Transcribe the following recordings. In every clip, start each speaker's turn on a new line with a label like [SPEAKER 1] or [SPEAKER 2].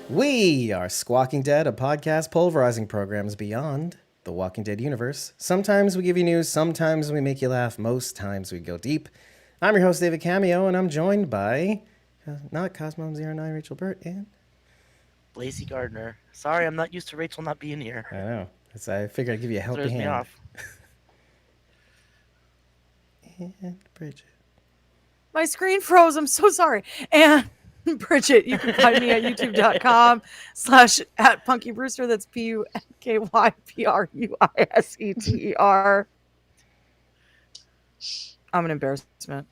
[SPEAKER 1] We are Squawking Dead, a podcast pulverizing programs beyond the Walking Dead universe. Sometimes we give you news, sometimes we make you laugh, most times we go deep. I'm your host, David Cameo, and I'm joined by, not Cosmo09, Rachel Burt, and...
[SPEAKER 2] Lacey Gardner. Sorry, I'm not used to Rachel not being here.
[SPEAKER 1] I know. I figured I'd give you a helping
[SPEAKER 2] Throws me
[SPEAKER 1] hand.
[SPEAKER 2] off.
[SPEAKER 1] And Bridget.
[SPEAKER 3] My screen froze. I'm so sorry. And Bridget, you can find me at youtube.com/@PunkyBrewster. That's PunkyBruiseter. I'm an embarrassment.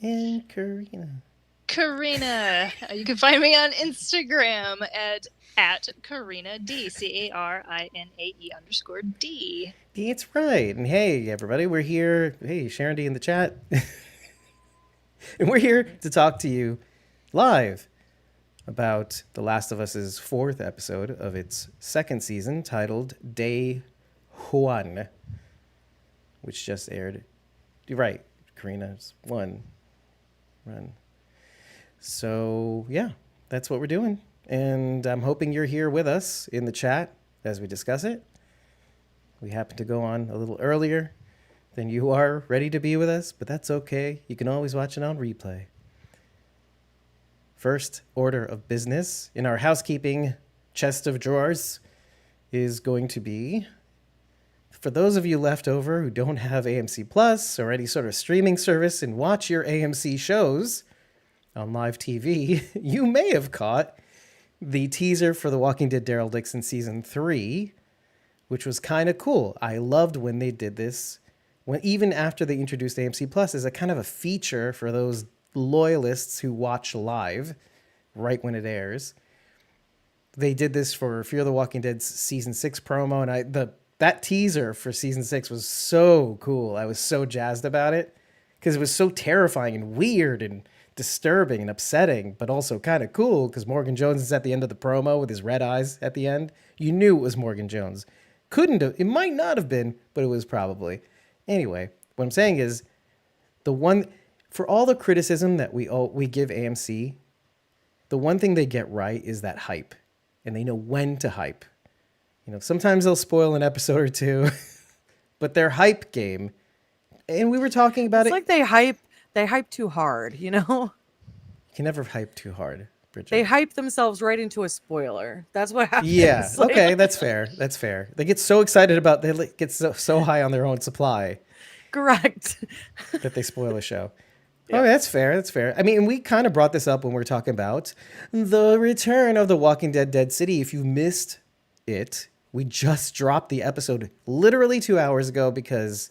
[SPEAKER 1] And Karina.
[SPEAKER 4] Karina. You can find me on Instagram at Karina D, CARINAE_D.
[SPEAKER 1] That's right. And hey, everybody, we're here. Hey, Sharon D in the chat. And we're here to talk to you live about The Last of Us's 4th episode of its 2nd season, titled Day One, which just aired. You're right, Karina's one run. So, yeah, that's what we're doing. And I'm hoping you're here with us in the chat as we discuss it. We happen to go on a little earlier than you are ready to be with us, but that's okay. You can always watch it on replay. First order of business in our housekeeping chest of drawers is going to be, for those of you left over who don't have AMC Plus or any sort of streaming service and watch your AMC shows on live TV, you may have caught the teaser for The Walking Dead Daryl Dixon Season 3, which was kind of cool. I loved when they did this, even after they introduced AMC Plus as a kind of a feature for those loyalists who watch live right when it airs. They did this for Fear the Walking Dead's Season 6 promo, and that teaser for Season 6 was so cool. I was so jazzed about it because it was so terrifying and weird and disturbing and upsetting, but also kind of cool because Morgan Jones is at the end of the promo with his red eyes at the end. You knew it was Morgan Jones. Couldn't have, it might not have been, but it was probably. Anyway, what I'm saying is, for all the criticism that we give AMC, the one thing they get right is that hype, and they know when to hype. You know, sometimes they'll spoil an episode or two, but their hype game, and we were talking about
[SPEAKER 3] It's like they hype too hard, you know?
[SPEAKER 1] You can never hype too hard, Bridget.
[SPEAKER 3] They hype themselves right into a spoiler. That's what happens.
[SPEAKER 1] Yeah,
[SPEAKER 3] Like,
[SPEAKER 1] okay, that's fair. That's fair. They get so excited about, they get so high on their own supply
[SPEAKER 3] correct.
[SPEAKER 1] that they spoil a show. Oh, that's fair. That's fair. I mean, we kind of brought this up when we were talking about the return of The Walking Dead Dead City. If you missed it, we just dropped the episode literally 2 hours ago because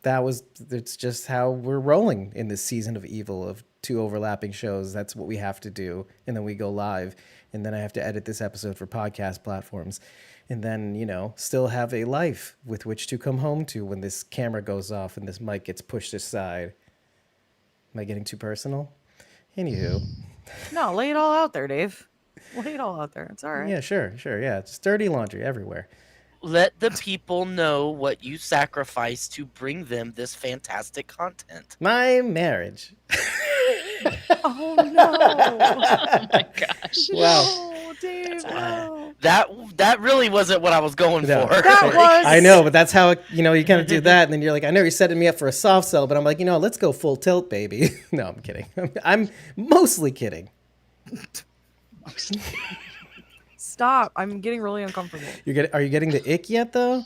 [SPEAKER 1] it's just how we're rolling in this season of evil of 2 overlapping shows. That's what we have to do. And then we go live. And then I have to edit this episode for podcast platforms. And then, still have a life with which to come home to when this camera goes off and this mic gets pushed aside. Am I getting too personal? Anywho.
[SPEAKER 3] No, lay it all out there, Dave. Lay it all out there. It's all right.
[SPEAKER 1] Yeah, sure. Yeah, it's dirty laundry everywhere.
[SPEAKER 2] Let the people know what you sacrificed to bring them this fantastic content.
[SPEAKER 1] My marriage.
[SPEAKER 3] Oh, no.
[SPEAKER 4] Oh my gosh.
[SPEAKER 1] Wow.
[SPEAKER 3] No, Dave, no.
[SPEAKER 2] That really wasn't what I was going
[SPEAKER 1] No.
[SPEAKER 2] for.
[SPEAKER 3] That was...
[SPEAKER 1] I know, but that's how, you kind of do that. And then you're like, I know you're setting me up for a soft sell, but I'm like, let's go full tilt, baby. No, I'm kidding. I'm mostly kidding.
[SPEAKER 3] Stop. I'm getting really uncomfortable.
[SPEAKER 1] Are you getting the ick yet, though? I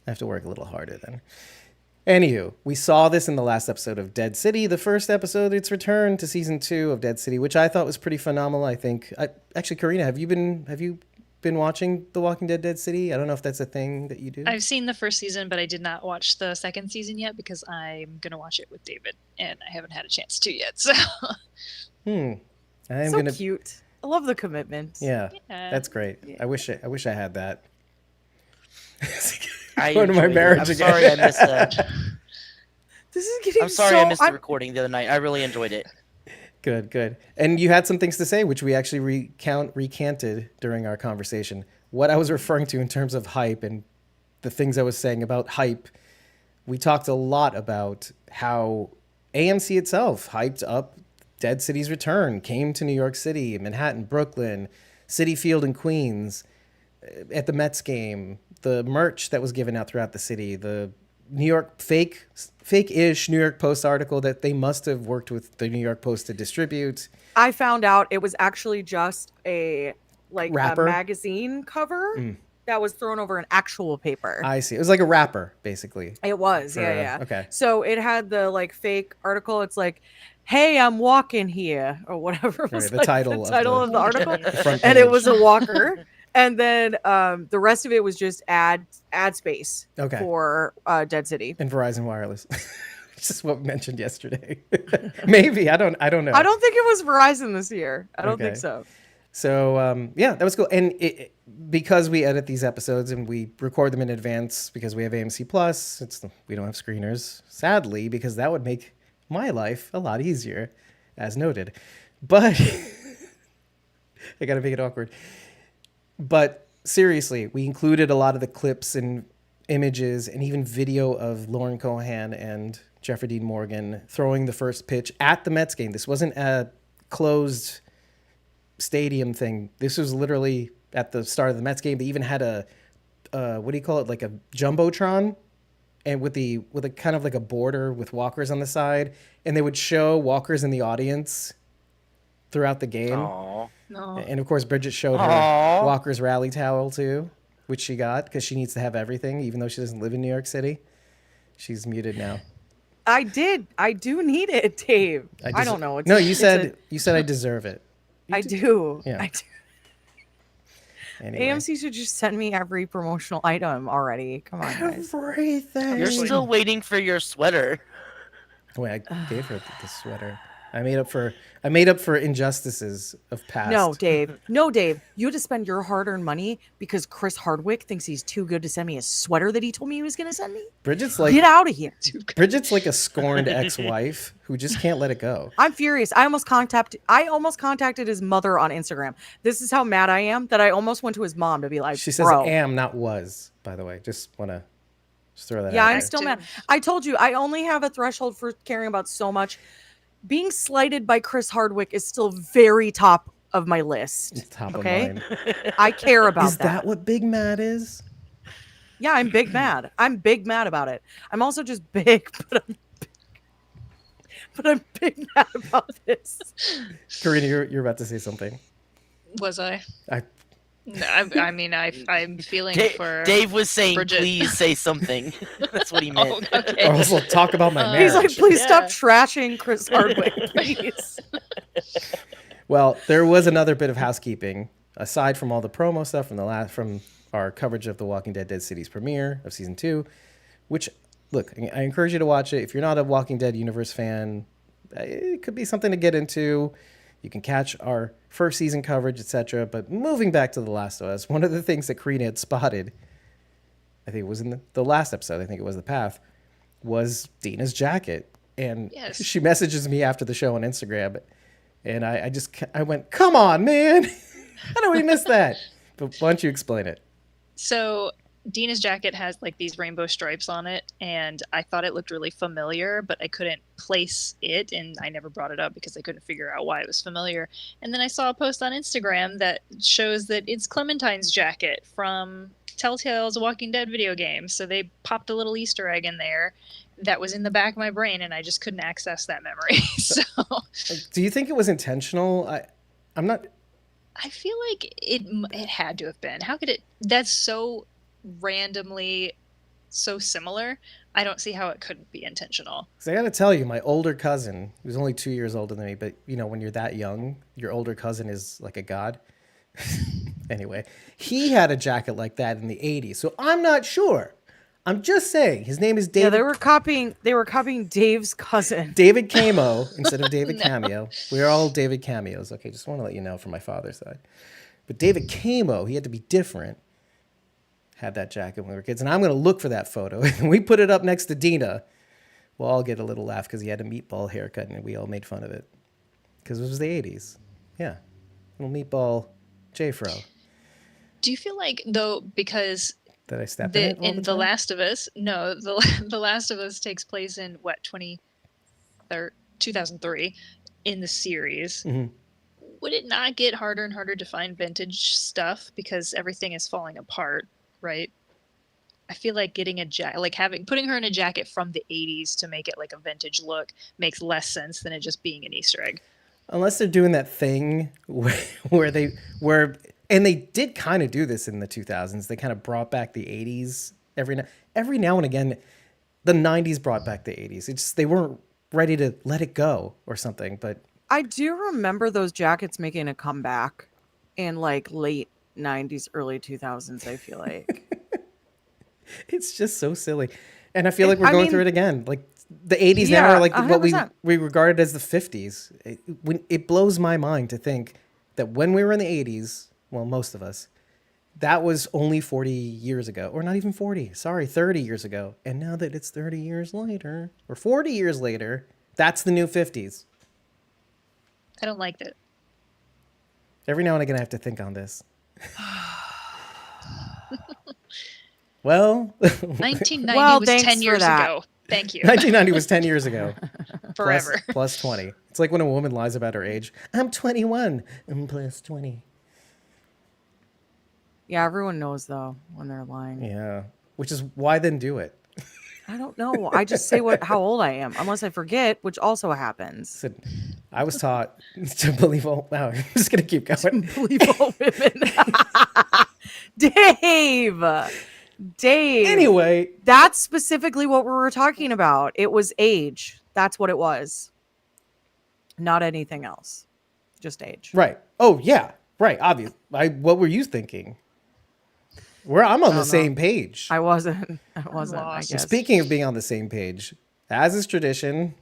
[SPEAKER 1] have to work a little harder then. Anywho, we saw this in the last episode of Dead City, the first episode, its return to season 2 of Dead City, which I thought was pretty phenomenal. I think, actually, Karina, have you been watching The Walking Dead Dead City? I don't know if that's a thing that you do.
[SPEAKER 4] I've seen the first season, but I did not watch the second season yet because I'm going to watch it with David, and I haven't had a chance to yet. So,
[SPEAKER 3] Cute. I love the commitment.
[SPEAKER 1] Yeah, that's great.
[SPEAKER 3] Yeah.
[SPEAKER 1] I wish I had that.
[SPEAKER 2] I
[SPEAKER 1] Going to my
[SPEAKER 2] enjoyed it.
[SPEAKER 1] marriage
[SPEAKER 2] I'm
[SPEAKER 1] again.
[SPEAKER 2] sorry I missed that.
[SPEAKER 3] This is getting
[SPEAKER 2] I'm sorry
[SPEAKER 3] so...
[SPEAKER 2] I missed the recording the other night. I really enjoyed it.
[SPEAKER 1] Good. And you had some things to say, which we actually recanted during our conversation. What I was referring to in terms of hype and the things I was saying about hype, we talked a lot about how AMC itself hyped up Dead City's return came to New York City, Manhattan, Brooklyn, City Field in Queens, at the Mets game, the merch that was given out throughout the city, the New York fake-ish New York Post article that they must have worked with the New York Post to distribute.
[SPEAKER 3] I found out it was actually just a
[SPEAKER 1] Wrapper?
[SPEAKER 3] magazine cover that was thrown over an actual paper.
[SPEAKER 1] I see. It was like a wrapper, basically.
[SPEAKER 3] It was,
[SPEAKER 1] For,
[SPEAKER 3] yeah.
[SPEAKER 1] okay.
[SPEAKER 3] So it had the like fake article. It's like, "Hey, I'm walking here," or whatever was
[SPEAKER 1] Right, the
[SPEAKER 3] like,
[SPEAKER 1] title
[SPEAKER 3] the title
[SPEAKER 1] of
[SPEAKER 3] of the article,
[SPEAKER 1] front
[SPEAKER 3] and it
[SPEAKER 1] page.
[SPEAKER 3] was a walker. And then the rest of it was just ad space
[SPEAKER 1] Okay.
[SPEAKER 3] for Dead City.
[SPEAKER 1] And Verizon Wireless. Which is what we mentioned yesterday. Maybe. I don't know.
[SPEAKER 3] I don't think it was Verizon this year. I don't
[SPEAKER 1] Okay.
[SPEAKER 3] think so.
[SPEAKER 1] So, yeah, that was cool. And because we edit these episodes and we record them in advance because we have AMC Plus, we don't have screeners, sadly, because that would make my life a lot easier, as noted. But I got to make it awkward. But seriously, we included a lot of the clips and images and even video of Lauren Cohan and Jeffrey Dean Morgan throwing the first pitch at the Mets game. This wasn't a closed stadium thing. This was literally at the start of the Mets game. They even had a what do you call it, like a jumbotron, and with a kind of like a border with walkers on the side, and they would show walkers in the audience throughout the game.
[SPEAKER 2] Aww.
[SPEAKER 4] No.
[SPEAKER 1] And of course, Bridget showed her
[SPEAKER 2] Aw.
[SPEAKER 1] Walker's rally towel too, which she got because she needs to have everything, even though she doesn't live in New York City. She's muted now.
[SPEAKER 3] I do need it, Dave. I don't know.
[SPEAKER 1] No, you said I deserve it. You
[SPEAKER 3] I
[SPEAKER 1] did-
[SPEAKER 3] do.
[SPEAKER 1] Yeah.
[SPEAKER 3] I do.
[SPEAKER 1] Anyway.
[SPEAKER 3] AMC should just send me every promotional item already. Come on, guys.
[SPEAKER 1] Everything.
[SPEAKER 2] You're still waiting for your sweater.
[SPEAKER 1] Wait, I gave her the sweater. I made up for injustices of past.
[SPEAKER 3] No, Dave. No, Dave. You had to spend your hard-earned money because Chris Hardwick thinks he's too good to send me a sweater that he told me he was going to send me.
[SPEAKER 1] Bridget's like
[SPEAKER 3] Get out of here.
[SPEAKER 1] a scorned ex-wife who just can't let it go.
[SPEAKER 3] I'm furious. I almost contacted his mother on Instagram. This is how mad I am that I almost went to his mom to be like,
[SPEAKER 1] She says
[SPEAKER 3] bro.
[SPEAKER 1] am, not was, by the way. Just want to throw that
[SPEAKER 3] Yeah,
[SPEAKER 1] out
[SPEAKER 3] I'm
[SPEAKER 1] there.
[SPEAKER 3] still mad. I told you, I only have a threshold for caring about so much. Being slighted by Chris Hardwick is still very top of my list.
[SPEAKER 1] It's top
[SPEAKER 3] okay?
[SPEAKER 1] of mind.
[SPEAKER 3] I care about
[SPEAKER 1] Is that what Big Mad is?
[SPEAKER 3] Yeah, I'm big mad. I'm big mad about it. I'm also just big, but I'm big mad about this.
[SPEAKER 1] Karina, you're about to say something.
[SPEAKER 4] Was I?
[SPEAKER 1] I
[SPEAKER 4] No, I mean, I'm feeling for
[SPEAKER 2] Dave was saying,
[SPEAKER 4] Bridget.
[SPEAKER 2] please say something. That's what he meant.
[SPEAKER 4] Oh, okay.
[SPEAKER 1] Or also talk about my marriage.
[SPEAKER 3] He's like, please stop
[SPEAKER 4] Yeah.
[SPEAKER 3] trashing Chris Hardwick, please.
[SPEAKER 1] Well, there was another bit of housekeeping aside from all the promo stuff from our coverage of The Walking Dead: Dead City's premiere of season 2, which, look, I encourage you to watch it. If you're not a Walking Dead universe fan, it could be something to get into. You can catch our first season coverage, etc. But moving back to The Last of Us, one of the things that Karina had spotted, I think it was in the last episode, I think it was The Path, was Dina's jacket. And
[SPEAKER 4] Yes.
[SPEAKER 1] she messages me after the show on Instagram, and I went, come on, man. How do we miss that? But why don't you explain it?
[SPEAKER 4] So Dina's jacket has like these rainbow stripes on it, and I thought it looked really familiar, but I couldn't place it, and I never brought it up because I couldn't figure out why it was familiar. And then I saw a post on Instagram that shows that it's Clementine's jacket from Telltale's Walking Dead video game. So they popped a little Easter egg in there that was in the back of my brain, and I just couldn't access that memory. So
[SPEAKER 1] Do you think it was intentional? I'm not.
[SPEAKER 4] I feel like it had to have been. How could it? That's so randomly so similar. I don't see how it couldn't be intentional.
[SPEAKER 1] Because I got to tell you, my older cousin, who's only 2 years older than me, but when you're that young, your older cousin is like a god. Anyway, he had a jacket like that in the 80s. So I'm not sure. I'm just saying. His name is
[SPEAKER 3] Yeah,
[SPEAKER 1] David.
[SPEAKER 3] they were copying Dave's cousin.
[SPEAKER 1] David Camo instead of David Cameo. We're all David Cameos. Okay, just want to let you know from my father's side. But David Camo, he had to be different. Had that jacket when we were kids. And I'm going to look for that photo. And we put it up next to Dina. We'll all get a little laugh because he had a meatball haircut and we all made fun of it. Because it was the 80s. Yeah. Little meatball J-Fro.
[SPEAKER 4] Do you feel like though, because
[SPEAKER 1] Did I step in it all
[SPEAKER 4] in
[SPEAKER 1] the
[SPEAKER 4] The
[SPEAKER 1] time?
[SPEAKER 4] Last of Us, no, the Last of Us takes place in what 2003. in the series,
[SPEAKER 1] Mhm.
[SPEAKER 4] would it not get harder and harder to find vintage stuff because everything is falling apart, right? I feel like getting a jacket, like putting her in a jacket from the 80s to make it like a vintage look makes less sense than it just being an Easter egg.
[SPEAKER 1] Unless they're doing that thing where and they did kind of do this in the 2000s. They kind of brought back the 80s every now and again. The 90s brought back the 80s. It's just, they weren't ready to let it go or something. But
[SPEAKER 3] I do remember those jackets making a comeback in like late 90s, early 2000s, I feel like.
[SPEAKER 1] it's just so silly. And I feel like we're
[SPEAKER 3] I
[SPEAKER 1] going
[SPEAKER 3] mean-
[SPEAKER 1] through it again. Like the 80s now
[SPEAKER 3] Yeah,
[SPEAKER 1] are like what
[SPEAKER 3] 100%.
[SPEAKER 1] we regarded as the 50s. It blows my mind to think that when we were in the 80s, well, most of us, that was only 40 years ago, or not even 40, sorry, 30 years ago. And now that it's 30 years later, or 40 years later, that's the new 50s.
[SPEAKER 4] I don't like that.
[SPEAKER 1] Every now and again, I have to think on this. Well,
[SPEAKER 4] 1990
[SPEAKER 3] Well,
[SPEAKER 4] was
[SPEAKER 3] thanks
[SPEAKER 4] 10
[SPEAKER 3] for
[SPEAKER 4] years
[SPEAKER 3] that.
[SPEAKER 4] ago. Thank you.
[SPEAKER 1] 1990 was 10 years ago.
[SPEAKER 4] Forever.
[SPEAKER 1] Plus 20. It's like when a woman lies about her age. I'm 21. I'm plus 20.
[SPEAKER 3] Yeah, everyone knows though when they're lying.
[SPEAKER 1] Yeah. Which is why then do it.
[SPEAKER 3] I don't know. I just say how old I am, unless I forget, which also happens.
[SPEAKER 1] Said, I was taught to believe all. Wow, I'm just going to keep going.
[SPEAKER 3] Believe all women. Dave.
[SPEAKER 1] Anyway,
[SPEAKER 3] That's specifically what we were talking about. It was age. That's what it was. Not anything else. Just age.
[SPEAKER 1] right. Oh, yeah. Right. Obvious. What were you thinking? I'm on the
[SPEAKER 3] don't know.
[SPEAKER 1] same page.
[SPEAKER 3] I wasn't. I wasn't. I
[SPEAKER 4] lost.
[SPEAKER 3] guess.
[SPEAKER 1] Speaking of being on the same page, as is tradition,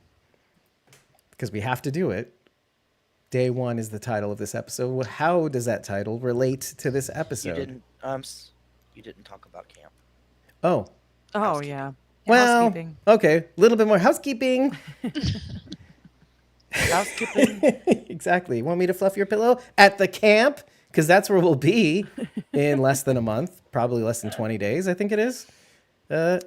[SPEAKER 1] because we have to do it, Day One is the title of this episode. Well, how does that title relate to this
[SPEAKER 2] You
[SPEAKER 1] episode?
[SPEAKER 2] you didn't talk about camp.
[SPEAKER 1] Oh,
[SPEAKER 3] Oh yeah.
[SPEAKER 1] well,
[SPEAKER 3] Housekeeping.
[SPEAKER 1] okay. A little bit more housekeeping.
[SPEAKER 3] Housekeeping.
[SPEAKER 1] Exactly. You want me to fluff your pillow at the camp? Because that's where we'll be in less than a month, probably less than 20 days, I think it is.
[SPEAKER 3] Yeah,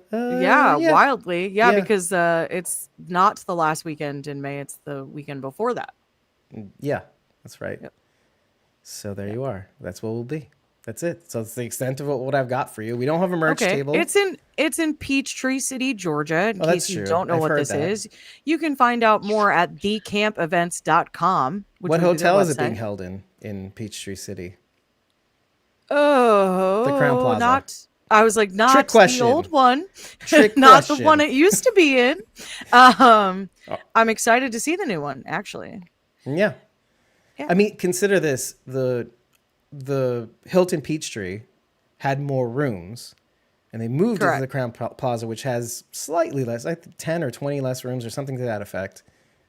[SPEAKER 3] wildly. Yeah,
[SPEAKER 1] Yeah.
[SPEAKER 3] because it's not the last weekend in May. It's the weekend before that.
[SPEAKER 1] Yeah, that's right.
[SPEAKER 3] Yep.
[SPEAKER 1] So there you are. That's what we'll be. That's it. So it's the extent of what I've got for you. We don't have a merch table.
[SPEAKER 3] It's in Peachtree City, Georgia. In
[SPEAKER 1] Oh, that's
[SPEAKER 3] case you
[SPEAKER 1] true.
[SPEAKER 3] don't know
[SPEAKER 1] I've
[SPEAKER 3] what
[SPEAKER 1] heard
[SPEAKER 3] this
[SPEAKER 1] that.
[SPEAKER 3] is, you can find out more at thecampevents.com.
[SPEAKER 1] What hotel is it being held in Peachtree City?
[SPEAKER 3] Oh,
[SPEAKER 1] The Crown Plaza.
[SPEAKER 3] I was like, not
[SPEAKER 1] Trick
[SPEAKER 3] the
[SPEAKER 1] question.
[SPEAKER 3] old one,
[SPEAKER 1] Trick
[SPEAKER 3] not
[SPEAKER 1] question.
[SPEAKER 3] the one it used to be in. I'm excited to see the new one. Actually,
[SPEAKER 1] Yeah.
[SPEAKER 3] Yeah.
[SPEAKER 1] I mean, consider this: the Hilton Peachtree had more rooms, and they moved it to
[SPEAKER 3] Correct.
[SPEAKER 1] the Crown Plaza, which has slightly less, I think 10 or 20 less rooms, or something to that effect.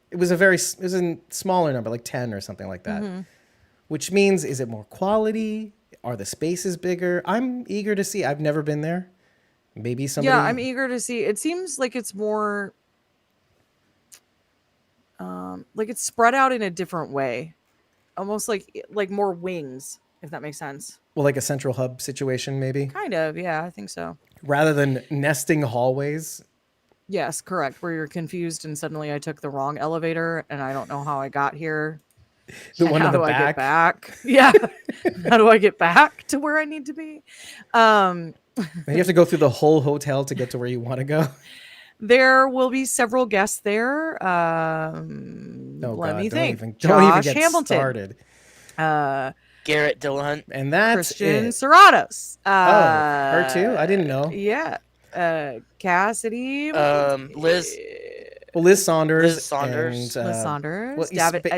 [SPEAKER 1] It was a smaller number, like 10 or something like that.
[SPEAKER 3] Mm-hmm.
[SPEAKER 1] Which means, is it more quality? Are the spaces bigger? I'm eager to see. I've never been there. Maybe somebody.
[SPEAKER 3] yeah, I'm eager to see. It seems like it's more, like it's spread out in a different way, almost like more wings, if that makes sense.
[SPEAKER 1] Well, like a central hub situation, maybe,
[SPEAKER 3] Kind of, yeah, I think so.
[SPEAKER 1] rather than nesting hallways.
[SPEAKER 3] Yes, correct. Where you're confused and suddenly I took the wrong elevator and I don't know how I got here.
[SPEAKER 1] The
[SPEAKER 3] And
[SPEAKER 1] one
[SPEAKER 3] how
[SPEAKER 1] in the
[SPEAKER 3] do I
[SPEAKER 1] back.
[SPEAKER 3] get back? Yeah. How do I get back to where I need to be?
[SPEAKER 1] And you have to go through the whole hotel to get to where you want to go.
[SPEAKER 3] There will be several guests there.
[SPEAKER 1] Oh,
[SPEAKER 3] Let
[SPEAKER 1] God,
[SPEAKER 3] me
[SPEAKER 1] don't
[SPEAKER 3] think.
[SPEAKER 1] even
[SPEAKER 3] Josh
[SPEAKER 1] get
[SPEAKER 3] Hamilton,
[SPEAKER 1] started.
[SPEAKER 2] Garrett Dillahunt.
[SPEAKER 1] And that's
[SPEAKER 3] Christian
[SPEAKER 1] it.
[SPEAKER 3] Serratos.
[SPEAKER 1] Her too? I didn't know.
[SPEAKER 3] Yeah. Cassidy.
[SPEAKER 2] Liz
[SPEAKER 1] Well, Liz Saunders.
[SPEAKER 2] Liz Saunders.
[SPEAKER 1] And,
[SPEAKER 3] Liz Saunders.
[SPEAKER 1] well,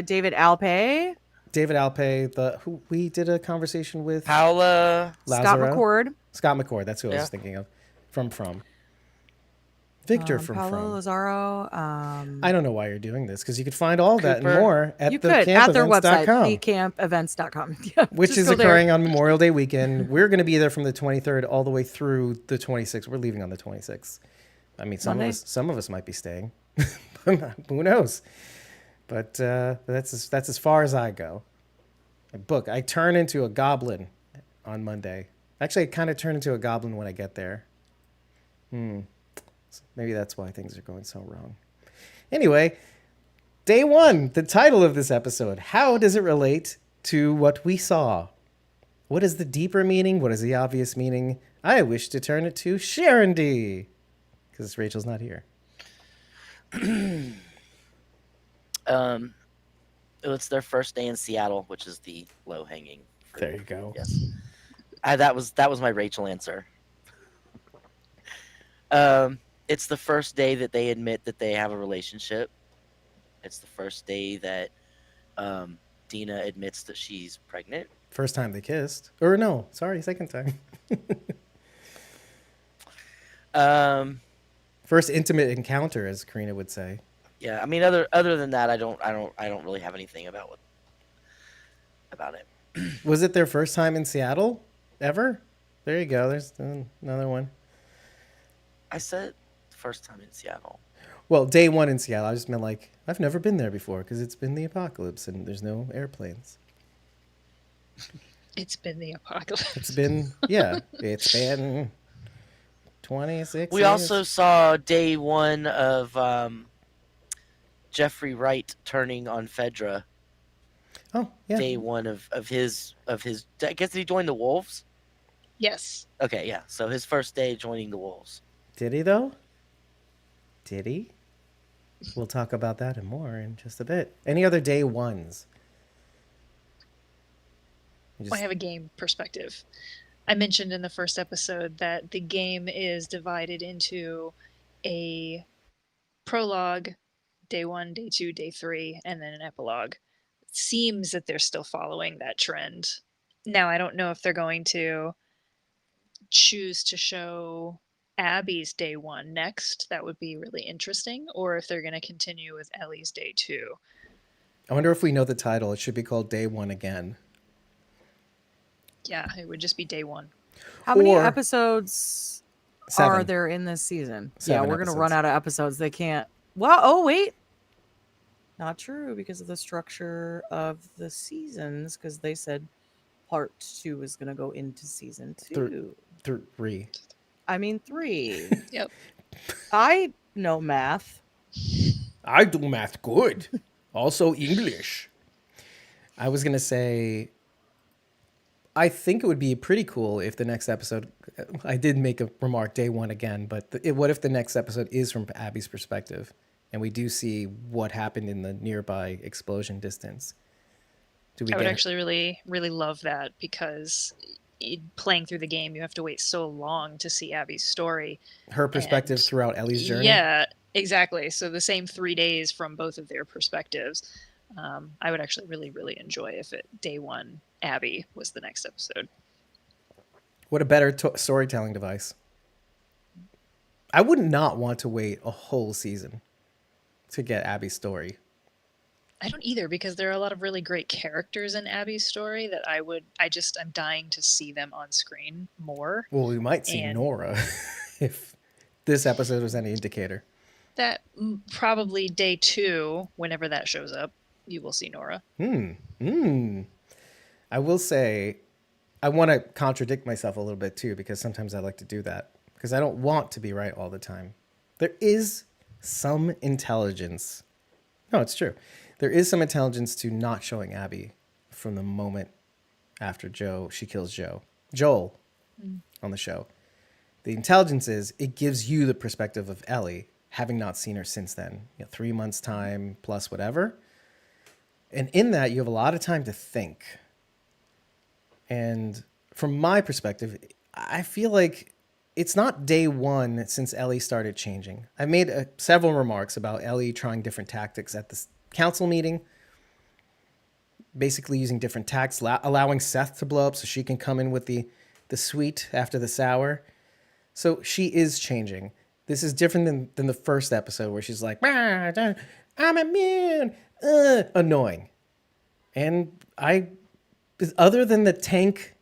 [SPEAKER 3] David Alpay.
[SPEAKER 1] David Alpay, who we did a conversation with.
[SPEAKER 2] Paola.
[SPEAKER 3] Scott
[SPEAKER 1] Lazaro.
[SPEAKER 3] McCord.
[SPEAKER 1] Scott McCord. That's who I
[SPEAKER 2] Yeah.
[SPEAKER 1] was thinking of. From. Victor from.
[SPEAKER 3] Paulo Lazaro.
[SPEAKER 1] I don't know why you're doing this, because you could find all that and
[SPEAKER 2] Cooper.
[SPEAKER 1] more at
[SPEAKER 3] You could at their website,
[SPEAKER 1] thecampevents.com,
[SPEAKER 3] thecampevents.com. Yeah,
[SPEAKER 1] which
[SPEAKER 3] just
[SPEAKER 1] is
[SPEAKER 3] go there.
[SPEAKER 1] occurring on Memorial Day weekend. We're going to be there from the 23rd all the way through the 26th. We're leaving on the 26th. I mean, some
[SPEAKER 3] Monday?
[SPEAKER 1] of us might be staying. Who knows? But that's as far as I go. I turn into a goblin on Monday. Actually, I kind of turn into a goblin when I get there. So maybe that's why things are going so wrong. Anyway, Day one, the title of this episode. How does it relate to what we saw? What is the deeper meaning? What is the obvious meaning? I wish to turn it to Sharon D. Because Rachel's not here.
[SPEAKER 2] It's their first day in Seattle, which is the low hanging fruit.
[SPEAKER 1] There you go.
[SPEAKER 2] Yes. That was my Rachel answer. It's the first day that they admit that they have a relationship. It's the first day that Dina admits that she's pregnant.
[SPEAKER 1] First time they kissed. Or no, sorry, second time. First intimate encounter, as Karina would say.
[SPEAKER 2] Yeah, I mean, other than that, I don't really have anything about it.
[SPEAKER 1] Was it their first time in Seattle ever? There you go. There's another one.
[SPEAKER 2] I said first time in Seattle.
[SPEAKER 1] Well, day one in Seattle. I just meant like I've never been there before because it's been the apocalypse and there's no airplanes.
[SPEAKER 4] It's been the apocalypse.
[SPEAKER 1] It's been 26.
[SPEAKER 2] We
[SPEAKER 1] years.
[SPEAKER 2] also saw day one of Jeffrey Wright turning on Fedra.
[SPEAKER 1] Oh yeah.
[SPEAKER 2] Day one of his. I guess he joined the Wolves.
[SPEAKER 4] Yes.
[SPEAKER 2] Okay, yeah. So his first day joining the Wolves.
[SPEAKER 1] Did he though? Did he? We'll talk about that and more in just a bit. Any other day ones?
[SPEAKER 4] I have a game perspective. I mentioned in the first episode that the game is divided into a prologue, day 1, day 2, day 3, and then an epilogue. It seems that they're still following that trend. Now, I don't know if they're going to choose to show Abby's day 1 next. That would be really interesting. Or if they're going to continue with Ellie's day 2.
[SPEAKER 1] I wonder if we know the title. It should be called Day One again.
[SPEAKER 4] Yeah, it would just be day 1.
[SPEAKER 3] How many
[SPEAKER 1] Or-
[SPEAKER 3] episodes
[SPEAKER 1] 7.
[SPEAKER 3] are there in this season?
[SPEAKER 1] 7
[SPEAKER 3] yeah, we're going to
[SPEAKER 1] episodes.
[SPEAKER 3] run out of episodes. They can't. Well, oh, wait. Not true because of the structure of the seasons because they said part 2 is going to go into season 2.
[SPEAKER 1] 3.
[SPEAKER 3] I mean 3.
[SPEAKER 4] Yep.
[SPEAKER 3] I know math.
[SPEAKER 1] I do math good. Also English. I was going to say, I think it would be pretty cool if the next episode, I did make a remark day 1 again, but what if the next episode is from Abby's perspective and we do see what happened in the nearby explosion distance? Do we
[SPEAKER 4] I would
[SPEAKER 1] get
[SPEAKER 4] actually really, really love that because playing through the game, you have to wait so long to see Abby's story.
[SPEAKER 1] her perspective
[SPEAKER 4] and-
[SPEAKER 1] throughout Ellie's journey?
[SPEAKER 4] Yeah, exactly. So the same 3 days from both of their perspectives. I would actually really, really enjoy if day 1 Abby was the next episode.
[SPEAKER 1] What a better storytelling device. I would not want to wait a whole season to get Abby's story.
[SPEAKER 4] I don't either because there are a lot of really great characters in Abby's story that I'm dying to see them on screen more.
[SPEAKER 1] Well, we might see
[SPEAKER 4] And-
[SPEAKER 1] Nora if this episode was any indicator.
[SPEAKER 4] That probably day 2, whenever that shows up, you will see Nora.
[SPEAKER 1] I will say, I want to contradict myself a little bit too, because sometimes I like to do that because I don't want to be right all the time. There is some intelligence. No, it's true. There is some intelligence to not showing Abby from the moment after she kills Joel on the show. The intelligence is it gives you the perspective of Ellie, having not seen her since then. 3 months time plus whatever. And in that, you have a lot of time to think. And from my perspective, I feel like it's not day 1 since Ellie started changing. I made several remarks about Ellie trying different tactics at this council meeting, basically using different tactics, allowing Seth to blow up so she can come in with the sweet after the sour. So she is changing. This is different than the first episode where she's like, I'm immune, annoying. And other than the tank,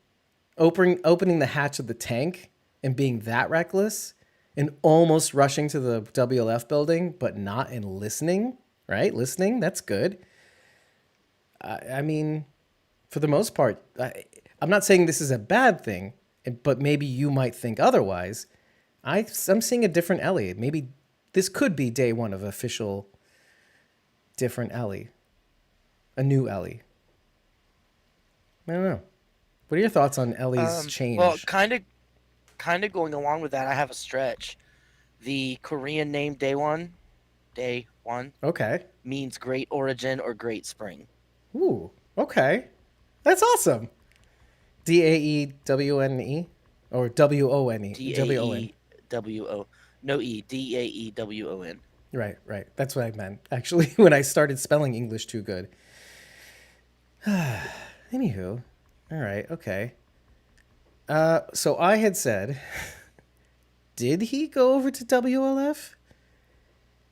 [SPEAKER 1] opening the hatch of the tank and being that reckless and almost rushing to the WLF building, but not in listening, right? Listening, that's good. I mean, for the most part, I'm not saying this is a bad thing, but maybe you might think otherwise. I'm seeing a different Ellie. Maybe this could be day 1 of official different Ellie, a new Ellie. I don't know. What are your thoughts on Ellie's change?
[SPEAKER 2] Well, kind of going along with that, I have a stretch. The Korean name Day One
[SPEAKER 1] Okay.
[SPEAKER 2] means great origin or great spring.
[SPEAKER 1] Ooh. Okay. That's awesome. Daewone or Wone.
[SPEAKER 2] D A
[SPEAKER 1] W-O-N.
[SPEAKER 2] E W O no E Daewon.
[SPEAKER 1] Right, right. That's what I meant. Actually, when I started spelling English too good. Anywho. All right, okay. So I had said, did he go over to WLF?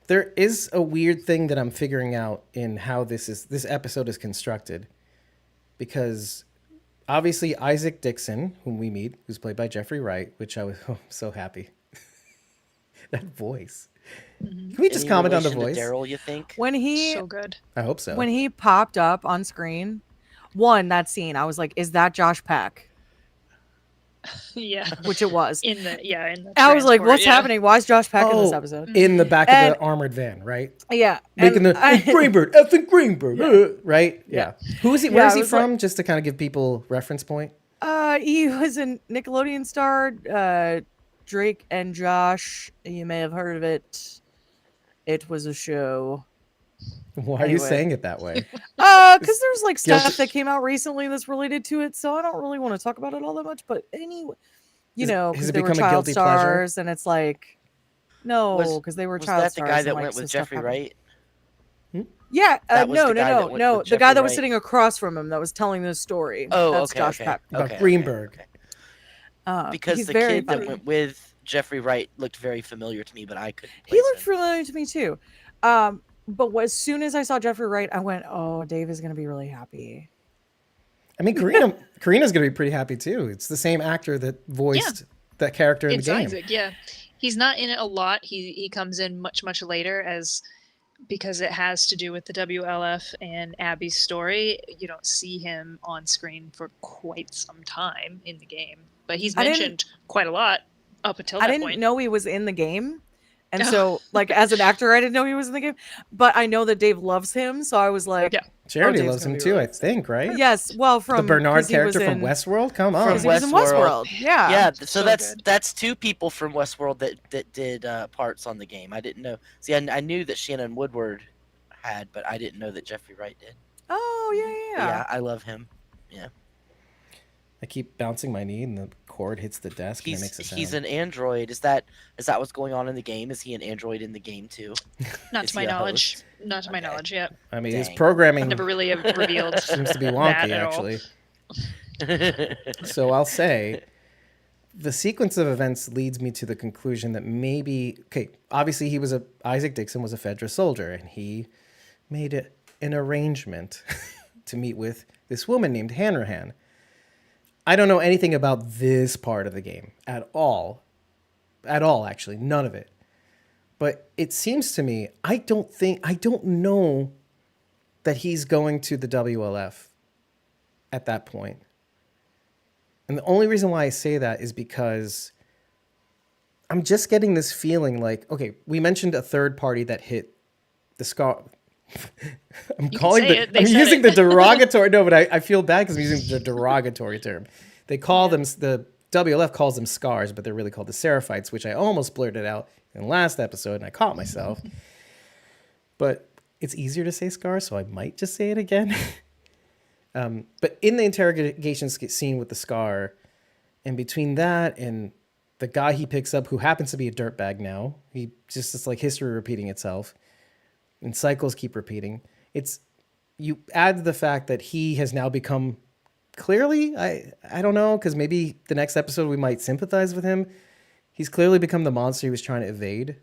[SPEAKER 1] There is a weird thing that I'm figuring out in how this episode is constructed. Because obviously Isaac Dixon, whom we meet, who's played by Jeffrey Wright, which I was so happy. That voice. Can we just
[SPEAKER 2] Any
[SPEAKER 1] comment on the
[SPEAKER 2] relation to
[SPEAKER 1] voice?
[SPEAKER 2] Daryl, you think?
[SPEAKER 3] When he
[SPEAKER 4] So good.
[SPEAKER 1] I hope so.
[SPEAKER 3] when he popped up on screen, that scene, I was like, "Is that Josh Peck?"
[SPEAKER 4] Yeah.
[SPEAKER 3] Which it was.
[SPEAKER 4] In the
[SPEAKER 3] I was like,
[SPEAKER 4] transport,
[SPEAKER 3] "What's
[SPEAKER 4] yeah.
[SPEAKER 3] happening? Why is Josh Peck in this episode?"
[SPEAKER 1] in the back
[SPEAKER 3] And-
[SPEAKER 1] of the armored van, right?
[SPEAKER 3] Yeah,
[SPEAKER 1] Making
[SPEAKER 3] and
[SPEAKER 1] the Greenberg, effing Greenberg, right?
[SPEAKER 3] Yeah.
[SPEAKER 1] Who is he?
[SPEAKER 3] Yeah,
[SPEAKER 1] Where is
[SPEAKER 3] it
[SPEAKER 1] he
[SPEAKER 3] was
[SPEAKER 1] from? Just to kind of give people reference point.
[SPEAKER 3] He was a Nickelodeon star, Drake and Josh. You may have heard of it. It was a show.
[SPEAKER 1] Why are you
[SPEAKER 3] Anyway.
[SPEAKER 1] saying it that way?
[SPEAKER 3] Because there's like
[SPEAKER 1] Guilty.
[SPEAKER 3] stuff that came out recently that's related to it, so I don't really want to talk about it all that much. But anyway,
[SPEAKER 1] Has
[SPEAKER 3] because
[SPEAKER 1] it
[SPEAKER 3] they were
[SPEAKER 1] become a
[SPEAKER 3] child
[SPEAKER 1] guilty pleasure?
[SPEAKER 3] stars, and it's like, no,
[SPEAKER 2] Was-
[SPEAKER 3] because they were
[SPEAKER 2] Was
[SPEAKER 3] child
[SPEAKER 2] that the
[SPEAKER 3] stars.
[SPEAKER 2] guy
[SPEAKER 3] and,
[SPEAKER 2] that
[SPEAKER 3] like,
[SPEAKER 2] went
[SPEAKER 3] some
[SPEAKER 2] with
[SPEAKER 3] stuff
[SPEAKER 2] Jeffrey
[SPEAKER 3] happened.
[SPEAKER 2] Wright?
[SPEAKER 3] Yeah,
[SPEAKER 2] That was
[SPEAKER 3] no,
[SPEAKER 2] the guy that went
[SPEAKER 3] no.
[SPEAKER 2] with
[SPEAKER 3] The guy
[SPEAKER 2] Jeffrey
[SPEAKER 3] that was
[SPEAKER 2] Wright?
[SPEAKER 3] sitting across from him that was telling this story.
[SPEAKER 2] Oh,
[SPEAKER 3] That's
[SPEAKER 2] okay,
[SPEAKER 3] Josh
[SPEAKER 2] okay.
[SPEAKER 3] Peck.
[SPEAKER 1] About
[SPEAKER 2] Okay,
[SPEAKER 1] Greenberg.
[SPEAKER 2] okay. Because
[SPEAKER 3] he's
[SPEAKER 2] the
[SPEAKER 3] very
[SPEAKER 2] kid that
[SPEAKER 3] funny.
[SPEAKER 2] went with Jeffrey Wright looked very familiar to me, but I couldn't.
[SPEAKER 3] He
[SPEAKER 2] place
[SPEAKER 3] looked
[SPEAKER 2] him.
[SPEAKER 3] familiar to me too. But as soon as I saw Jeffrey Wright, I went, "Oh, Dave is gonna be really happy."
[SPEAKER 1] I mean, Karina's going to be pretty happy too. It's the same actor that voiced that character in
[SPEAKER 4] It's
[SPEAKER 1] the game.
[SPEAKER 4] Isaac, yeah. He's not in it a lot. He comes in much later because it has to do with the WLF and Abby's story. You don't see him on screen for quite some time in the game, but he's
[SPEAKER 3] I didn't-
[SPEAKER 4] mentioned quite a lot up until
[SPEAKER 3] I
[SPEAKER 4] that
[SPEAKER 3] didn't
[SPEAKER 4] point.
[SPEAKER 3] know he was in the game. And so, like, as an actor, I didn't know he was in the game. But I know that Dave loves him, so I was like,
[SPEAKER 4] Yeah.
[SPEAKER 1] Charity
[SPEAKER 3] Dave's
[SPEAKER 1] loves
[SPEAKER 3] gonna
[SPEAKER 1] him
[SPEAKER 3] be
[SPEAKER 1] too,
[SPEAKER 3] really
[SPEAKER 1] I think, right?
[SPEAKER 3] yes, well, from
[SPEAKER 1] The Bernard
[SPEAKER 3] 'cause he was
[SPEAKER 1] character from
[SPEAKER 3] in-
[SPEAKER 1] Westworld. Come on.
[SPEAKER 3] because he was in
[SPEAKER 2] Westworld.
[SPEAKER 3] Westworld. Yeah.
[SPEAKER 2] Yeah, so
[SPEAKER 4] So
[SPEAKER 2] that's
[SPEAKER 4] good.
[SPEAKER 2] that's two people from Westworld that did parts on the game. I didn't know. See, I knew that Shannon Woodward had, but I didn't know that Jeffrey Wright did.
[SPEAKER 3] Oh,
[SPEAKER 2] But
[SPEAKER 3] yeah.
[SPEAKER 2] yeah, I love him. Yeah,
[SPEAKER 1] I keep bouncing my knee and the cord hits the desk and it makes a sound.
[SPEAKER 2] he's an android. Is that what's going on in the game? Is he an android in the game too?
[SPEAKER 4] Not
[SPEAKER 2] Is
[SPEAKER 4] to my
[SPEAKER 2] he a
[SPEAKER 4] knowledge.
[SPEAKER 2] host?
[SPEAKER 4] Not to my
[SPEAKER 2] Okay.
[SPEAKER 4] knowledge yet.
[SPEAKER 1] I mean, his
[SPEAKER 2] Dang.
[SPEAKER 1] programming
[SPEAKER 4] I've never really have revealed
[SPEAKER 1] seems to be
[SPEAKER 4] that
[SPEAKER 1] wonky,
[SPEAKER 4] at all.
[SPEAKER 1] actually. So I'll say the sequence of events leads me to the conclusion that maybe, okay, obviously Isaac Dixon was a Fedra soldier and he made an arrangement to meet with this woman named Hanrahan. I don't know anything about this part of the game at all. At all, actually. None of it. But it seems to me, I don't know that he's going to the WLF at that point. And the only reason why I say that is because I'm just getting this feeling like, okay, we mentioned a third party that hit the scar. I'm
[SPEAKER 4] can
[SPEAKER 1] calling
[SPEAKER 4] say it. They
[SPEAKER 1] I'm
[SPEAKER 4] said
[SPEAKER 1] using
[SPEAKER 4] it.
[SPEAKER 1] the derogatory. No, but I feel bad because I'm using the derogatory term. They call them, the WLF calls them scars, but they're really called the Seraphites, which I almost blurted out in the last episode and I caught myself. But it's easier to say scars, so I might just say it again. But in the interrogation scene with the scar, and between that and the guy he picks up, who happens to be a dirtbag now, it's like history repeating itself, and cycles keep repeating. You add the fact that he has now become clearly, I don't know, because maybe the next episode we might sympathize with him. He's clearly become the monster he was trying to evade.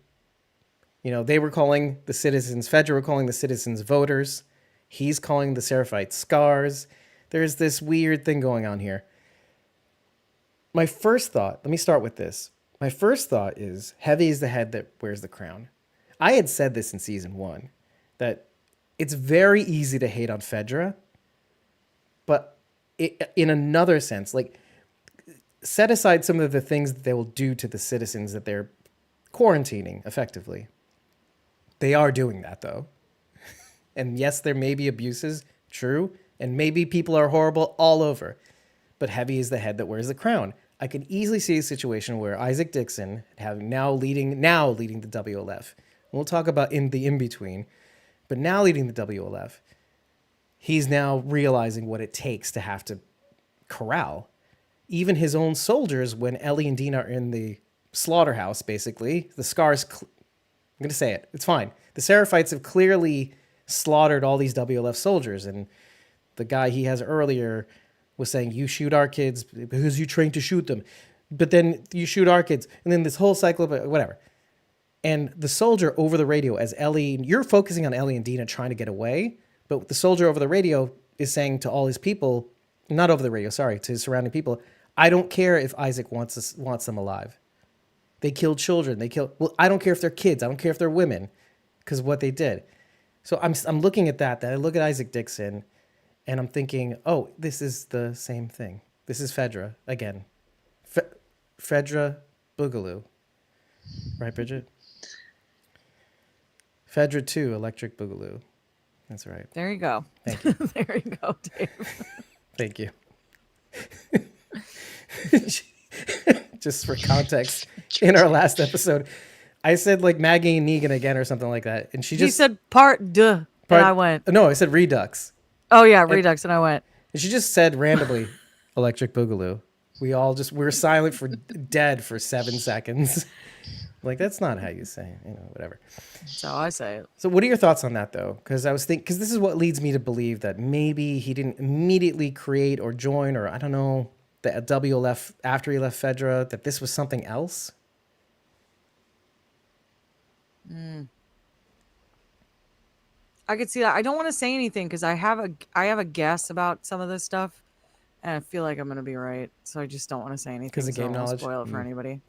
[SPEAKER 1] You know, they were calling the citizens, Fedra were calling the citizens voters. He's calling the Seraphites scars. There's this weird thing going on here. My first thought, let me start with this. My first thought is, heavy is the head that wears the crown. I had said this in season 1, that it's very easy to hate on Fedra, but in another sense, like, set aside some of the things that they will do to the citizens that they're quarantining effectively. They are doing that, though. And yes, there may be abuses, true, and maybe people are horrible all over. But heavy is the head that wears the crown. I could easily see a situation where Isaac Dixon, having now leading the WLF, we'll talk about in the in-between, but now leading the WLF, he's now realizing what it takes to have to corral even his own soldiers when Ellie and Dina are in the slaughterhouse, basically. The Scars, I'm going to say it, it's fine. The Seraphites have clearly slaughtered all these WLF soldiers, and the guy he has earlier was saying, you shoot our kids because you trained to shoot them. But then you shoot our kids. And then this whole cycle of whatever. And the soldier over the radio, as Ellie, you're focusing on Ellie and Dina trying to get away, but the soldier over the radio is saying to all his people, not over the radio, sorry, to his surrounding people, I don't care if Isaac wants them alive. They killed children. Well, I don't care if they're kids. I don't care if they're women, because of what they did. So I'm looking at that I look at Isaac Dixon, and I'm thinking, oh, this is the same thing. This is Fedra again. Fedra Boogaloo. Right, Bridget? Fedra 2, Electric Boogaloo. That's right.
[SPEAKER 3] There you go.
[SPEAKER 1] Thank you.
[SPEAKER 3] There you go, Dave.
[SPEAKER 1] Thank you. Just for context, in our last episode, I said like Maggie and Negan again or something like that. And she
[SPEAKER 3] said part deux, and I went.
[SPEAKER 1] No, I said Redux.
[SPEAKER 3] Oh, yeah, Redux, and I went.
[SPEAKER 1] And she just said randomly, Electric Boogaloo. We were silent for dead for 7 seconds. Like, that's not how you say it, whatever.
[SPEAKER 3] That's how I say it.
[SPEAKER 1] So what are your thoughts on that, though? Because because this is what leads me to believe that maybe he didn't immediately create or join, or I don't know, the WLF after he left Fedra, that this was something else?
[SPEAKER 3] I could see that. I don't want to say anything because I have a guess about some of this stuff, and I feel like I'm going to be right. So I just don't want to say anything.
[SPEAKER 1] 'Cause of game
[SPEAKER 3] I don't wanna
[SPEAKER 1] knowledge?
[SPEAKER 3] spoil it for anybody.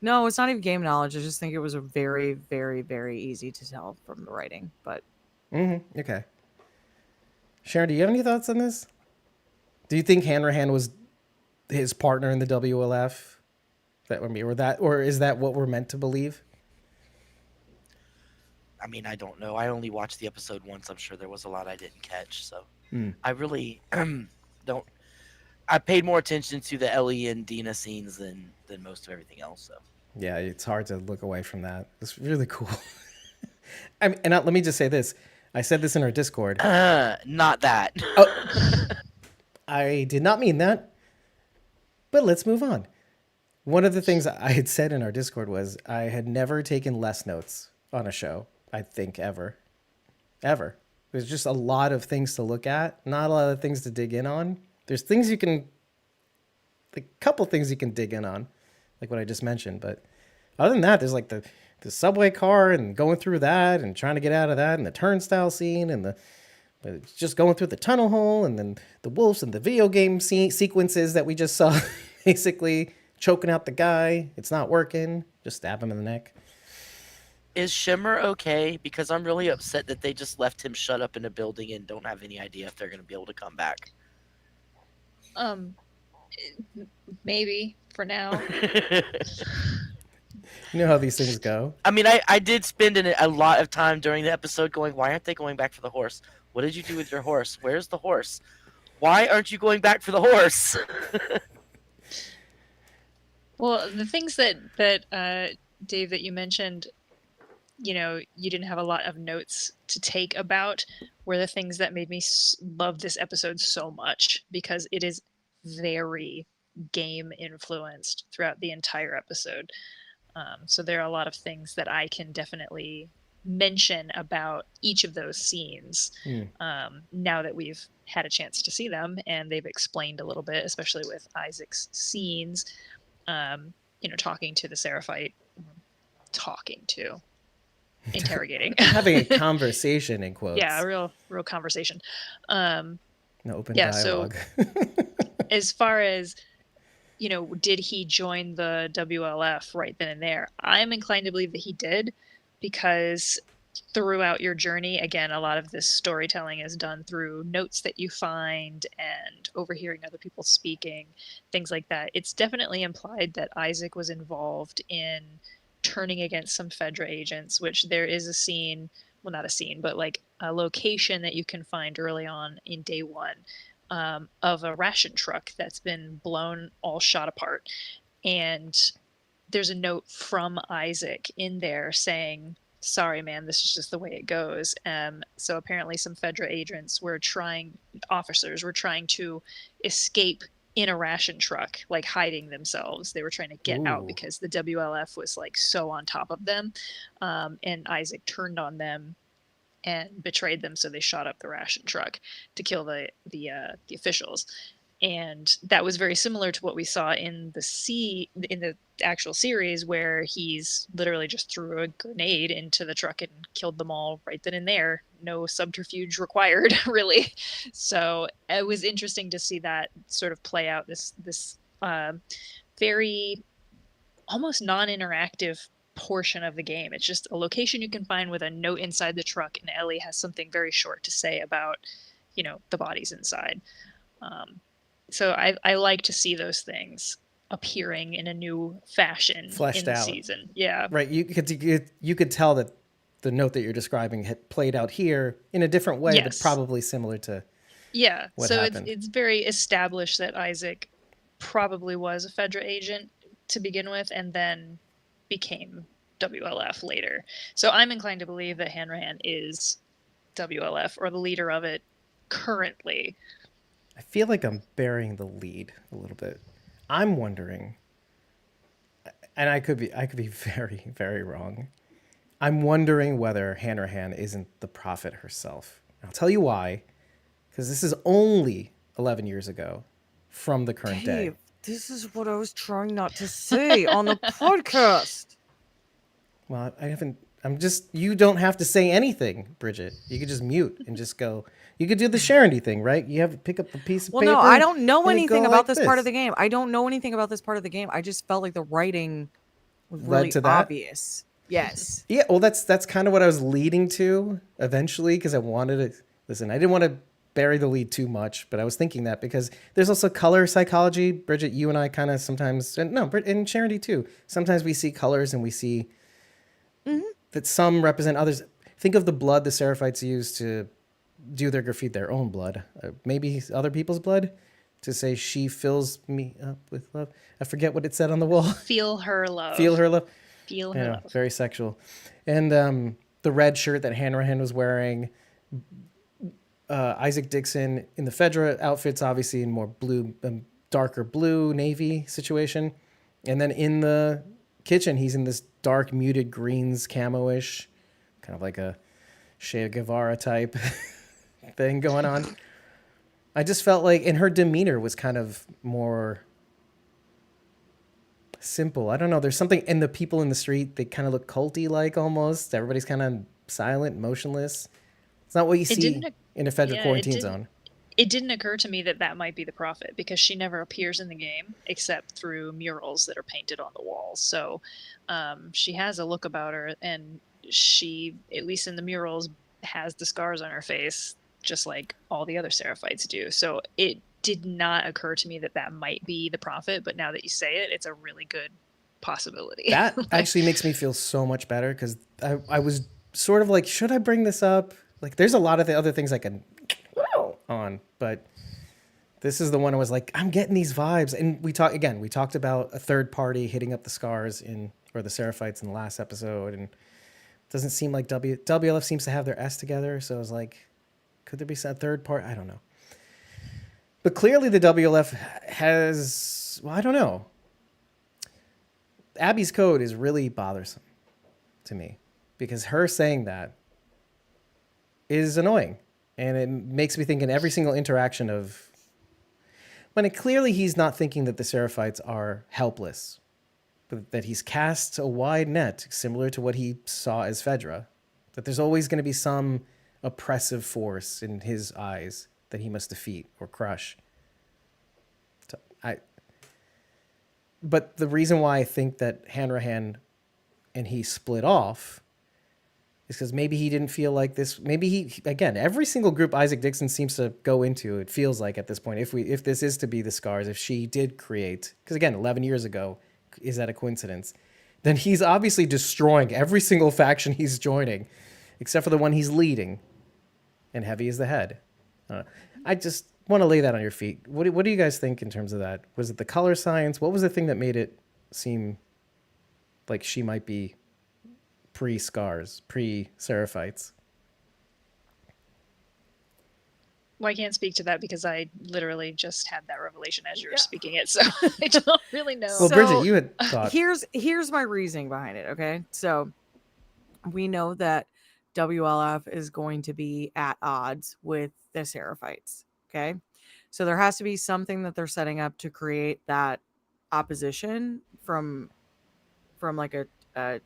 [SPEAKER 3] No, it's not even game knowledge. I just think it was a very, very, very easy to tell from the writing. But
[SPEAKER 1] Okay. Sharon, do you have any thoughts on this? Do you think Hanrahan was his partner in the WLF? Or is that what we're meant to believe?
[SPEAKER 2] I mean, I don't know. I only watched the episode once. I'm sure there was a lot I didn't catch. So I really don't. I paid more attention to the Ellie and Dina scenes than most of everything else. So
[SPEAKER 1] Yeah, it's hard to look away from that. It's really cool. Let me just say this. I said this in our Discord.
[SPEAKER 2] not that.
[SPEAKER 1] I did not mean that. But let's move on. One of the things I had said in our Discord was I had never taken less notes on a show, I think, ever. Ever. There's just a lot of things to look at, not a lot of things to dig in on. There's things a couple things you can dig in on, like what I just mentioned. But other than that, there's like the subway car and going through that and trying to get out of that and the turnstile scene and just going through the tunnel hole and then the wolves and the video game sequences that we just saw, basically choking out the guy. It's not working. Just stab him in the neck.
[SPEAKER 2] Is Shimmer okay? Because I'm really upset that they just left him shut up in a building and don't have any idea if they're going to be able to come back.
[SPEAKER 4] Maybe for now.
[SPEAKER 1] You know how these things go.
[SPEAKER 2] I mean, I did spend a lot of time during the episode going, why aren't they going back for the horse? What did you do with your horse? Where's the horse? Why aren't you going back for the horse?
[SPEAKER 4] Well, the things that Dave, that you mentioned, you didn't have a lot of notes to take about, were the things that made me love this episode so much, because it is very game influenced throughout the entire episode. So there are a lot of things that I can definitely mention about each of those scenes now that we've had a chance to see them and they've explained a little bit, especially with Isaac's scenes, talking to the Seraphite, interrogating,
[SPEAKER 1] having a conversation in quotes.
[SPEAKER 4] Yeah, a real conversation.
[SPEAKER 1] An open
[SPEAKER 4] dialogue.
[SPEAKER 1] So
[SPEAKER 4] as far as did he join the WLF right then and there? I'm inclined to believe that he did, because throughout your journey, again, a lot of this storytelling is done through notes that you find and overhearing other people speaking, things like that. It's definitely implied that Isaac was involved in turning against some Fedra agents, which there is a scene well, not a scene, but like a location that you can find early on in day one, of a ration truck that's been blown, all shot apart. And there's a note from Isaac in there saying, sorry, man, this is just the way it goes. So apparently some Fedra officers were trying to escape in a ration truck, like hiding themselves. They were trying to get out
[SPEAKER 1] Ooh.
[SPEAKER 4] because the WLF was like so on top of them. And Isaac turned on them and betrayed them, so they shot up the ration truck to kill the officials. And that was very similar to what we saw in the actual series, where he's literally just threw a grenade into the truck and killed them all right then and there. No subterfuge required, really. So it was interesting to see that sort of play out. This very almost non-interactive portion of the game. It's just a location you can find with a note inside the truck, and Ellie has something very short to say about, the bodies inside. So I like to see those things appearing in a new fashion
[SPEAKER 1] Fleshed
[SPEAKER 4] in the
[SPEAKER 1] out.
[SPEAKER 4] season. Yeah.
[SPEAKER 1] Right. You could tell that the note that you're describing had played out here in a different way, but
[SPEAKER 4] Yes.
[SPEAKER 1] probably similar to
[SPEAKER 4] Yeah.
[SPEAKER 1] what
[SPEAKER 4] So
[SPEAKER 1] happened.
[SPEAKER 4] it's very established that Isaac probably was a Fedra agent to begin with, and then became WLF later. So I'm inclined to believe that Hanrahan is WLF, or the leader of it currently.
[SPEAKER 1] I feel like I'm burying the lead a little bit. I'm wondering, and I could be very, very wrong. I'm wondering whether Hanrahan isn't the prophet herself. I'll tell you why. Because this is only 11 years ago from the current day.
[SPEAKER 3] Dave, this is what I was trying not to say on the podcast.
[SPEAKER 1] Well, you don't have to say anything, Bridget. You could just mute and just go. You could do the Sharondy thing, right? You have to pick up a piece of
[SPEAKER 3] Well,
[SPEAKER 1] paper.
[SPEAKER 3] no, I don't know
[SPEAKER 1] and
[SPEAKER 3] anything
[SPEAKER 1] go
[SPEAKER 3] about
[SPEAKER 1] like
[SPEAKER 3] this part of the game. I don't know anything about this part of the game. I just felt like the writing was
[SPEAKER 1] Led
[SPEAKER 3] really
[SPEAKER 1] to that?
[SPEAKER 3] obvious. Yes.
[SPEAKER 1] Yeah, well, that's kind of what I was leading to eventually, because I wanted to listen. I didn't want to bury the lead too much, but I was thinking that because there's also color psychology. Bridget, you and I kind of sometimes, and Charity too. Sometimes we see colors and we see that some represent others. Think of the blood the Seraphites use to do their graffiti, their own blood, maybe other people's blood, to say she fills me up with love. I forget what it said on the wall.
[SPEAKER 4] Feel her love.
[SPEAKER 1] Feel her love.
[SPEAKER 4] Feel
[SPEAKER 1] I
[SPEAKER 4] her
[SPEAKER 1] know,
[SPEAKER 4] love.
[SPEAKER 1] very sexual. And the red shirt that Hanrahan was wearing, Isaac Dixon in the Fedra outfits, obviously in more blue, darker blue, navy situation. And then in the kitchen, he's in this dark, muted greens camo-ish, kind of like a Che Guevara type thing going on. I just felt like, and her demeanor was kind of more simple. I don't know. There's something in the people in the street. They kind of look culty like almost. Everybody's kind of silent, motionless. It's not what you see in a Fedra quarantine zone.
[SPEAKER 4] It didn't occur to me that might be the prophet, because she never appears in the game except through murals that are painted on the walls. So she has a look about her, and she, at least in the murals, has the scars on her face, just like all the other Seraphites do. So it did not occur to me that might be the prophet, but now that you say it, it's a really good possibility.
[SPEAKER 1] That actually makes me feel so much better, because I was sort of like, should I bring this up? Like, there's a lot of the other things I can on, but this is the one I was like, I'm getting these vibes. And we talked about a third party hitting up the scars or the Seraphites in the last episode, and it doesn't seem like WLF seems to have their S together. So I was like, could there be a third part? I don't know. But clearly the WLF has, well, I don't know. Abby's code is really bothersome to me, because her saying that is annoying. And it makes me think in every single interaction of, when clearly he's not thinking that the Seraphites are helpless, but that he's cast a wide net similar to what he saw as Fedra, that there's always going to be some oppressive force in his eyes that he must defeat or crush. But the reason why I think that Hanrahan and he split off is because maybe he didn't feel like this. Maybe again, every single group Isaac Dixon seems to go into, it feels like at this point, if this is to be the scars, if she did create, because again, 11 years ago, is that a coincidence? Then he's obviously destroying every single faction he's joining. except for the one he's leading, and Heavy is the head. I just want to lay that on your feet. What do you guys think in terms of that? Was it the color science? What was the thing that made it seem like she might be pre-scars, pre-Seraphites?
[SPEAKER 4] Well, I can't speak to that because I literally just had that revelation as you were speaking it, so I don't really know.
[SPEAKER 1] Well,
[SPEAKER 3] So,
[SPEAKER 1] Bridget, you had thought.
[SPEAKER 3] Here's my reasoning behind it. Okay, so we know that WLF is going to be at odds with the Seraphites. Okay, so there has to be something that they're setting up to create that opposition from like a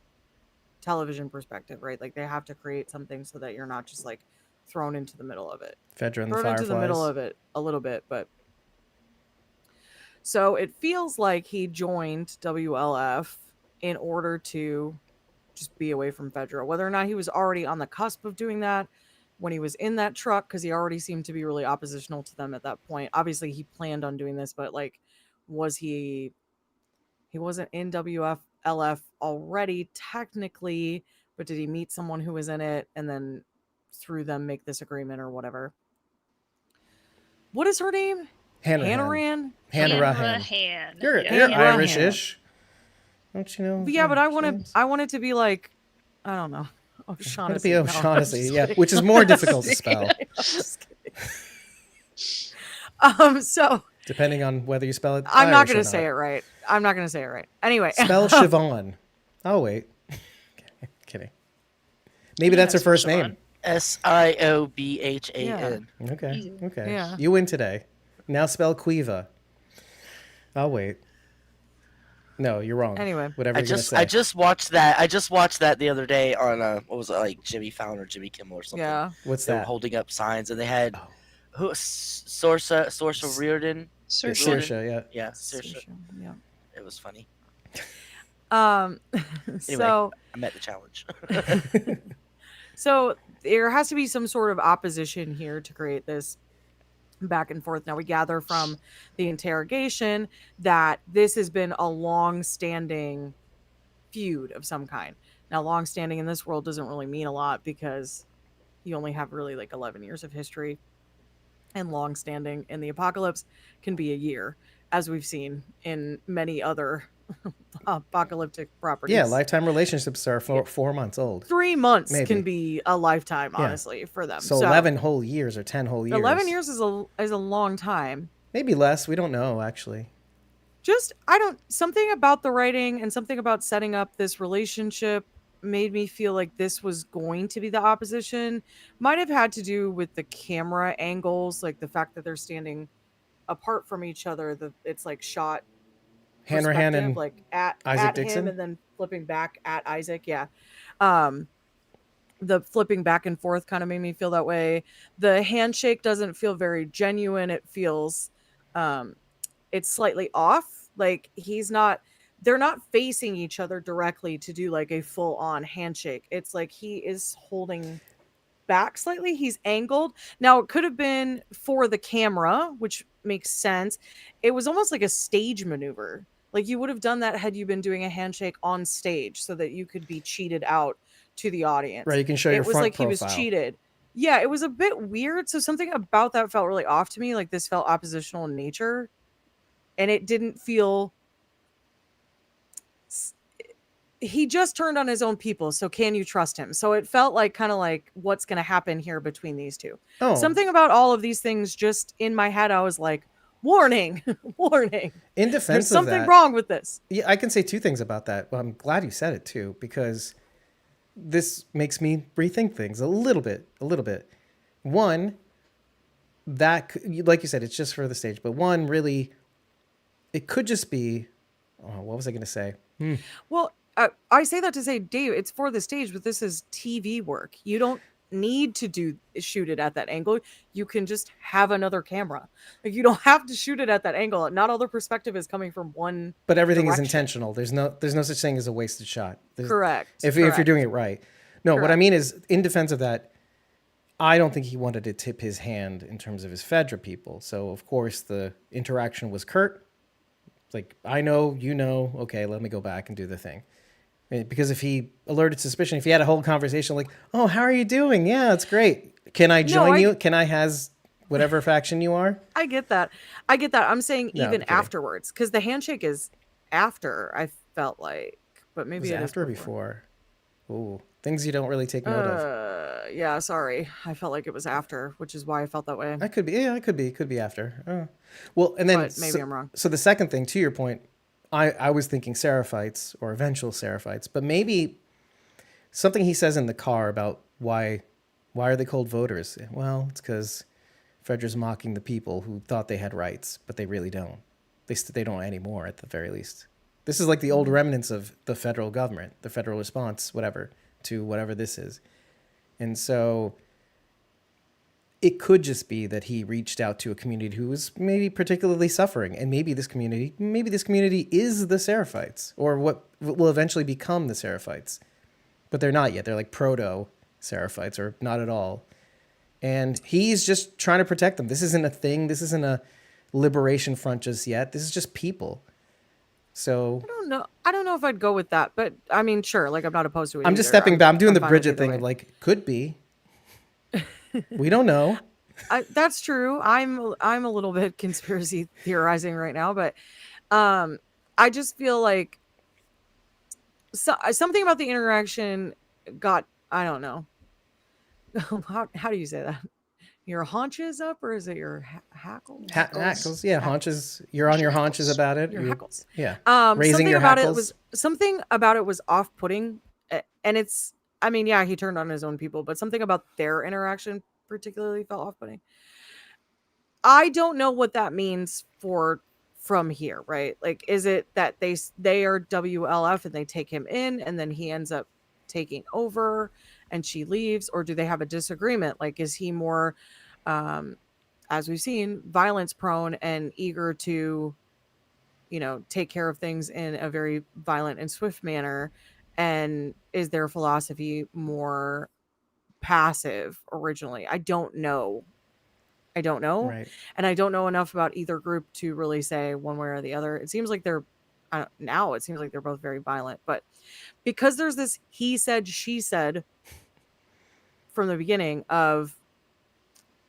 [SPEAKER 3] television perspective, right? Like they have to create something so that you're not just like thrown into the middle of it.
[SPEAKER 1] Fedra and the
[SPEAKER 3] Thrown into the middle
[SPEAKER 1] Fireflies.
[SPEAKER 3] of it a little bit, but so it feels like he joined WLF in order to just be away from Fedra. Whether or not he was already on the cusp of doing that when he was in that truck, because he already seemed to be really oppositional to them at that point. Obviously, he planned on doing this, but like, was he? He wasn't in WLF already technically, but did he meet someone who was in it and then through them make this agreement or whatever? What is her name?
[SPEAKER 1] Hanrahan.
[SPEAKER 3] Hanrahan.
[SPEAKER 4] Hanrahan.
[SPEAKER 1] You're
[SPEAKER 3] Hanrahan.
[SPEAKER 1] Irish-ish. Don't you know?
[SPEAKER 3] But yeah, but I
[SPEAKER 1] James?
[SPEAKER 3] want it to be like, I don't know. O'Shaughnessy.
[SPEAKER 1] It'd be
[SPEAKER 3] No, I'm
[SPEAKER 1] O'Shaughnessy,
[SPEAKER 3] just
[SPEAKER 1] yeah,
[SPEAKER 3] kidding.
[SPEAKER 1] which is more difficult to spell,
[SPEAKER 3] I'm just kidding. So
[SPEAKER 1] depending on whether you spell it.
[SPEAKER 3] I'm not
[SPEAKER 1] Irish
[SPEAKER 3] going
[SPEAKER 1] or
[SPEAKER 3] to say it right. I'm not going to say it right. Anyway.
[SPEAKER 1] Spell Siobhan. Oh wait, kidding. Maybe that's her first name.
[SPEAKER 2] Siobhan.
[SPEAKER 1] Okay,
[SPEAKER 4] Easy.
[SPEAKER 1] okay.
[SPEAKER 3] Yeah.
[SPEAKER 1] You win today. Now spell Quiva. I'll wait. No, you're wrong.
[SPEAKER 3] Anyway.
[SPEAKER 1] Whatever you're gonna say.
[SPEAKER 2] I just watched that. I just watched that the other day on what was it, like Jimmy Fallon or Jimmy Kimmel or something.
[SPEAKER 3] Yeah.
[SPEAKER 1] What's
[SPEAKER 2] They were
[SPEAKER 1] that?
[SPEAKER 2] holding up signs and they had Sorsa Reardon.
[SPEAKER 1] Saoirse, yeah.
[SPEAKER 2] Yeah, Saoirse.
[SPEAKER 3] Yeah.
[SPEAKER 2] It was funny.
[SPEAKER 3] So
[SPEAKER 2] I met the challenge.
[SPEAKER 3] so there has to be some sort of opposition here to create this back and forth. Now we gather from the interrogation that this has been a long-standing feud of some kind. Now long-standing in this world doesn't really mean a lot because you only have really like 11 years of history, and long-standing in the apocalypse can be a year, as we've seen in many other apocalyptic properties.
[SPEAKER 1] Yeah, lifetime relationships are 4 months old.
[SPEAKER 3] 3 months
[SPEAKER 1] Maybe.
[SPEAKER 3] can be a lifetime,
[SPEAKER 1] Yeah.
[SPEAKER 3] honestly, for them.
[SPEAKER 1] So 11 whole years or 10 whole years.
[SPEAKER 3] 11 years is a long time.
[SPEAKER 1] Maybe less. We don't know, actually.
[SPEAKER 3] Just something about the writing and something about setting up this relationship made me feel like this was going to be the opposition. Might have had to do with the camera angles, like the fact that they're standing apart from each other, that it's like shot
[SPEAKER 1] Hanrahan
[SPEAKER 3] perspective,
[SPEAKER 1] and
[SPEAKER 3] like at
[SPEAKER 1] Isaac
[SPEAKER 3] him
[SPEAKER 1] Dixon?
[SPEAKER 3] and then flipping back at Isaac. Yeah. The flipping back and forth kind of made me feel that way. The handshake doesn't feel very genuine. It feels it's slightly off. Like they're not facing each other directly to do like a full on handshake. It's like he is holding back slightly. He's angled. Now it could have been for the camera, which makes sense. It was almost like a stage maneuver. Like you would have done that had you been doing a handshake on stage so that you could be cheated out to the audience.
[SPEAKER 1] Right, you can show your
[SPEAKER 3] It was
[SPEAKER 1] front
[SPEAKER 3] like
[SPEAKER 1] profile.
[SPEAKER 3] he was cheated. Yeah, it was a bit weird. So something about that felt really off to me. Like this felt oppositional in nature. And it didn't feel... He just turned on his own people, so can you trust him? So it felt like kind of like what's going to happen here between these two.
[SPEAKER 1] Oh.
[SPEAKER 3] Something about all of these things just in my head, I was like, warning, warning.
[SPEAKER 1] In defense
[SPEAKER 3] There's
[SPEAKER 1] of
[SPEAKER 3] something
[SPEAKER 1] that,
[SPEAKER 3] wrong with this.
[SPEAKER 1] Yeah, I can say two things about that. Well, I'm glad you said it too, because this makes me rethink things a little bit. One, that, like you said, it's just for the stage. But one, really, it could just be, what was I going to say?
[SPEAKER 3] Well, I say that to say, Dave, it's for the stage, but this is TV work. You don't need to shoot it at that angle. You can just have another camera. Like you don't have to shoot it at that angle. Not all the perspective is coming from one.
[SPEAKER 1] But everything is
[SPEAKER 3] direction.
[SPEAKER 1] intentional. There's no such thing as a wasted shot.
[SPEAKER 3] Correct.
[SPEAKER 1] If you're doing it right. No, what I
[SPEAKER 3] Correct.
[SPEAKER 1] mean is, in defense of that, I don't think he wanted to tip his hand in terms of his Fedra people. So, of course, the interaction was curt. Like, I know, you know, okay, let me go back and do the thing. Because if he alerted suspicion, if he had a whole conversation like, "Oh, how are you doing? Yeah, it's great. Can I join you? Can I has whatever faction you are?"
[SPEAKER 3] I get that. I'm saying
[SPEAKER 1] No, I'm
[SPEAKER 3] even
[SPEAKER 1] kidding.
[SPEAKER 3] afterwards, because the handshake is after. I felt like, but maybe
[SPEAKER 1] Was
[SPEAKER 3] it
[SPEAKER 1] it
[SPEAKER 3] is
[SPEAKER 1] after or
[SPEAKER 3] before.
[SPEAKER 1] before? Ooh, things you don't really take note of.
[SPEAKER 3] Yeah. Sorry, I felt like it was after, which is why I felt that way.
[SPEAKER 1] I could be. Yeah, I could be. Could be after. Well, and then
[SPEAKER 3] But maybe I'm wrong.
[SPEAKER 1] So the second thing, to your point, I was thinking Seraphites or eventual Seraphites, but maybe something he says in the car about why are they called voters? Well, it's because Fredera's mocking the people who thought they had rights, but they really don't. They don't anymore, at the very least. This is like the old remnants of the federal government, the federal response, whatever, to whatever this is. And so it could just be that he reached out to a community who was maybe particularly suffering, and maybe this community is the Seraphites, or what will eventually become the Seraphites, but they're not yet. They're like proto Seraphites, or not at all. And he's just trying to protect them. This isn't a thing. This isn't a liberation front just yet. This is just people. So
[SPEAKER 3] I don't know if I'd go with that, but I mean, sure. Like, I'm not opposed to it.
[SPEAKER 1] I'm just
[SPEAKER 3] either.
[SPEAKER 1] stepping back. I'm doing the
[SPEAKER 3] fine with
[SPEAKER 1] Bridget
[SPEAKER 3] either
[SPEAKER 1] thing
[SPEAKER 3] way.
[SPEAKER 1] of like, could be. We don't know.
[SPEAKER 3] That's true. I'm a little bit conspiracy theorizing right now, but I just feel like something about the interaction got, I don't know. How do you say that? Your haunches up, or is it your hackles?
[SPEAKER 1] Hackles. Yeah, haunches. You're on your haunches about it.
[SPEAKER 3] Your hackles.
[SPEAKER 1] Yeah. Raising your hackles.
[SPEAKER 3] Something about it was off-putting, and it's. I mean, yeah, he turned on his own people, but something about their interaction particularly felt off-putting. I don't know what that means from here, right? Like, is it that they are WLF and they take him in, and then he ends up taking over and she leaves, or do they have a disagreement? Like, is he more, as we've seen, violence prone and eager to, take care of things in a very violent and swift manner? And is their philosophy more passive originally? I don't know.
[SPEAKER 1] Right.
[SPEAKER 3] And I don't know enough about either group to really say one way or the other. It seems like now it seems like they're both very violent, but because there's this he said, she said from the beginning of,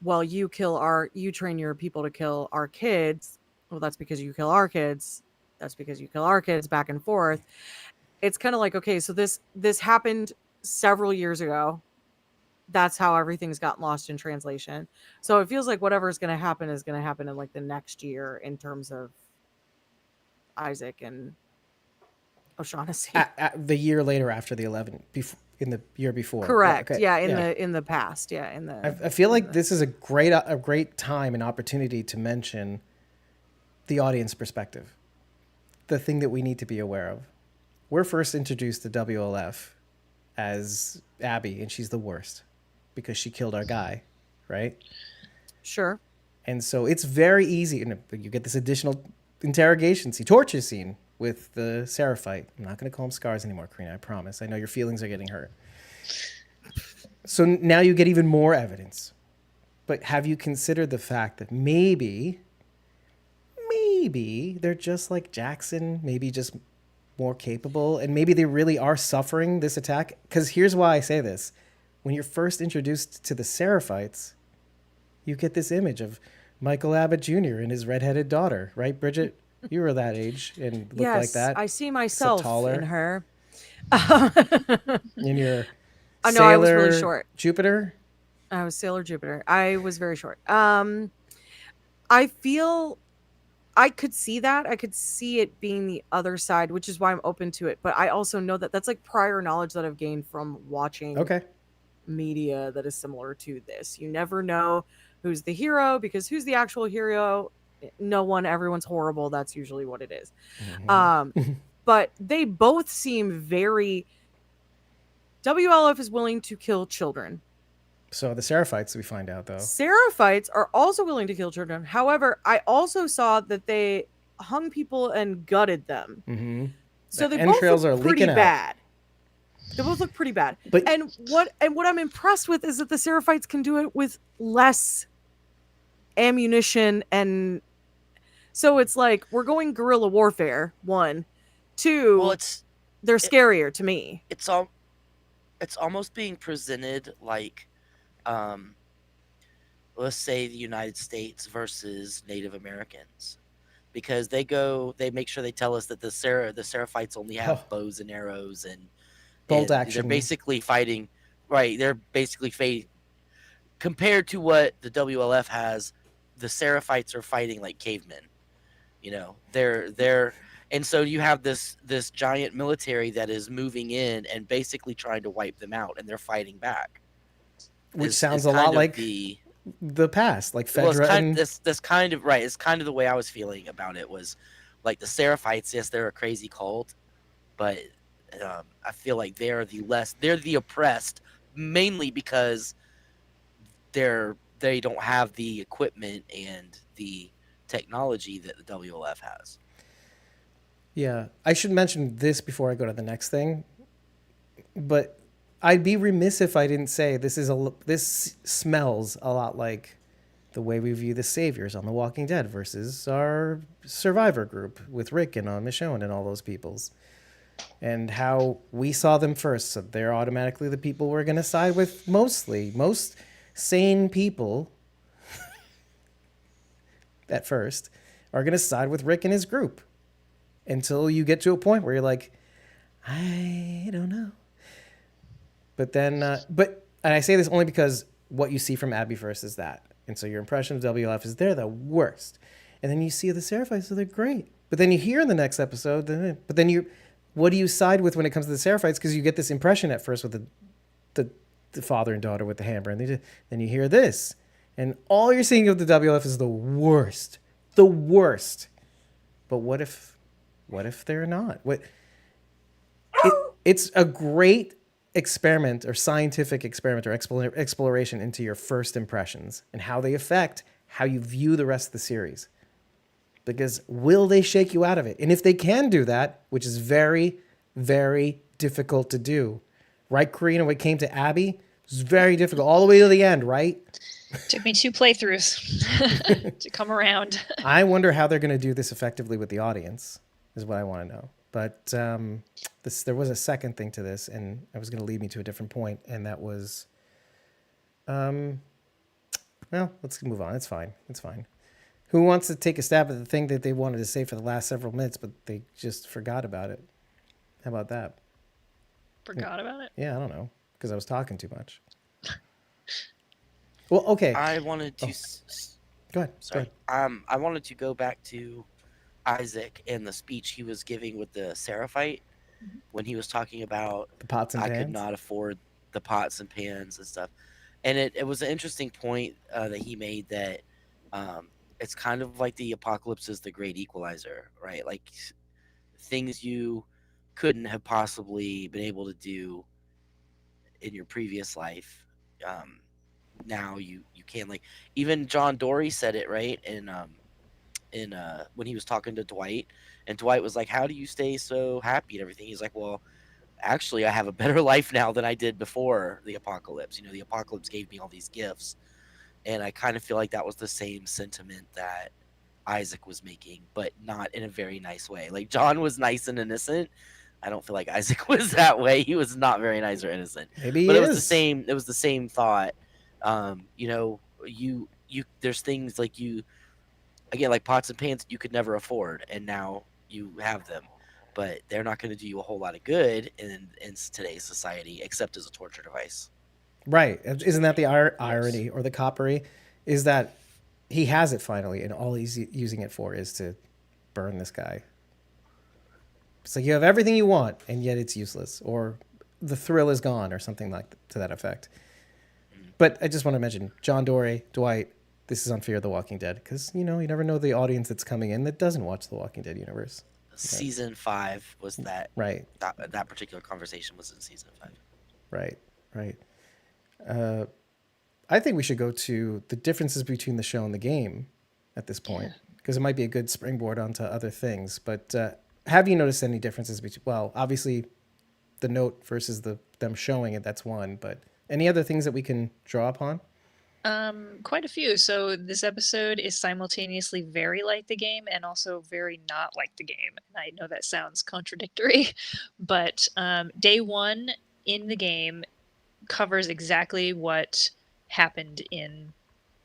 [SPEAKER 3] well, you train your people to kill our kids. Well, that's because you kill our kids. That's because you kill our kids, back and forth. It's kind of like, okay, so this happened several years ago. That's how everything's gotten lost in translation. So it feels like whatever is going to happen in like the next year in terms of Isaac and O'Shaughnessy.
[SPEAKER 1] The year later after the 11, in the year before.
[SPEAKER 3] Correct.
[SPEAKER 1] Okay.
[SPEAKER 3] Yeah, in the past. Yeah, in the.
[SPEAKER 1] I feel like this is a great time and opportunity to mention the audience perspective. The thing that we need to be aware of. We're first introduced to WLF as Abby, and she's the worst because she killed our guy, right?
[SPEAKER 3] Sure.
[SPEAKER 1] And so it's very easy, and you get this additional interrogation scene, torture scene with the Seraphite. I'm not going to call him Scars anymore, Karina, I promise. I know your feelings are getting hurt. So now you get even more evidence. But have you considered the fact that maybe they're just like Jackson, maybe just more capable, and maybe they really are suffering this attack? Because here's why I say this. When you're first introduced to the Seraphites, you get this image of Michael Abbott Jr. and his redheaded daughter, right, Bridget? You were that age and looked like that.
[SPEAKER 3] I see myself in her.
[SPEAKER 1] In your
[SPEAKER 3] I know I was really short.
[SPEAKER 1] Jupiter?
[SPEAKER 3] I was Sailor Jupiter. I was very short. I feel I could see that. I could see it being the other side, which is why I'm open to it. But I also know that that's like prior knowledge that I've gained from watching media that is similar to this. You never know who's the hero, because who's the actual hero? No one. Everyone's horrible. That's usually what it is. Mm-hmm. But they both seem very. WLF is willing to kill children.
[SPEAKER 1] So the Seraphites, we find out, though.
[SPEAKER 3] Seraphites are also willing to kill children. However, I also saw that they hung people and gutted them.
[SPEAKER 1] Mm-hmm.
[SPEAKER 3] So they both look pretty bad. They both look pretty bad.
[SPEAKER 1] But
[SPEAKER 3] and what I'm impressed with is that the Seraphites can do it with less ammunition, and so it's like we're going guerrilla warfare. 1, 2.
[SPEAKER 2] Well, it's
[SPEAKER 3] they're scarier to me.
[SPEAKER 2] it's almost being presented like, um, let's say the United States versus Native Americans, because they make sure they tell us that the Seraphites only have
[SPEAKER 1] Oh,
[SPEAKER 2] bows and arrows,
[SPEAKER 1] bold
[SPEAKER 2] and they're
[SPEAKER 1] action.
[SPEAKER 2] basically fighting, right? They're basically compared to what the WLF has. The Seraphites are fighting like cavemen. They're and so you have this giant military that is moving in and basically trying to wipe them out, and they're fighting back.
[SPEAKER 1] Which
[SPEAKER 2] Is
[SPEAKER 1] sounds a lot
[SPEAKER 2] kind of
[SPEAKER 1] like
[SPEAKER 2] the
[SPEAKER 1] the past, like
[SPEAKER 2] well, it's
[SPEAKER 1] Fedra
[SPEAKER 2] kind
[SPEAKER 1] and
[SPEAKER 2] that's kind of right. It's kind of the way I was feeling about it, was like the Seraphites. Yes, they're a crazy cult, but I feel like they're the oppressed, mainly because they don't have the equipment and the technology that the WLF has.
[SPEAKER 1] yeah. I should mention this before I go to the next thing, but I'd be remiss if I didn't say this smells a lot like the way we view the saviors on The Walking Dead versus our survivor group with Rick and Michonne and all those peoples, and how we saw them first, so they're automatically the people we're going to side with. Most sane people at first are going to side with Rick and his group until you get to a point where you're like, I don't know. But then, and I say this only because what you see from Abby first is that. And so your impression of WLF is they're the worst. And then you see the Seraphites, so they're great. But then you hear in the next episode, what do you side with when it comes to the Seraphites? Because you get this impression at first with the father and daughter with the hammer. And then you hear this. And all you're seeing of the WLF is the worst. The worst. But what if they're not? It's a great experiment or scientific experiment or exploration into your first impressions and how they affect how you view the rest of the series. Because will they shake you out of it? And if they can do that, which is very, very difficult to do, right, Karina, when it came to Abby, it was very difficult all the way to the end, right?
[SPEAKER 4] Took me 2 playthroughs to come around.
[SPEAKER 1] I wonder how they're going to do this effectively with the audience, is what I want to know. But there was a second thing to this, and it was going to lead me to a different point, and that was, well, let's move on. It's fine. Who wants to take a stab at the thing that they wanted to say for the last several minutes, but they just forgot about it? How about that?
[SPEAKER 4] Forgot about it?
[SPEAKER 1] Yeah, I don't know, because I was talking too much. Well, okay.
[SPEAKER 2] I wanted to.
[SPEAKER 1] Go ahead.
[SPEAKER 2] Sorry. I wanted to go back to Isaac and the speech he was giving with the Seraphite when he was talking about
[SPEAKER 1] The pots and
[SPEAKER 2] I
[SPEAKER 1] pans.
[SPEAKER 2] could not afford the pots and pans and stuff. And it was an interesting point that he made, that it's kind of like the apocalypse is the great equalizer, right? Like things you couldn't have possibly been able to do in your previous life. Now you can, like, even John Dory said it, right? And when he was talking to Dwight, and Dwight was like, how do you stay so happy and everything? He's like, well, actually I have a better life now than I did before the apocalypse. The apocalypse gave me all these gifts. And I kind of feel like that was the same sentiment that Isaac was making, but not in a very nice way. Like John was nice and innocent. I don't feel like Isaac was that way. He was not very nice or innocent.
[SPEAKER 1] Maybe
[SPEAKER 2] But
[SPEAKER 1] he
[SPEAKER 2] it was
[SPEAKER 1] is.
[SPEAKER 2] the same. It was the same thought. There's things like again, like pots and pans you could never afford, and now you have them, but they're not going to do you a whole lot of good in today's society, except as a torture device.
[SPEAKER 1] Right. Isn't that the irony or the coppery? Is that he has it finally, and all he's using it for is to burn this guy. It's like you have everything you want, and yet it's useless, or the thrill is gone, or something to that effect. But I just want to mention John Dory, Dwight. This is on Fear of the Walking Dead, because you never know the audience that's coming in that doesn't watch the Walking Dead universe.
[SPEAKER 2] Season 5 was that.
[SPEAKER 1] Right.
[SPEAKER 2] That particular conversation was in season 5.
[SPEAKER 1] Right. I think we should go to the differences between the show and the game at this point, because it might be a good springboard onto other things. But have you noticed any differences between? Well, obviously, the note versus them showing it. That's one. But any other things that we can draw upon?
[SPEAKER 4] Quite a few. So this episode is simultaneously very like the game and also very not like the game. And I know that sounds contradictory, but day one in the game covers exactly what happened in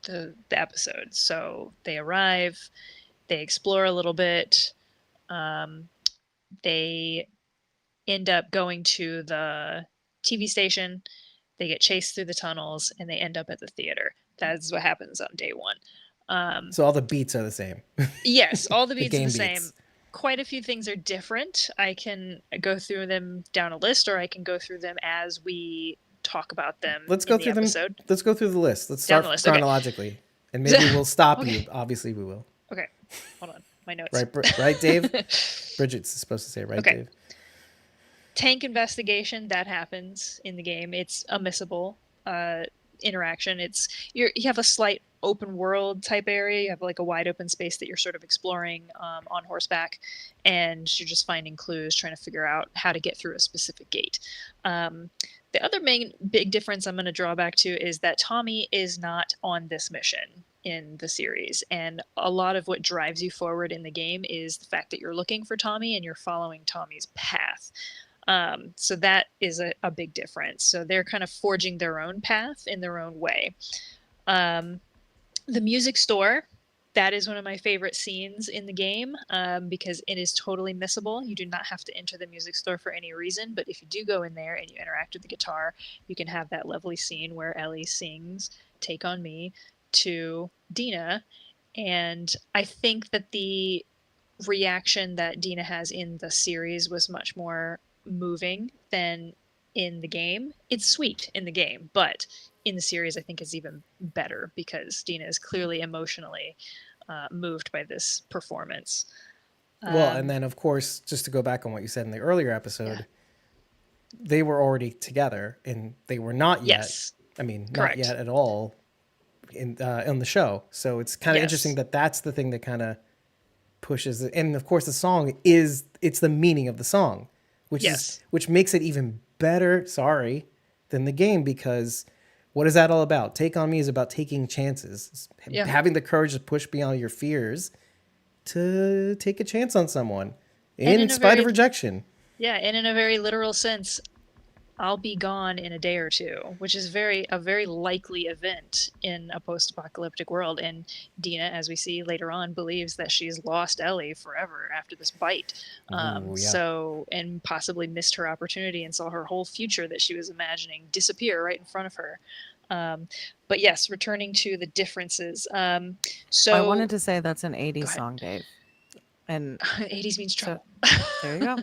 [SPEAKER 4] the episode. So they arrive, they explore a little bit, they end up going to the TV station, they get chased through the tunnels, and they end up at the theater. That's what happens on day one.
[SPEAKER 1] So all the beats are the same.
[SPEAKER 4] Yes, all the beats are
[SPEAKER 1] game
[SPEAKER 4] the same.
[SPEAKER 1] beats.
[SPEAKER 4] Quite a few things are different. I can go through them down a list, or I can go through them as we talk about them.
[SPEAKER 1] Let's go
[SPEAKER 4] in the
[SPEAKER 1] through
[SPEAKER 4] episode.
[SPEAKER 1] them. Let's go through the list. Let's
[SPEAKER 4] Down
[SPEAKER 1] start
[SPEAKER 4] the list, okay.
[SPEAKER 1] chronologically, and maybe we'll stop
[SPEAKER 4] Okay.
[SPEAKER 1] you. Obviously, we will.
[SPEAKER 4] Okay, hold on, my notes.
[SPEAKER 1] Right, Dave. Bridget's supposed to say right,
[SPEAKER 4] Okay.
[SPEAKER 1] Dave.
[SPEAKER 4] Tank investigation that happens in the game. It's a missable interaction. You have a slight open world type area. You have like a wide open space that you're sort of exploring on horseback, and you're just finding clues, trying to figure out how to get through a specific gate. The other main big difference I'm going to draw back to is that Tommy is not on this mission in the series, and a lot of what drives you forward in the game is the fact that you're looking for Tommy and you're following Tommy's path. So that is a big difference. So they're kind of forging their own path in their own way. The music store, that is one of my favorite scenes in the game because it is totally missable. You do not have to enter the music store for any reason, but if you do go in there and you interact with the guitar, you can have that lovely scene where Ellie sings Take On Me to Dina. And I think that the reaction that Dina has in the series was much more moving than in the game. It's sweet in the game, but in the series I think is even better because Dina is clearly emotionally moved by this performance.
[SPEAKER 1] Well, and then of course, just to go back on what you said in the earlier episode, they were already together, and they were not yet.
[SPEAKER 4] Yes.
[SPEAKER 1] I mean,
[SPEAKER 4] Correct.
[SPEAKER 1] not yet at all in the show. So it's kind of
[SPEAKER 4] Yes.
[SPEAKER 1] interesting that that's the thing that kind of pushes it. And of course, the song it's the meaning of the song, which makes it even better. Than the game, because what is that all about? Take On Me is about taking chances, having the courage to push beyond your fears, to take a chance on someone in spite of rejection.
[SPEAKER 4] Yeah, and in a very literal sense, I'll be gone in a day or two, which is a very likely event in a post-apocalyptic world. And Dina, as we see later on, believes that she's lost Ellie forever after this bite. So, and possibly missed her opportunity and saw her whole future that she was imagining disappear right in front of her. But yes, returning to the differences. So
[SPEAKER 3] I wanted to say that's an 80s song, Dave. And
[SPEAKER 4] 80s means trouble.
[SPEAKER 3] there you go.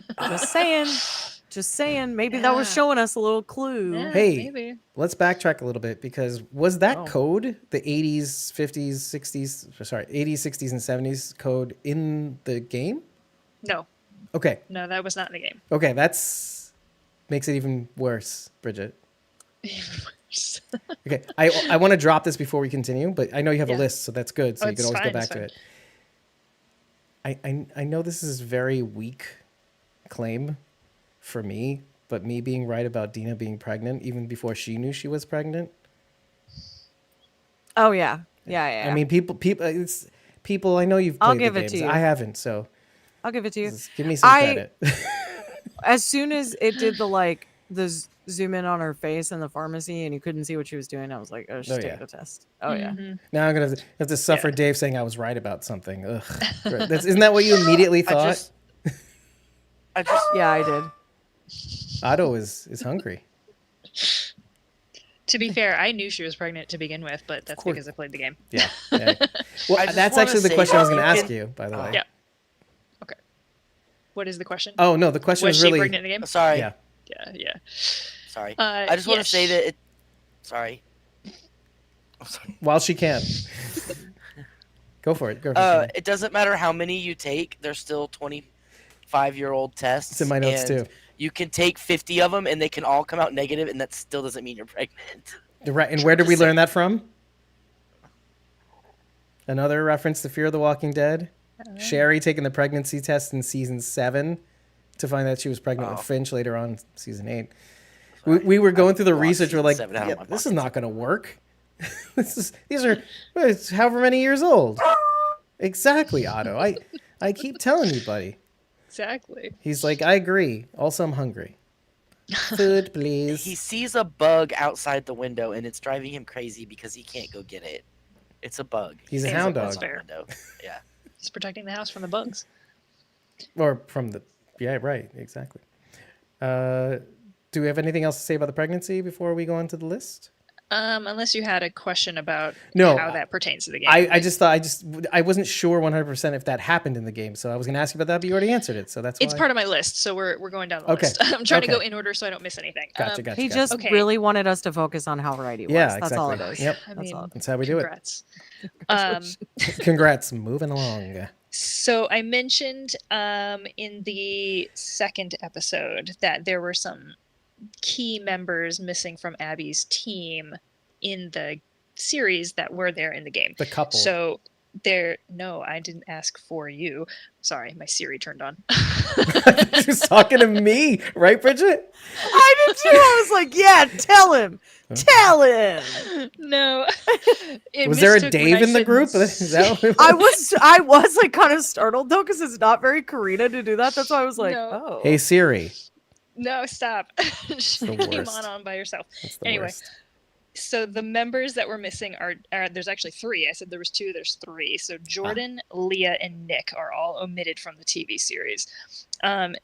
[SPEAKER 3] Just saying. Maybe that was showing us a little clue.
[SPEAKER 4] Yeah,
[SPEAKER 1] Hey,
[SPEAKER 4] maybe.
[SPEAKER 1] let's backtrack a little bit, because was that code, the 80s, 50s, 60s, sorry, 80s, 60s, and 70s code in the game?
[SPEAKER 4] No.
[SPEAKER 1] Okay.
[SPEAKER 4] No, that was not in the game.
[SPEAKER 1] Okay, that's makes it even worse, Bridget. Okay, I want to drop this before we continue, but I know you have a list, so that's good. So you can always go back to it. I know this is a very weak claim for me, but me being right about Dina being pregnant even before she knew she was pregnant.
[SPEAKER 3] Oh yeah. Yeah.
[SPEAKER 1] I mean, people. I know you've played
[SPEAKER 3] I'll give
[SPEAKER 1] the
[SPEAKER 3] it
[SPEAKER 1] games.
[SPEAKER 3] to you.
[SPEAKER 1] I haven't, so
[SPEAKER 3] I'll give it to you.
[SPEAKER 1] give me some credit.
[SPEAKER 3] As soon as it did the zoom in on her face in the pharmacy and you couldn't see what she was doing, I was like, oh, she's taking the test. Oh yeah.
[SPEAKER 1] Now I'm gonna have to suffer Dave saying I was right about something. Ugh. Isn't that what you immediately thought?
[SPEAKER 3] Yeah, I did.
[SPEAKER 1] Otto is hungry.
[SPEAKER 4] To be fair, I knew she was pregnant to begin with, but that's because I played the game.
[SPEAKER 1] Yeah. Well,
[SPEAKER 2] I just
[SPEAKER 1] that's
[SPEAKER 2] wanna
[SPEAKER 1] actually the
[SPEAKER 2] say
[SPEAKER 1] question I was
[SPEAKER 2] that
[SPEAKER 1] going to
[SPEAKER 2] you
[SPEAKER 1] ask
[SPEAKER 2] can-
[SPEAKER 1] you, by the way.
[SPEAKER 4] Yeah. What is the question?
[SPEAKER 1] Oh no, the question
[SPEAKER 4] Was
[SPEAKER 1] was
[SPEAKER 4] she
[SPEAKER 1] really.
[SPEAKER 4] pregnant in the game?
[SPEAKER 2] Sorry.
[SPEAKER 1] Yeah.
[SPEAKER 4] Yeah.
[SPEAKER 2] Sorry. I just want to say that Sorry. I'm sorry.
[SPEAKER 1] While she can. Go for it. Go for it.
[SPEAKER 2] It doesn't matter how many you take. They're still 25-year-old tests.
[SPEAKER 1] It's in my notes
[SPEAKER 2] and
[SPEAKER 1] too.
[SPEAKER 2] You can take 50 of them, and they can all come out negative, and that still doesn't mean you're pregnant.
[SPEAKER 1] Right. And where did we learn that from? Another reference to Fear of the Walking Dead. Sherry taking the pregnancy test in season 7 to find out she was pregnant with Finch later on in season 8. We were going through the research. We're like,
[SPEAKER 2] seven out of my
[SPEAKER 1] this is not going to work. These are it's however many years old. Exactly, Otto. I keep telling you, buddy.
[SPEAKER 4] Exactly.
[SPEAKER 1] He's like, I agree. Also, I'm hungry. Food, please.
[SPEAKER 2] He sees a bug outside the window, and it's driving him crazy because he can't go get it. It's a bug.
[SPEAKER 1] He's a
[SPEAKER 2] He sees
[SPEAKER 1] hound
[SPEAKER 2] bug
[SPEAKER 1] dog.
[SPEAKER 2] on the window. Yeah.
[SPEAKER 4] He's protecting the house from the bugs.
[SPEAKER 1] Or from the... Yeah, right. Exactly. Do we have anything else to say about the pregnancy before we go on to the list?
[SPEAKER 4] Unless you had a question about
[SPEAKER 1] No,
[SPEAKER 4] how that pertains to the game.
[SPEAKER 1] I just thought I wasn't sure 100% if that happened in the game, so I was going to ask you about that, but you already answered it, so that's why.
[SPEAKER 4] It's part of my list, so we're going down the
[SPEAKER 1] Okay.
[SPEAKER 4] list. I'm trying to
[SPEAKER 1] Okay.
[SPEAKER 4] go in order so I don't miss anything.
[SPEAKER 1] Gotcha.
[SPEAKER 3] He just
[SPEAKER 4] Okay.
[SPEAKER 3] really wanted us to focus on how right he was.
[SPEAKER 1] Yeah,
[SPEAKER 3] That's all it
[SPEAKER 1] exactly.
[SPEAKER 3] is.
[SPEAKER 1] Yep.
[SPEAKER 4] I
[SPEAKER 3] That's
[SPEAKER 4] mean,
[SPEAKER 3] all.
[SPEAKER 1] That's how we do it.
[SPEAKER 4] congrats.
[SPEAKER 1] Congrats. Moving along.
[SPEAKER 4] So I mentioned in the second episode that there were some key members missing from Abby's team in the series that were there in the game.
[SPEAKER 1] The couple.
[SPEAKER 4] So no, I didn't ask for you. Sorry, my Siri turned on.
[SPEAKER 1] She was talking to me, right, Bridget?
[SPEAKER 3] I did too. I was like, yeah, tell him. Tell him.
[SPEAKER 4] No. It
[SPEAKER 1] Was there a
[SPEAKER 4] mistook when
[SPEAKER 1] Dave
[SPEAKER 4] I
[SPEAKER 1] in the
[SPEAKER 4] said
[SPEAKER 1] group? Is that what it
[SPEAKER 3] I was like kind of startled though, because it's not very Karina to do that. That's why I was like,
[SPEAKER 4] No.
[SPEAKER 3] oh.
[SPEAKER 1] Hey, Siri.
[SPEAKER 4] No, stop. She
[SPEAKER 1] the
[SPEAKER 4] came
[SPEAKER 1] worst.
[SPEAKER 4] on by herself.
[SPEAKER 1] That's the
[SPEAKER 4] Anyway.
[SPEAKER 1] worst.
[SPEAKER 4] So the members that were missing are there's actually three. I said there was two, there's three. So Jordan, Leah, and Nick are all omitted from the TV series.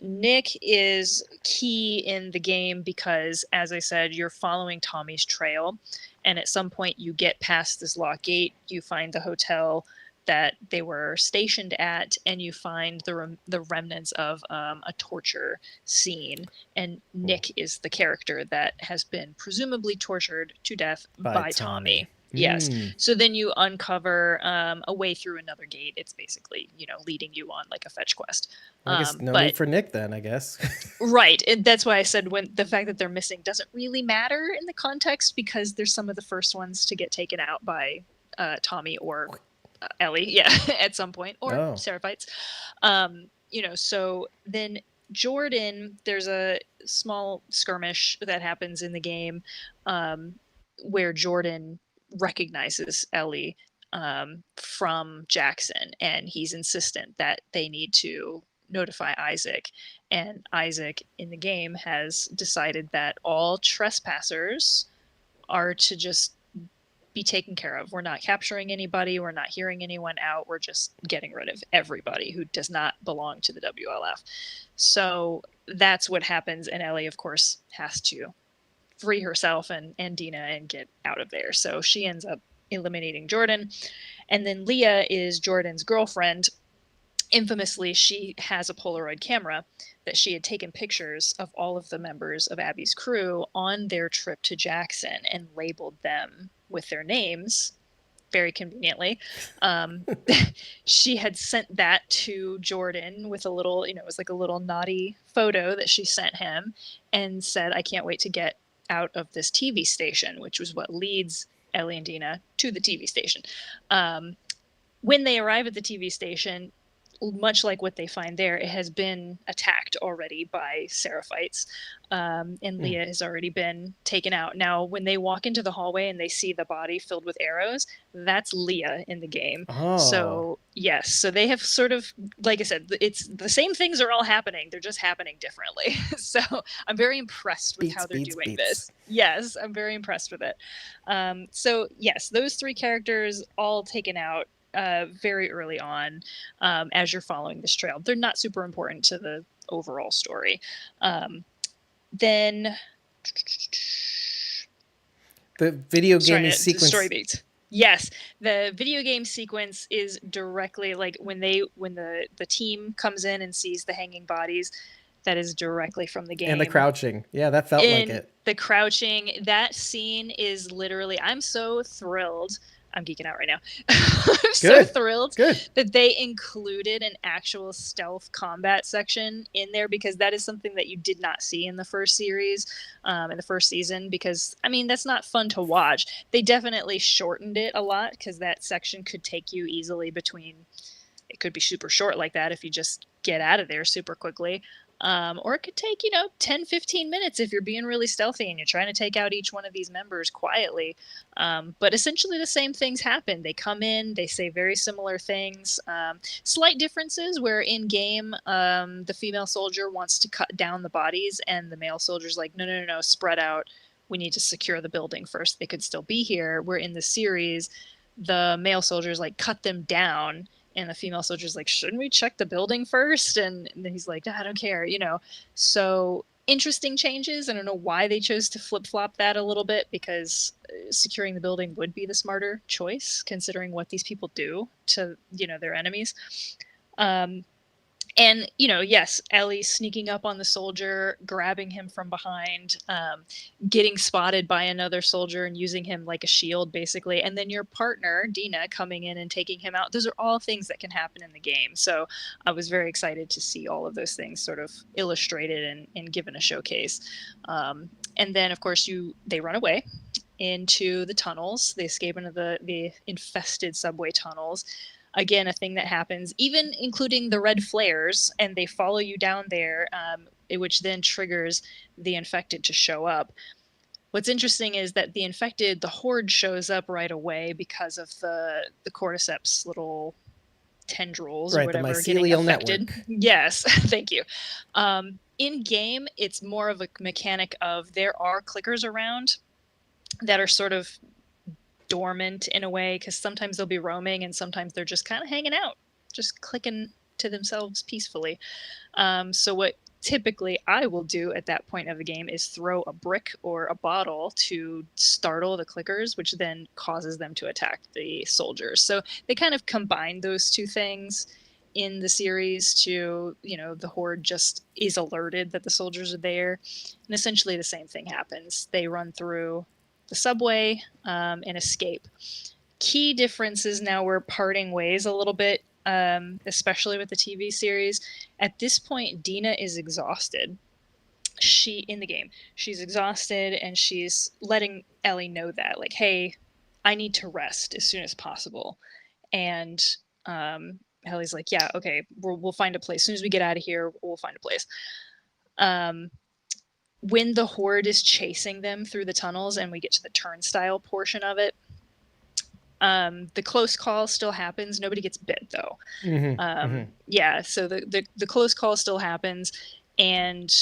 [SPEAKER 4] Nick is key in the game because, as I said, you're following Tommy's trail, and at some point you get past this locked gate, you find the hotel that they were stationed at, and you find the remnants of a torture scene. And Nick is the character that has been presumably tortured to death by Tommy. Yes. So then you uncover a way through another gate. It's basically, leading you on like a fetch quest.
[SPEAKER 1] I guess no need for Nick then, I guess.
[SPEAKER 4] Right. And that's why I said when the fact that they're missing doesn't really matter in the context, because there's some of the first ones to get taken out by Tommy or Ellie, yeah, at some point, or Seraphites. So then Jordan, there's a small skirmish that happens in the game where Jordan recognizes Ellie from Jackson, and he's insistent that they need to notify Isaac. And Isaac in the game has decided that all trespassers are to just be taken care of. We're not capturing anybody. We're not hearing anyone out. We're just getting rid of everybody who does not belong to the WLF. So that's what happens. And Ellie, of course, has to free herself and Dina and get out of there. So she ends up eliminating Jordan. And then Leah is Jordan's girlfriend. Infamously, she has a Polaroid camera that she had taken pictures of all of the members of Abby's crew on their trip to Jackson and labeled them with their names, very conveniently. She had sent that to Jordan with a little, it was like a little naughty photo that she sent him, and said, I can't wait to get out of this TV station, which was what leads Ellie and Dina to the TV station. When they arrive at the TV station, much like what they find there, it has been attacked already by Seraphites, and Leah has already been taken out. Now, when they walk into the hallway and they see the body filled with arrows, that's Leah in the game.
[SPEAKER 1] Oh.
[SPEAKER 4] So, yes. So they have sort of, like I said, it's the same things are all happening. They're just happening differently. So I'm very impressed with how they're doing this. Yes, I'm very impressed with it. So, yes, those three characters all taken out very early on as you're following this trail. They're not super important to the overall story. Then
[SPEAKER 1] the video game sequence.
[SPEAKER 4] Story beats. Yes, the video game sequence is directly like when the team comes in and sees the hanging bodies. That is directly from the game.
[SPEAKER 1] And the crouching. Yeah, that felt like it.
[SPEAKER 4] The crouching, that scene is literally, I'm so thrilled. I'm geeking out right now. I'm so thrilled that they included an actual stealth combat section in there, because that is something that you did not see in the first series, in the first season, because, that's not fun to watch. They definitely shortened it a lot, because that section could take you easily between, it could be super short like that if you just get out of there super quickly. Or it could take, 10, 15 minutes if you're being really stealthy and you're trying to take out each one of these members quietly. But essentially the same things happen. They come in, they say very similar things. Slight differences where in game, the female soldier wants to cut down the bodies and the male soldier's like, no, spread out. We need to secure the building first. They could still be here. Where in the series, the male soldiers like cut them down and the female soldier's like, shouldn't we check the building first? And then he's like, I don't care, So interesting changes. I don't know why they chose to flip-flop that a little bit, because securing the building would be the smarter choice considering what these people do to, their enemies. And, yes, Ellie sneaking up on the soldier, grabbing him from behind, getting spotted by another soldier and using him like a shield, basically. And then your partner, Dina, coming in and taking him out. Those are all things that can happen in the game. So I was very excited to see all of those things sort of illustrated and given a showcase. And then, of course, they run away into the tunnels. They escape into the infested subway tunnels. Again, a thing that happens, even including the red flares, and they follow you down there, which then triggers the infected to show up. What's interesting is that the horde shows up right away because of the cordyceps little tendrils or whatever getting affected.
[SPEAKER 1] Network.
[SPEAKER 4] Yes, thank you. In game, it's more of a mechanic of there are clickers around that are sort of dormant in a way, because sometimes they'll be roaming and sometimes they're just kind of hanging out, just clicking to themselves peacefully. So what typically I will do at that point of the game is throw a brick or a bottle to startle the clickers, which then causes them to attack the soldiers. So they kind of combine those two things in the series to, the horde just is alerted that the soldiers are there, and essentially the same thing happens. They run through the subway and escape. Key differences now, we're parting ways a little bit, especially with the TV series. At this point, Dina is exhausted. In the game, she's exhausted and she's letting Ellie know that, like, hey, I need to rest as soon as possible. And Ellie's like, yeah, okay, we'll find a place. As soon as we get out of here, we'll find a place. When the horde is chasing them through the tunnels and we get to the turnstile portion of it, the close call still happens. Nobody gets bit, though. Yeah, so the close call still happens, and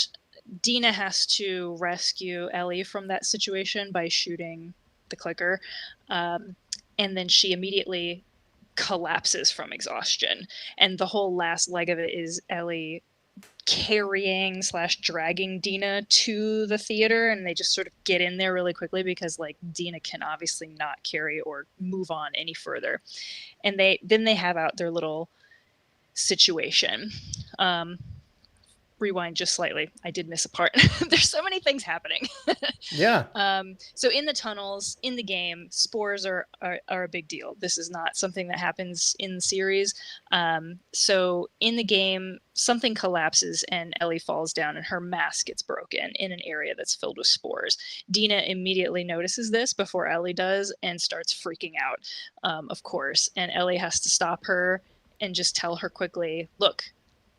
[SPEAKER 4] Dina has to rescue Ellie from that situation by shooting the clicker, and then she immediately collapses from exhaustion. And the whole last leg of it is Ellie carrying / dragging Dina to the theater, and they just sort of get in there really quickly because like Dina can obviously not carry or move on any further. And they have out their little situation. Rewind just slightly. I did miss a part. There's so many things happening.
[SPEAKER 1] Yeah.
[SPEAKER 4] So in the tunnels, in the game, spores are a big deal. This is not something that happens in the series. So in the game, something collapses and Ellie falls down and her mask gets broken in an area that's filled with spores. Dina immediately notices this before Ellie does and starts freaking out, of course. And Ellie has to stop her and just tell her quickly, look,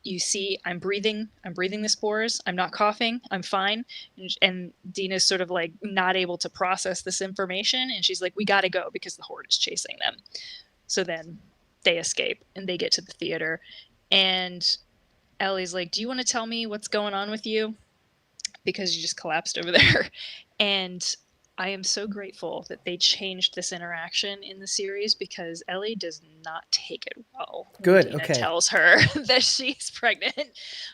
[SPEAKER 4] you see, I'm breathing the spores. I'm not coughing. I'm fine. And Dina's sort of like not able to process this information. And she's like, we got to go because the horde is chasing them. So then they escape and they get to the theater. And Ellie's like, do you want to tell me what's going on with you? Because you just collapsed over there. And I am so grateful that they changed this interaction in the series, because Ellie does not take it well.
[SPEAKER 1] Good.
[SPEAKER 4] Dina
[SPEAKER 1] Okay.
[SPEAKER 4] tells her that she's pregnant.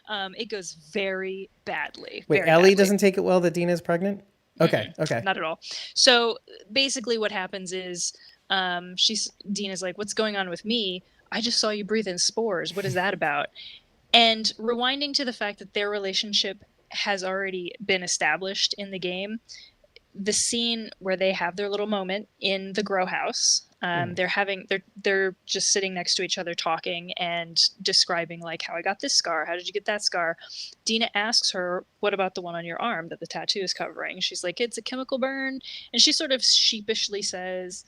[SPEAKER 4] It goes very badly.
[SPEAKER 1] Wait,
[SPEAKER 4] very
[SPEAKER 1] Ellie
[SPEAKER 4] badly.
[SPEAKER 1] doesn't take it well that Dina's pregnant? Okay. Okay.
[SPEAKER 4] Not at all. So basically what happens is Dina's like, what's going on with me? I just saw you breathe in spores. What is that about? And rewinding to the fact that their relationship has already been established in the game, the scene where they have their little moment in the grow house, they're just sitting next to each other talking and describing like, how I got this scar, how did you get that scar? Dina asks her, what about the one on your arm that the tattoo is covering? She's like, it's a chemical burn. And she sort of sheepishly says,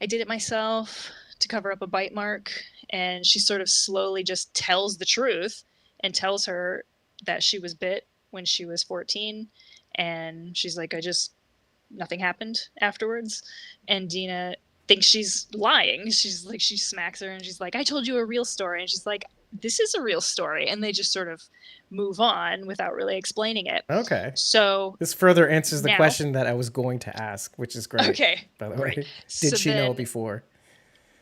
[SPEAKER 4] I did it myself to cover up a bite mark. And she sort of slowly just tells the truth and tells her that she was bit when she was 14, and she's like, nothing happened afterwards. And Dina thinks she's lying. She's like, she smacks her and she's like, I told you a real story. And she's like, this is a real story. And they just sort of move on without really explaining it.
[SPEAKER 1] Okay.
[SPEAKER 4] So
[SPEAKER 1] This further answers the
[SPEAKER 4] now-
[SPEAKER 1] question that I was going to ask, which is great.
[SPEAKER 4] Okay,
[SPEAKER 1] By the
[SPEAKER 4] great.
[SPEAKER 1] way,
[SPEAKER 4] So
[SPEAKER 1] did she know
[SPEAKER 4] then-
[SPEAKER 1] before?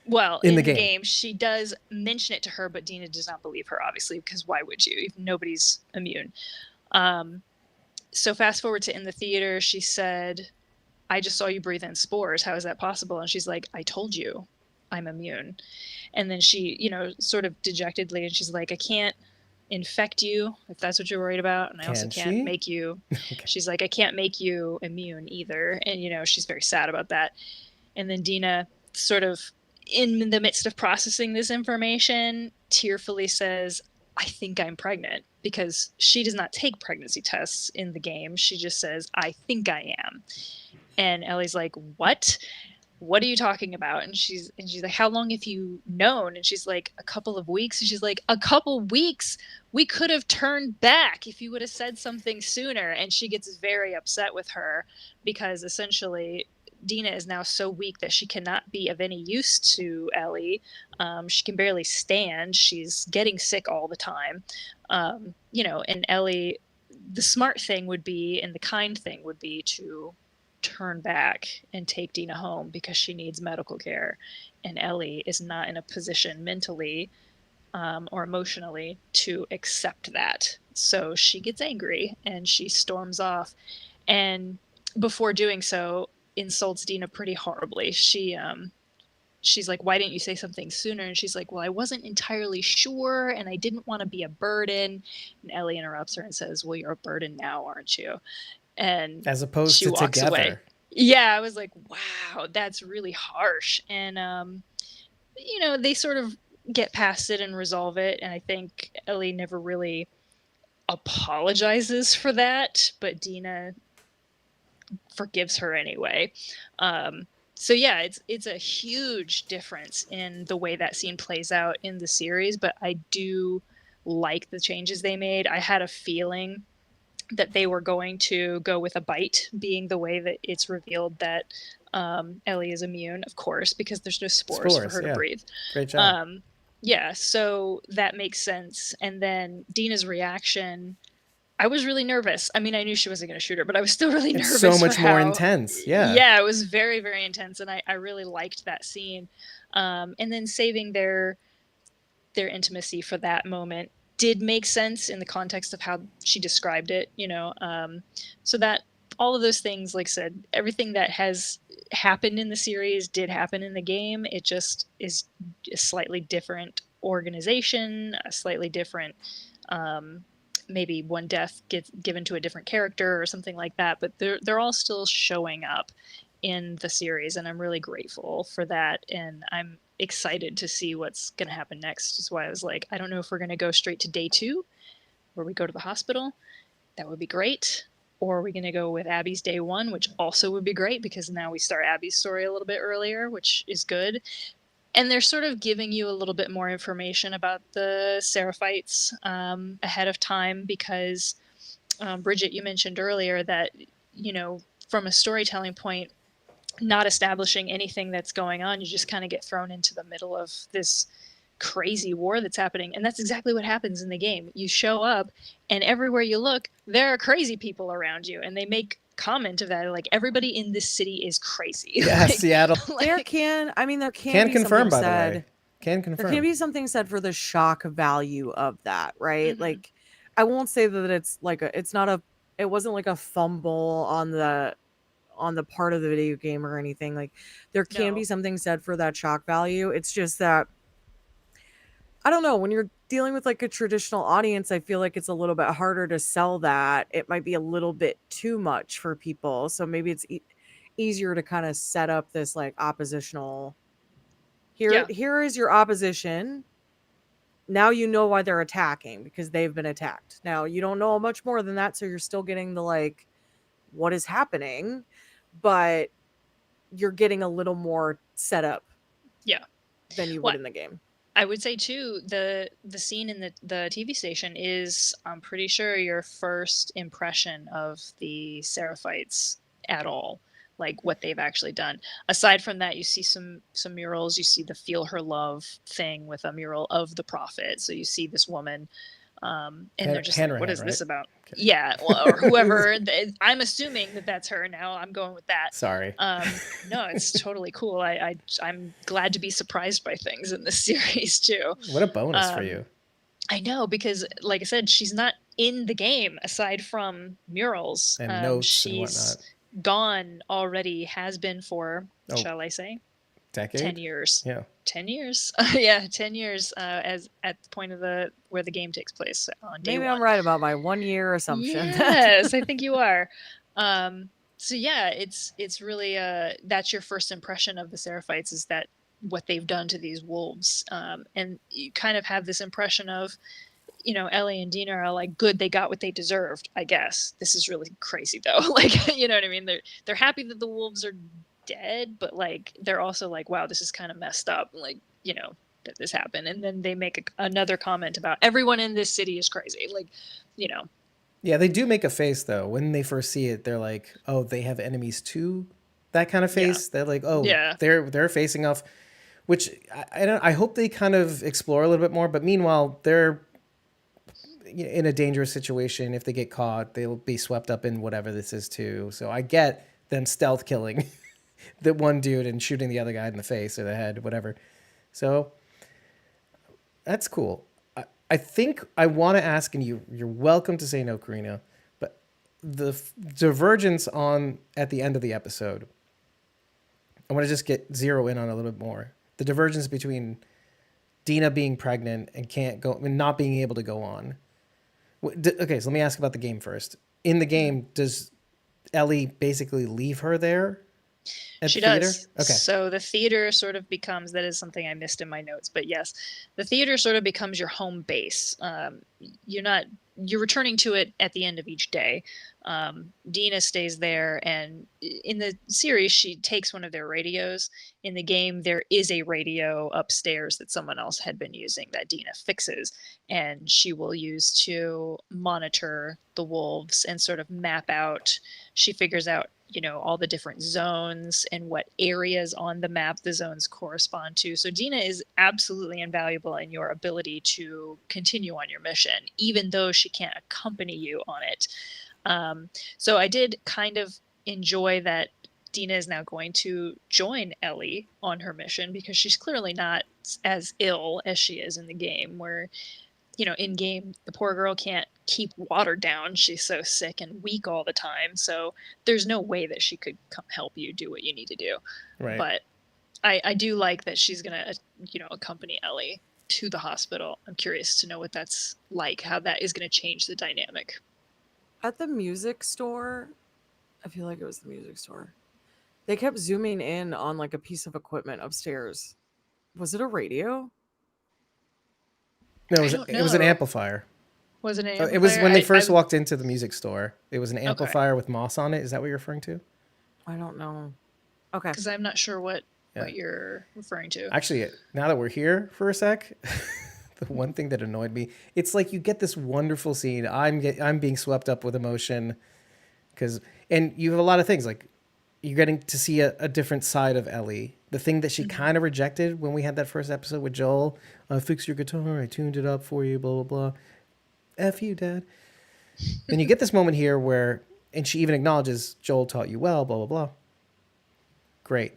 [SPEAKER 4] Well,
[SPEAKER 1] In
[SPEAKER 4] in
[SPEAKER 1] the
[SPEAKER 4] the
[SPEAKER 1] game.
[SPEAKER 4] game, she does mention it to her, but Dina does not believe her, obviously, because why would you? If nobody's immune. So fast forward to in the theater, she said, I just saw you breathe in spores. How is that possible? And she's like, I told you I'm immune. And then she, sort of dejectedly, and she's like, I can't infect you if that's what you're worried about. And I also
[SPEAKER 1] Can
[SPEAKER 4] can't
[SPEAKER 1] she?
[SPEAKER 4] make you.
[SPEAKER 1] Okay.
[SPEAKER 4] She's like, I can't make you immune either. And, she's very sad about that. And then Dina, sort of in the midst of processing this information, tearfully says, I think I'm pregnant, because she does not take pregnancy tests in the game. She just says, I think I am. And Ellie's like, what are you talking about? And she's like, how long have you known? And she's like, a couple of weeks. And she's like, a couple weeks? We could have turned back if you would have said something sooner. And she gets very upset with her, because essentially Dina is now so weak that she cannot be of any use to Ellie. She can barely stand. She's getting sick all the time. And Ellie, the smart thing would be, and the kind thing would be, to turn back and take Dina home, because she needs medical care. And Ellie is not in a position mentally or emotionally to accept that. So she gets angry and she storms off. And before doing so, insults Dina pretty horribly. She's like, why didn't you say something sooner? And she's like, well, I wasn't entirely sure, and I didn't want to be a burden. And Ellie interrupts her and says, well, you're a burden now, aren't you? And
[SPEAKER 1] As opposed
[SPEAKER 4] she
[SPEAKER 1] to
[SPEAKER 4] walks
[SPEAKER 1] together.
[SPEAKER 4] away. Yeah, I was like, wow, that's really harsh. And they sort of get past it and resolve it. And I think Ellie never really apologizes for that, but Dina forgives her anyway. So yeah, it's a huge difference in the way that scene plays out in the series, but I do like the changes they made. I had a feeling that they were going to go with a bite being the way that it's revealed that Ellie is immune, of course, because there's no spores for her to breathe.
[SPEAKER 1] Great job.
[SPEAKER 4] Yeah, so that makes sense. And then Dina's reaction, I was really nervous. I mean, I knew she wasn't going to shoot her, but I was still really
[SPEAKER 1] It's
[SPEAKER 4] nervous.
[SPEAKER 1] so much
[SPEAKER 4] for
[SPEAKER 1] more
[SPEAKER 4] how-
[SPEAKER 1] intense. Yeah.
[SPEAKER 4] Yeah, it was very, very intense, and I really liked that scene. And then saving their intimacy for that moment did make sense in the context of how she described it, so that all of those things, like I said, everything that has happened in the series did happen in the game. It just is a slightly different organization, a slightly different, maybe one death gets given to a different character or something like that, but they're all still showing up in the series, and I'm really grateful for that, and I'm excited to see what's going to happen next. Is why I was like, I don't know if we're going to go straight to day 2 where we go to the hospital. That would be great. Or are we going to go with Abby's day 1, which also would be great, because now we start Abby's story a little bit earlier, which is good. And they're sort of giving you a little bit more information about the Seraphites ahead of time, because Bridget, you mentioned earlier that, from a storytelling point, not establishing anything that's going on, you just kind of get thrown into the middle of this crazy war that's happening. And that's exactly what happens in the game. You show up, and everywhere you look, there are crazy people around you, and they make comment of that, like, everybody in this city is crazy.
[SPEAKER 1] Yeah,
[SPEAKER 4] Like-
[SPEAKER 1] Seattle.
[SPEAKER 3] There can
[SPEAKER 1] Can
[SPEAKER 3] be
[SPEAKER 1] confirm,
[SPEAKER 3] something
[SPEAKER 1] by the
[SPEAKER 3] said.
[SPEAKER 1] way. Can
[SPEAKER 3] There
[SPEAKER 1] confirm.
[SPEAKER 3] can be something said for the shock value of that, right?
[SPEAKER 4] Mhm.
[SPEAKER 3] Like, I won't say that it's like it wasn't like a fumble on the part of the video game or anything. Like, there can be
[SPEAKER 4] No.
[SPEAKER 3] something said for that shock value. It's just that, I don't know, when you're dealing with like a traditional audience, I feel like it's a little bit harder to sell that. It might be a little bit too much for people. So maybe it's easier to kind of set up this like oppositional,
[SPEAKER 4] Yeah.
[SPEAKER 3] here is your opposition. Now you know why they're attacking, because they've been attacked. Now you don't know much more than that, so you're still getting the like, what is happening, but you're getting a little more setup
[SPEAKER 4] Yeah.
[SPEAKER 3] than you
[SPEAKER 4] Well,
[SPEAKER 3] would in the game.
[SPEAKER 4] I would say too, the scene in the TV station is, I'm pretty sure, your first impression of the Seraphites at all, like what they've actually done. Aside from that, you see some murals. You see the Feel Her Love thing with a mural of the prophet. So you see this woman, and they're just like, "What
[SPEAKER 1] Hanrahan,
[SPEAKER 4] is this
[SPEAKER 1] right?
[SPEAKER 4] about?"
[SPEAKER 1] Okay.
[SPEAKER 4] Yeah, well, or whoever. I'm assuming that that's her now. I'm going with that.
[SPEAKER 1] Sorry.
[SPEAKER 4] No, it's totally cool. I'm glad to be surprised by things in this series too.
[SPEAKER 1] What a bonus for you.
[SPEAKER 4] I know, because like I said, she's not in the game aside from murals.
[SPEAKER 1] And notes and
[SPEAKER 4] She's
[SPEAKER 1] whatnot.
[SPEAKER 4] gone already, has been for,
[SPEAKER 1] Oh.
[SPEAKER 4] shall I say,
[SPEAKER 1] Decade?
[SPEAKER 4] 10 years.
[SPEAKER 1] Yeah.
[SPEAKER 4] 10 years. Yeah, 10 years as at the point of where the game takes place on day
[SPEAKER 3] Maybe
[SPEAKER 4] one.
[SPEAKER 3] I'm right about my 1 year assumption.
[SPEAKER 4] Yes, I think you are. So yeah, it's really that's your first impression of the Seraphites, is that what they've done to these wolves. And you kind of have this impression of, Ellie and Dina are like, good, they got what they deserved, I guess. This is really crazy though. Like, you know what I mean? They're happy that the wolves are dead, but like they're also like, wow, this is kind of messed up. Like, that this happened. And then they make another comment about everyone in this city is crazy. Like,
[SPEAKER 1] Yeah, they do make a face though. When they first see it, they're like, "Oh, they have enemies too." That kind of face. They're like, "Oh,
[SPEAKER 4] Yeah.
[SPEAKER 1] they're facing off," which I hope they kind of explore a little bit more. But meanwhile, they're in a dangerous situation. If they get caught, they'll be swept up in whatever this is too. So I get them stealth killing the one dude and shooting the other guy in the face or the head, whatever. So that's cool. I think I want to ask, and you're welcome to say no, Karina, but the divergence at the end of the episode, I want to just zero in on a little bit more. The divergence between Dina being pregnant and can't go and not being able to go on. Okay, so let me ask about the game first. In the game, does Ellie basically leave her there?
[SPEAKER 4] She does. Okay. So the theater sort of becomes, that is something I missed in my notes, but yes, the theater sort of becomes your home base. You're returning to it at the end of each day. Dina stays there, and in the series, she takes one of their radios. In the game, there is a radio upstairs that someone else had been using that Dina fixes, and she will use to monitor the wolves and sort of map out. She figures out all the different zones and what areas on the map the zones correspond to. So Dina is absolutely invaluable in your ability to continue on your mission, even though she can't accompany you on it. So I did kind of enjoy that Dina is now going to join Ellie on her mission, because she's clearly not as ill as she is in the game, where in game, the poor girl can't keep water down. She's so sick and weak all the time. So there's no way that she could come help you do what you need to do.
[SPEAKER 1] Right.
[SPEAKER 4] But I do like that she's going to, accompany Ellie to the hospital. I'm curious to know what that's like, how that is going to change the dynamic.
[SPEAKER 3] At the music store, I feel like it was the music store, they kept zooming in on like a piece of equipment upstairs. Was it a radio?
[SPEAKER 1] No, it was an amplifier.
[SPEAKER 4] Was it an amplifier?
[SPEAKER 1] It was when they first walked into the music store. It was an amplifier with moss on it. Is that what you're referring to?
[SPEAKER 3] I don't know. Okay.
[SPEAKER 4] Because I'm not sure what you're referring to.
[SPEAKER 1] Actually, now that we're here for a sec, the one thing that annoyed me, it's like you get this wonderful scene. I'm being swept up with emotion and you have a lot of things, like you're getting to see a different side of Ellie. The thing that she kind of rejected when we had that first episode with Joel, I fixed your guitar, I tuned it up for you, blah, blah, blah. F you, Dad. Then you get this moment here where, and she even acknowledges, Joel taught you well, blah, blah, blah. Great.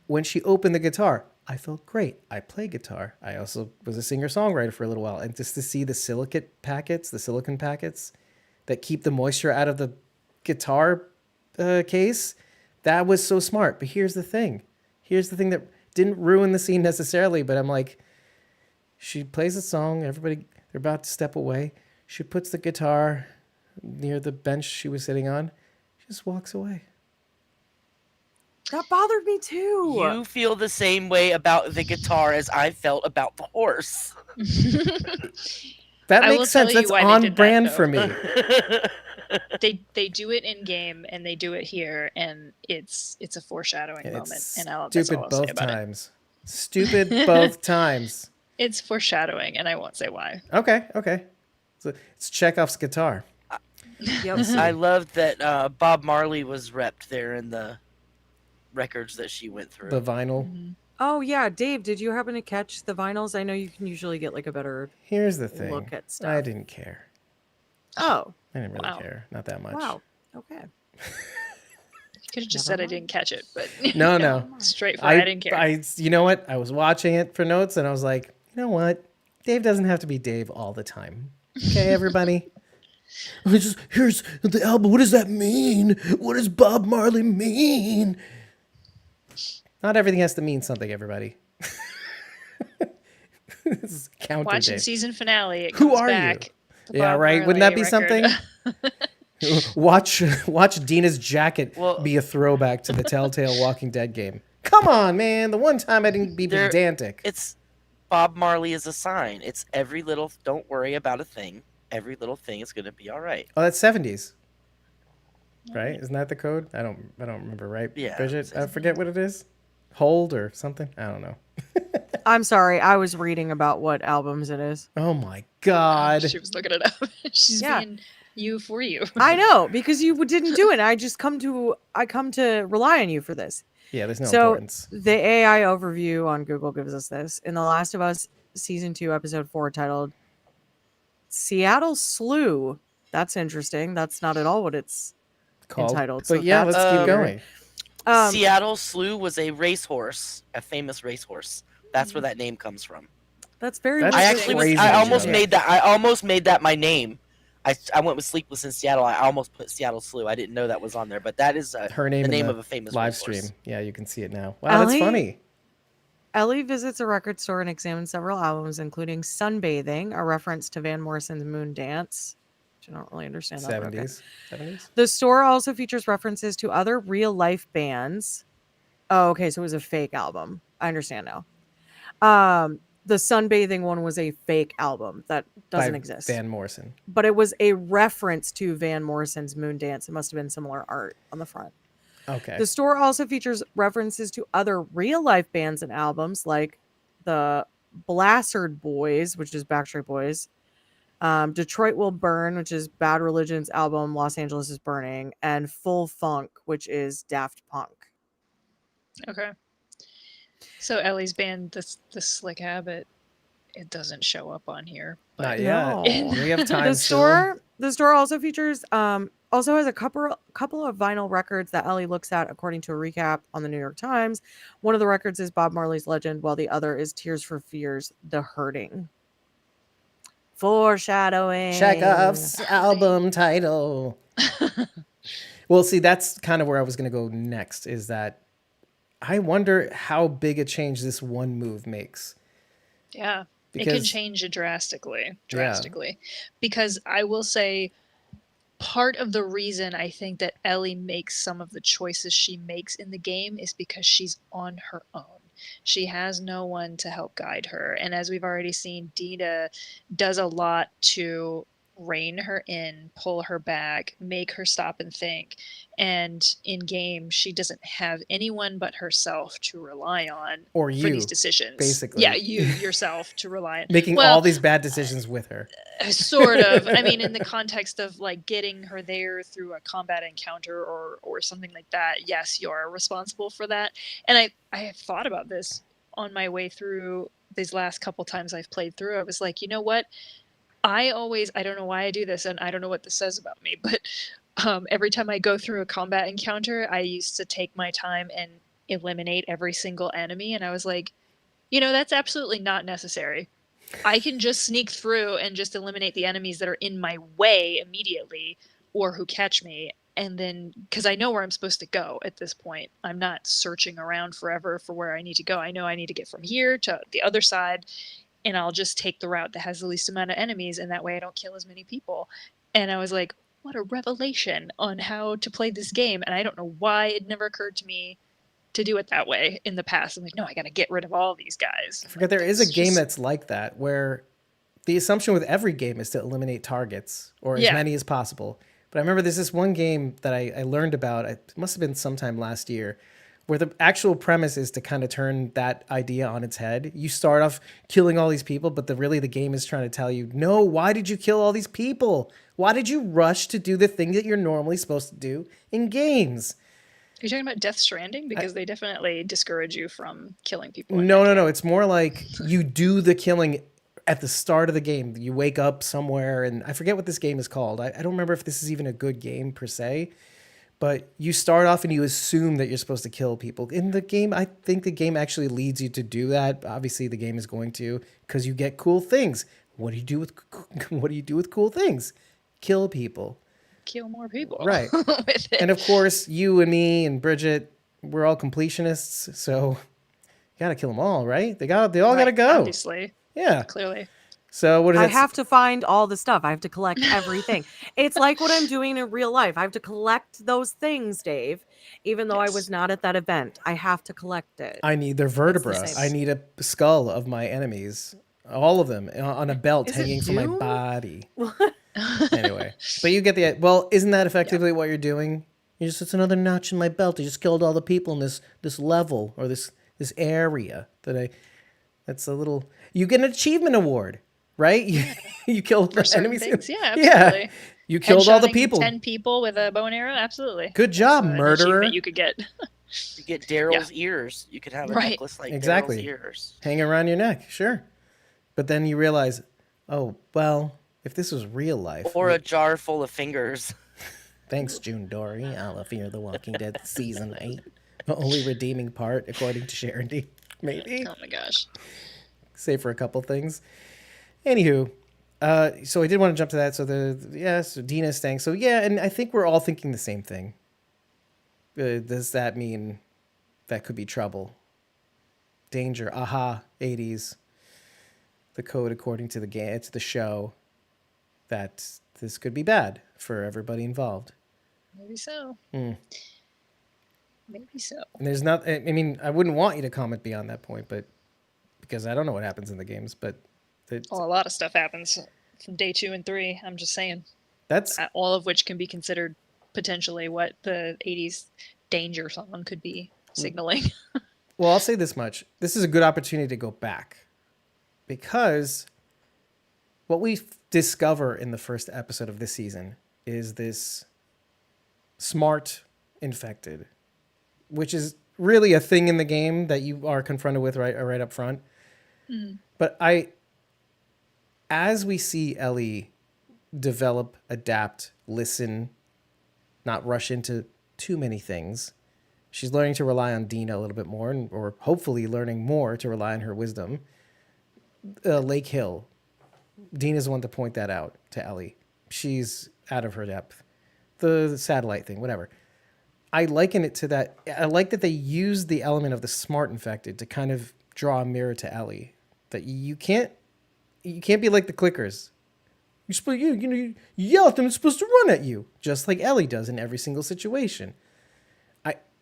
[SPEAKER 1] When she opened the guitar, I felt great. I play guitar. I also was a singer-songwriter for a little while. And just to see the silicon packets that keep the moisture out of the guitar case, that was so smart. But here's the thing that didn't ruin the scene necessarily, but I'm like, she plays a song, everybody, they're about to step away. She puts the guitar near the bench she was sitting on. She just walks away.
[SPEAKER 3] That bothered me too.
[SPEAKER 2] You feel the same way about the guitar as I felt about the horse.
[SPEAKER 1] That makes sense. That's on brand for me.
[SPEAKER 4] They do it in game and they do it here, and it's a foreshadowing moment. And
[SPEAKER 1] stupid both times. Stupid both times.
[SPEAKER 4] It's foreshadowing, and I won't say why.
[SPEAKER 1] Okay. So it's Chekhov's guitar.
[SPEAKER 3] Yep.
[SPEAKER 2] I loved that Bob Marley was repped there in the records that she went through.
[SPEAKER 1] The vinyl.
[SPEAKER 4] Mm-hmm.
[SPEAKER 3] Oh yeah, Dave, did you happen to catch the vinyls? I know you can usually get like a better
[SPEAKER 1] Here's the thing.
[SPEAKER 3] look at stuff.
[SPEAKER 1] I didn't care.
[SPEAKER 3] Oh,
[SPEAKER 1] I didn't really
[SPEAKER 4] Wow.
[SPEAKER 1] care. Not that much.
[SPEAKER 3] wow. Okay.
[SPEAKER 4] Could have just
[SPEAKER 3] Never
[SPEAKER 4] said I
[SPEAKER 3] mind.
[SPEAKER 4] didn't catch it, but
[SPEAKER 1] No.
[SPEAKER 4] straightforward. I didn't care.
[SPEAKER 1] You know what? I was watching it for notes, and I was like, you know what? Dave doesn't have to be Dave all the time. Okay, everybody. Here's the album. What does that mean? What does Bob Marley mean? Not everything has to mean something, everybody. This is counter
[SPEAKER 4] Watching
[SPEAKER 1] Dave.
[SPEAKER 4] season finale. It
[SPEAKER 1] Who
[SPEAKER 4] comes
[SPEAKER 1] are
[SPEAKER 4] back.
[SPEAKER 1] you?
[SPEAKER 4] The
[SPEAKER 1] Yeah,
[SPEAKER 4] Bob
[SPEAKER 1] right. Wouldn't that
[SPEAKER 4] Marley
[SPEAKER 1] be
[SPEAKER 4] record.
[SPEAKER 1] something? Watch Dina's jacket
[SPEAKER 2] Well-
[SPEAKER 1] be a throwback to the Telltale Walking Dead game. Come on, man. The one time I didn't be
[SPEAKER 2] There-
[SPEAKER 1] pedantic.
[SPEAKER 2] It's Bob Marley is a sign. It's every little. Don't worry about a thing. Every little thing is going to be all right.
[SPEAKER 1] Oh, that's 70s. Right? Isn't that the code? I don't remember, right?
[SPEAKER 2] Yeah,
[SPEAKER 1] Bridget, I
[SPEAKER 2] it's-
[SPEAKER 1] forget what it is. Hold or something? I don't know.
[SPEAKER 3] I'm sorry. I was reading about what albums it is.
[SPEAKER 1] Oh my god.
[SPEAKER 4] She was looking it up. She's
[SPEAKER 3] Yeah.
[SPEAKER 4] being you for you.
[SPEAKER 3] I know because you didn't do it. I come to rely on you for this.
[SPEAKER 1] Yeah, there's no
[SPEAKER 3] So
[SPEAKER 1] importance.
[SPEAKER 3] the AI overview on Google gives us this. In The Last of Us season 2 episode 4 titled Seattle Slew. That's interesting. That's not at all what it's
[SPEAKER 1] Called.
[SPEAKER 3] entitled,
[SPEAKER 1] But
[SPEAKER 3] so
[SPEAKER 1] yeah, let's
[SPEAKER 3] that's
[SPEAKER 1] keep
[SPEAKER 2] weird.
[SPEAKER 1] going.
[SPEAKER 2] Seattle Slew was a racehorse, a famous racehorse. That's where that name comes from.
[SPEAKER 3] That's very
[SPEAKER 1] That's
[SPEAKER 2] I
[SPEAKER 3] weird.
[SPEAKER 2] actually
[SPEAKER 1] crazy,
[SPEAKER 2] I almost
[SPEAKER 1] Joe.
[SPEAKER 2] made that. I almost made that my name. I went with Sleepless in Seattle. I almost put Seattle Slew. I didn't know that was on there, but that is
[SPEAKER 1] Her name
[SPEAKER 2] the
[SPEAKER 1] in
[SPEAKER 2] name
[SPEAKER 1] the
[SPEAKER 2] of a famous
[SPEAKER 1] live
[SPEAKER 2] racehorse.
[SPEAKER 1] stream. Yeah, you can see it now. Wow, that's
[SPEAKER 3] Ellie?
[SPEAKER 1] funny.
[SPEAKER 3] Ellie visits a record store and examines several albums, including Sunbathing, a reference to Van Morrison's Moon Dance, which I don't really understand. That, but okay.
[SPEAKER 1] 70s.
[SPEAKER 3] The store also features references to other real-life bands. Oh, okay, so it was a fake album. I understand now. The Sunbathing one was a fake album that doesn't
[SPEAKER 1] By
[SPEAKER 3] exist.
[SPEAKER 1] Van Morrison.
[SPEAKER 3] But it was a reference to Van Morrison's Moon Dance. It must have been similar art on the front.
[SPEAKER 1] Okay.
[SPEAKER 3] The store also features references to other real life bands and albums like the Blassard Boys, which is Backstreet Boys, Detroit Will Burn, which is Bad Religion's album Los Angeles is Burning, and Full Funk, which is Daft Punk.
[SPEAKER 4] Okay. So Ellie's band, the Slick Habit, it doesn't show up on here.
[SPEAKER 1] Not
[SPEAKER 4] But
[SPEAKER 1] yet.
[SPEAKER 3] No.
[SPEAKER 1] We have time
[SPEAKER 3] The
[SPEAKER 1] still.
[SPEAKER 3] store also features also has a couple of vinyl records that Ellie looks at according to a recap on the New York Times. One of the records is Bob Marley's Legend, while the other is Tears for Fears, The Hurting. Foreshadowing.
[SPEAKER 1] Chekhov's album title. Well, see, that's kind of where I was going to go next, is that I wonder how big a change this one move makes.
[SPEAKER 4] yeah, it can
[SPEAKER 1] Because
[SPEAKER 4] change it drastically. Because I will say, part of the reason I think that Ellie makes some of the choices she makes in the game is because she's on her own. She has no one to help guide her. And as we've already seen, Dina does a lot to rein her in, pull her back, make her stop and think. And in game, she doesn't have anyone but herself to rely on
[SPEAKER 1] Or
[SPEAKER 4] for
[SPEAKER 1] you,
[SPEAKER 4] these decisions.
[SPEAKER 1] basically.
[SPEAKER 4] Yeah, you yourself to rely on.
[SPEAKER 1] making
[SPEAKER 4] Well,
[SPEAKER 1] all these bad decisions with her.
[SPEAKER 4] Sort of. I mean, in the context of like getting her there through a combat encounter or something like that, yes, you're responsible for that. And I have thought about this on my way through these last couple times I've played through. I was like, you know what? I don't know why I do this, and I don't know what this says about me, but every time I go through a combat encounter, I used to take my time and eliminate every single enemy. And I was like, that's absolutely not necessary. I can just sneak through and just eliminate the enemies that are in my way immediately or who catch me. And then, because I know where I'm supposed to go at this point, I'm not searching around forever for where I need to go. I know I need to get from here to the other side, and I'll just take the route that has the least amount of enemies, and that way I don't kill as many people. And I was like, what a revelation on how to play this game. And I don't know why it never occurred to me to do it that way in the past. I'm like, no, I got to get rid of all these guys.
[SPEAKER 1] I forget there is a
[SPEAKER 4] It's
[SPEAKER 1] game
[SPEAKER 4] just-
[SPEAKER 1] that's like that, where the assumption with every game is to eliminate targets, or as
[SPEAKER 4] Yeah.
[SPEAKER 1] many as possible. But I remember there's this one game that I learned about, it must have been sometime last year, where the actual premise is to kind of turn that idea on its head. You start off killing all these people, but really the game is trying to tell you, no, why did you kill all these people? Why did you rush to do the thing that you're normally supposed to do in games?
[SPEAKER 4] Are you talking about Death Stranding? Because they definitely discourage you from killing people.
[SPEAKER 1] No. It's more like you do the killing at the start of the game. You wake up somewhere, and I forget what this game is called. I don't remember if this is even a good game per se. But you start off and you assume that you're supposed to kill people. In the game, I think the game actually leads you to do that. Obviously, the game is going to, because you get cool things. What do you do with cool things? Kill people.
[SPEAKER 4] Kill more people.
[SPEAKER 1] Right.
[SPEAKER 4] with it.
[SPEAKER 1] And of course, you and me and Bridget, we're all completionists, so you got to kill them all, right? They all got to go.
[SPEAKER 4] Obviously.
[SPEAKER 1] Yeah.
[SPEAKER 4] Clearly.
[SPEAKER 1] So what is
[SPEAKER 3] I
[SPEAKER 1] that?
[SPEAKER 3] have to find all the stuff. I have to collect everything. It's like what I'm doing in real life. I have to collect those things, Dave. Even though I was not at that event, I have to collect it.
[SPEAKER 1] I need their vertebra.
[SPEAKER 3] same.
[SPEAKER 1] I need a skull of my enemies. All of them on a belt
[SPEAKER 3] Is it
[SPEAKER 1] hanging from my
[SPEAKER 3] you?
[SPEAKER 1] body. Anyway, but you get the, well, isn't that effectively what you're doing? It's another notch in my belt. I just killed all the people in this level or this area that's a little, you get an achievement award, right? You killed
[SPEAKER 4] For
[SPEAKER 1] the
[SPEAKER 4] certain
[SPEAKER 1] enemies.
[SPEAKER 4] things, yeah, absolutely.
[SPEAKER 1] You killed all the
[SPEAKER 4] Headshotting
[SPEAKER 1] people.
[SPEAKER 4] 10 people with a bow and arrow, absolutely.
[SPEAKER 1] Good job,
[SPEAKER 4] That's an
[SPEAKER 1] murderer.
[SPEAKER 4] achievement you could get.
[SPEAKER 2] You get Daryl's ears. You could have a
[SPEAKER 4] Right.
[SPEAKER 2] necklace like
[SPEAKER 1] Exactly.
[SPEAKER 2] Daryl's ears.
[SPEAKER 1] Hang around your neck, sure. But then you realize, oh, well, if this was real life.
[SPEAKER 2] Or a jar full of fingers.
[SPEAKER 1] Thanks, June Dory. I'll Fear the Walking Dead Season 8. The only redeeming part, according to Sharon, maybe.
[SPEAKER 4] Oh my gosh.
[SPEAKER 1] Save for a couple things. Anywho, so I did want to jump to that. So Dina's staying. So yeah, and I think we're all thinking the same thing. Does that mean that could be trouble? Danger. Aha. 80s. The code according to the game, to the show, that this could be bad for everybody involved.
[SPEAKER 4] Maybe so. Maybe so.
[SPEAKER 1] And there's not, I mean, I wouldn't want you to comment beyond that point, but because I don't know what happens in the games, but
[SPEAKER 4] Well, a lot of stuff happens from day 2 and 3. I'm just saying.
[SPEAKER 1] that's,
[SPEAKER 4] All of which can be considered potentially what the 80s danger song could be signaling.
[SPEAKER 1] well, I'll say this much. This is a good opportunity to go back because what we discover in the first episode of this season is this smart infected, which is really a thing in the game that you are confronted with right up front. But as we see Ellie develop, adapt, listen, not rush into too many things, she's learning to rely on Dina a little bit more, or hopefully learning more to rely on her wisdom. Lake Hill, Dina's the one to point that out to Ellie. She's out of her depth. The satellite thing, whatever. I liken it to that. I like that they use the element of the smart infected to kind of draw a mirror to Ellie. That you can't be like the clickers. You yell at them, it's supposed to run at you, just like Ellie does in every single situation.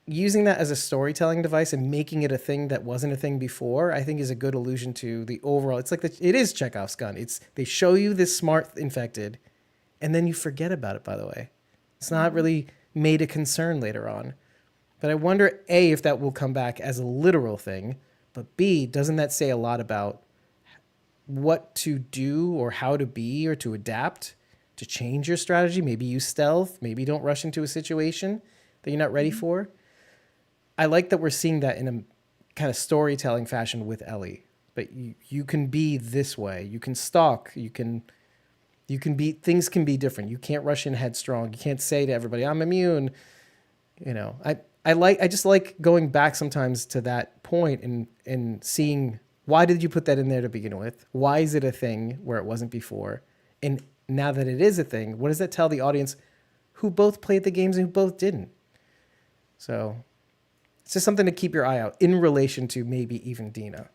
[SPEAKER 1] Using that as a storytelling device and making it a thing that wasn't a thing before, I think is a good allusion to the overall. It's like it is Chekhov's gun. They show you this smart infected, and then you forget about it. By the way, it's not really made a concern later on. But I wonder, A, if that will come back as a literal thing, but B, doesn't that say a lot about what to do or how to be or to adapt, to change your strategy? Maybe use stealth. Maybe don't rush into a situation that you're not ready for. I like that we're seeing that in a kind of storytelling fashion with Ellie. But you can be this way. You can stalk. You can be, things can be different. You can't rush in headstrong. You can't say to everybody, I'm immune. You know, I just like going back sometimes to that point and seeing, why did you put that in there to begin with? Why is it a thing where it wasn't before? And now that it is a thing, what does that tell the audience who both played the games and who both didn't? So it's just something to keep your eye out in relation to maybe even Dina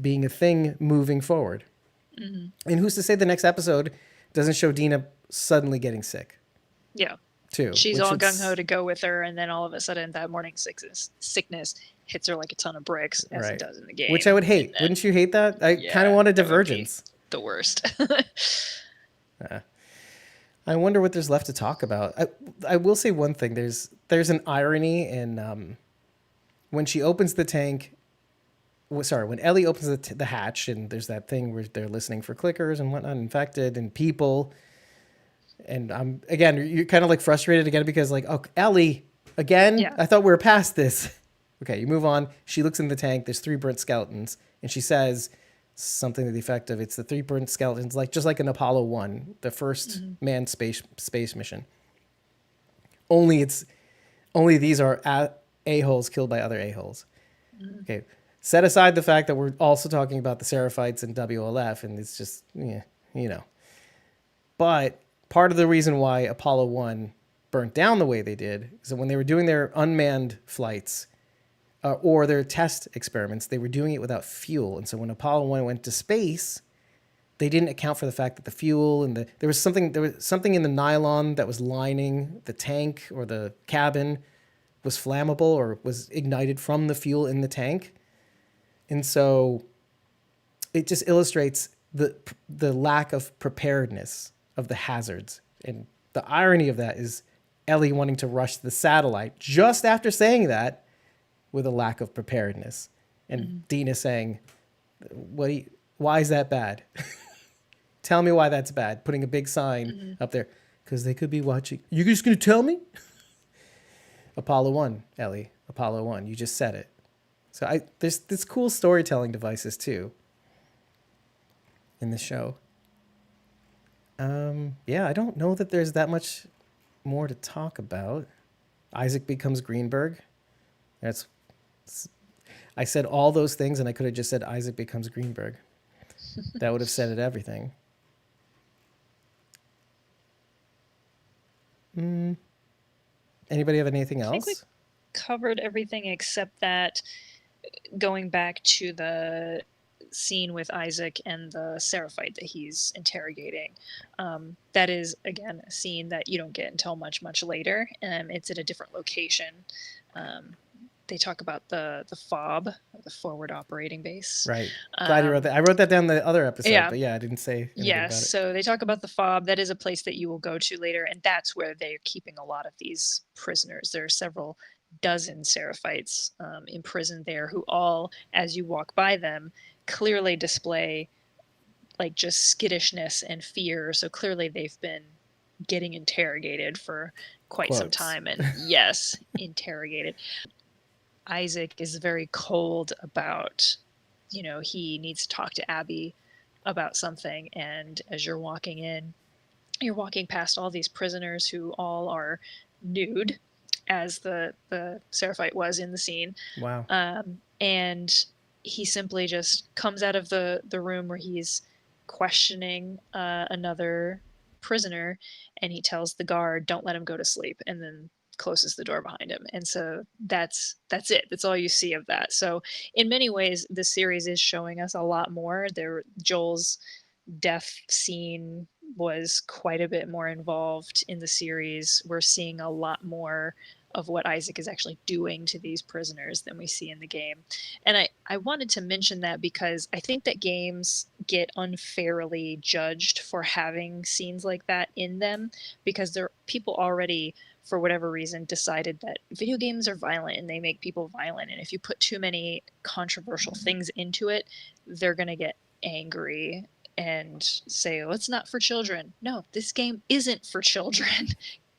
[SPEAKER 1] being a thing moving forward. Mm-hmm. And who's to say the next episode doesn't show Dina suddenly getting sick?
[SPEAKER 4] Yeah.
[SPEAKER 1] Too.
[SPEAKER 4] She's all gung-ho to go with her, and then all of a sudden that morning sickness hits her like a ton of bricks, as it does in the game.
[SPEAKER 1] Which I would hate.
[SPEAKER 4] Then,
[SPEAKER 1] wouldn't you hate that? I kind of want a divergence.
[SPEAKER 4] The worst.
[SPEAKER 1] I wonder what there's left to talk about. I will say one thing. There's an irony in when she opens the tank, when Ellie opens the hatch, and there's that thing where they're listening for clickers and whatnot, infected and people. And you're kind of like frustrated again because like, oh, Ellie, again?
[SPEAKER 4] Yeah.
[SPEAKER 1] I thought we were past this. Okay, you move on. She looks in the tank. There's 3 burnt skeletons. And she says something to the effect of, it's the 3 burnt skeletons, like just like in Apollo 1, the first manned space mission. Only these are a-holes killed by other a-holes. Okay. Set aside the fact that we're also talking about the Seraphites and WLF, and it's just, But part of the reason why Apollo 1 burnt down the way they did is that when they were doing their unmanned flights or their test experiments, they were doing it without fuel. And so when Apollo 1 went to space, they didn't account for the fact that the fuel and there was something in the nylon that was lining the tank or the cabin was flammable or was ignited from the fuel in the tank. And so it just illustrates the lack of preparedness of the hazards. And the irony of that is Ellie wanting to rush the satellite just after saying that with a lack of preparedness. And Dina saying, why is that bad? Tell me why that's bad. Putting a big sign up there. Because they could be watching. You just going to tell me? Apollo 1, Ellie. Apollo 1. You just said it. So there's this cool storytelling devices too in the show. I don't know that there's that much more to talk about. Isaac becomes Greenberg. I said all those things and I could have just said Isaac becomes Greenberg. That would have said it everything. Anybody have anything else?
[SPEAKER 4] I think we covered everything except that going back to the scene with Isaac and the Seraphite that he's interrogating. That is, again, a scene that you don't get until much, much later. It's at a different location. They talk about the FOB, the Forward Operating Base.
[SPEAKER 1] Right. Glad you wrote that. I wrote that down the other episode, but I didn't say anything about it.
[SPEAKER 4] So they talk about the FOB. That is a place that you will go to later, and that's where they're keeping a lot of these prisoners. There are several dozen Seraphites imprisoned there who all, as you walk by them, clearly display like just skittishness and fear. So clearly they've been getting interrogated for quite some time. And yes, interrogated. Isaac is very cold about, he needs to talk to Abby about something. And as you're walking in, you're walking past all these prisoners who all are nude, as the Seraphite was in the scene.
[SPEAKER 1] Wow.
[SPEAKER 4] And he simply just comes out of the room where he's questioning another prisoner, and he tells the guard, don't let him go to sleep, and then closes the door behind him. And so that's it. That's all you see of that. So in many ways, the series is showing us a lot more. Joel's death scene was quite a bit more involved in the series. We're seeing a lot more of what Isaac is actually doing to these prisoners than we see in the game. And I wanted to mention that because I think that games get unfairly judged for having scenes like that in them, because people already, for whatever reason, decided that video games are violent and they make people violent. And if you put too many controversial things into it, they're going to get angry and say, oh, it's not for children. No, this game isn't for children.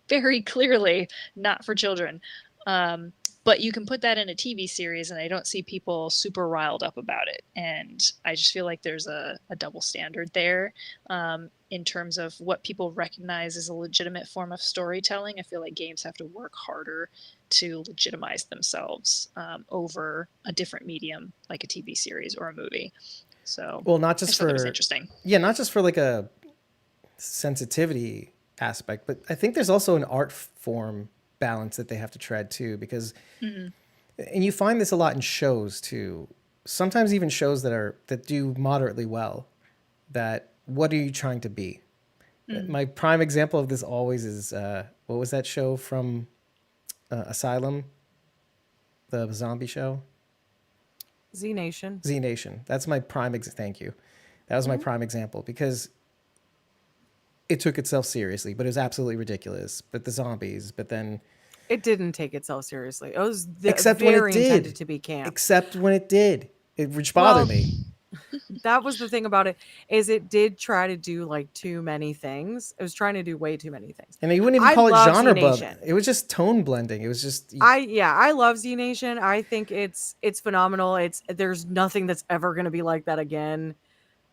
[SPEAKER 4] Very clearly not for children. But you can put that in a TV series and I don't see people super riled up about it. And I just feel like there's a double standard there in terms of what people recognize as a legitimate form of storytelling. I feel like games have to work harder to legitimize themselves over a different medium like a TV series or a movie. So
[SPEAKER 1] not just
[SPEAKER 4] it was interesting.
[SPEAKER 1] Yeah, not just for like a sensitivity aspect, but I think there's also an art form balance that they have to tread too, because and you find this a lot in shows too, sometimes even shows that do moderately well, that what are you trying to be? My prime example of this always is what was that show from Asylum, the zombie show?
[SPEAKER 3] Z Nation.
[SPEAKER 1] That's my prime thank you. That was my prime example, because it took itself seriously, but it was absolutely ridiculous. But the zombies, but then
[SPEAKER 3] It didn't take itself seriously. It was
[SPEAKER 1] Except when it
[SPEAKER 3] very intended
[SPEAKER 1] did.
[SPEAKER 3] to be camp.
[SPEAKER 1] Except when it did. Which bothered me.
[SPEAKER 3] That was the thing about it, is it did try to do like too many things. It was trying to do way too many things.
[SPEAKER 1] And you wouldn't even
[SPEAKER 3] I
[SPEAKER 1] call it
[SPEAKER 3] love
[SPEAKER 1] genre
[SPEAKER 3] Z
[SPEAKER 1] bub.
[SPEAKER 3] Nation.
[SPEAKER 1] It was just tone blending. It was just
[SPEAKER 3] I love Z Nation. I think it's phenomenal. There's nothing that's ever going to be like that again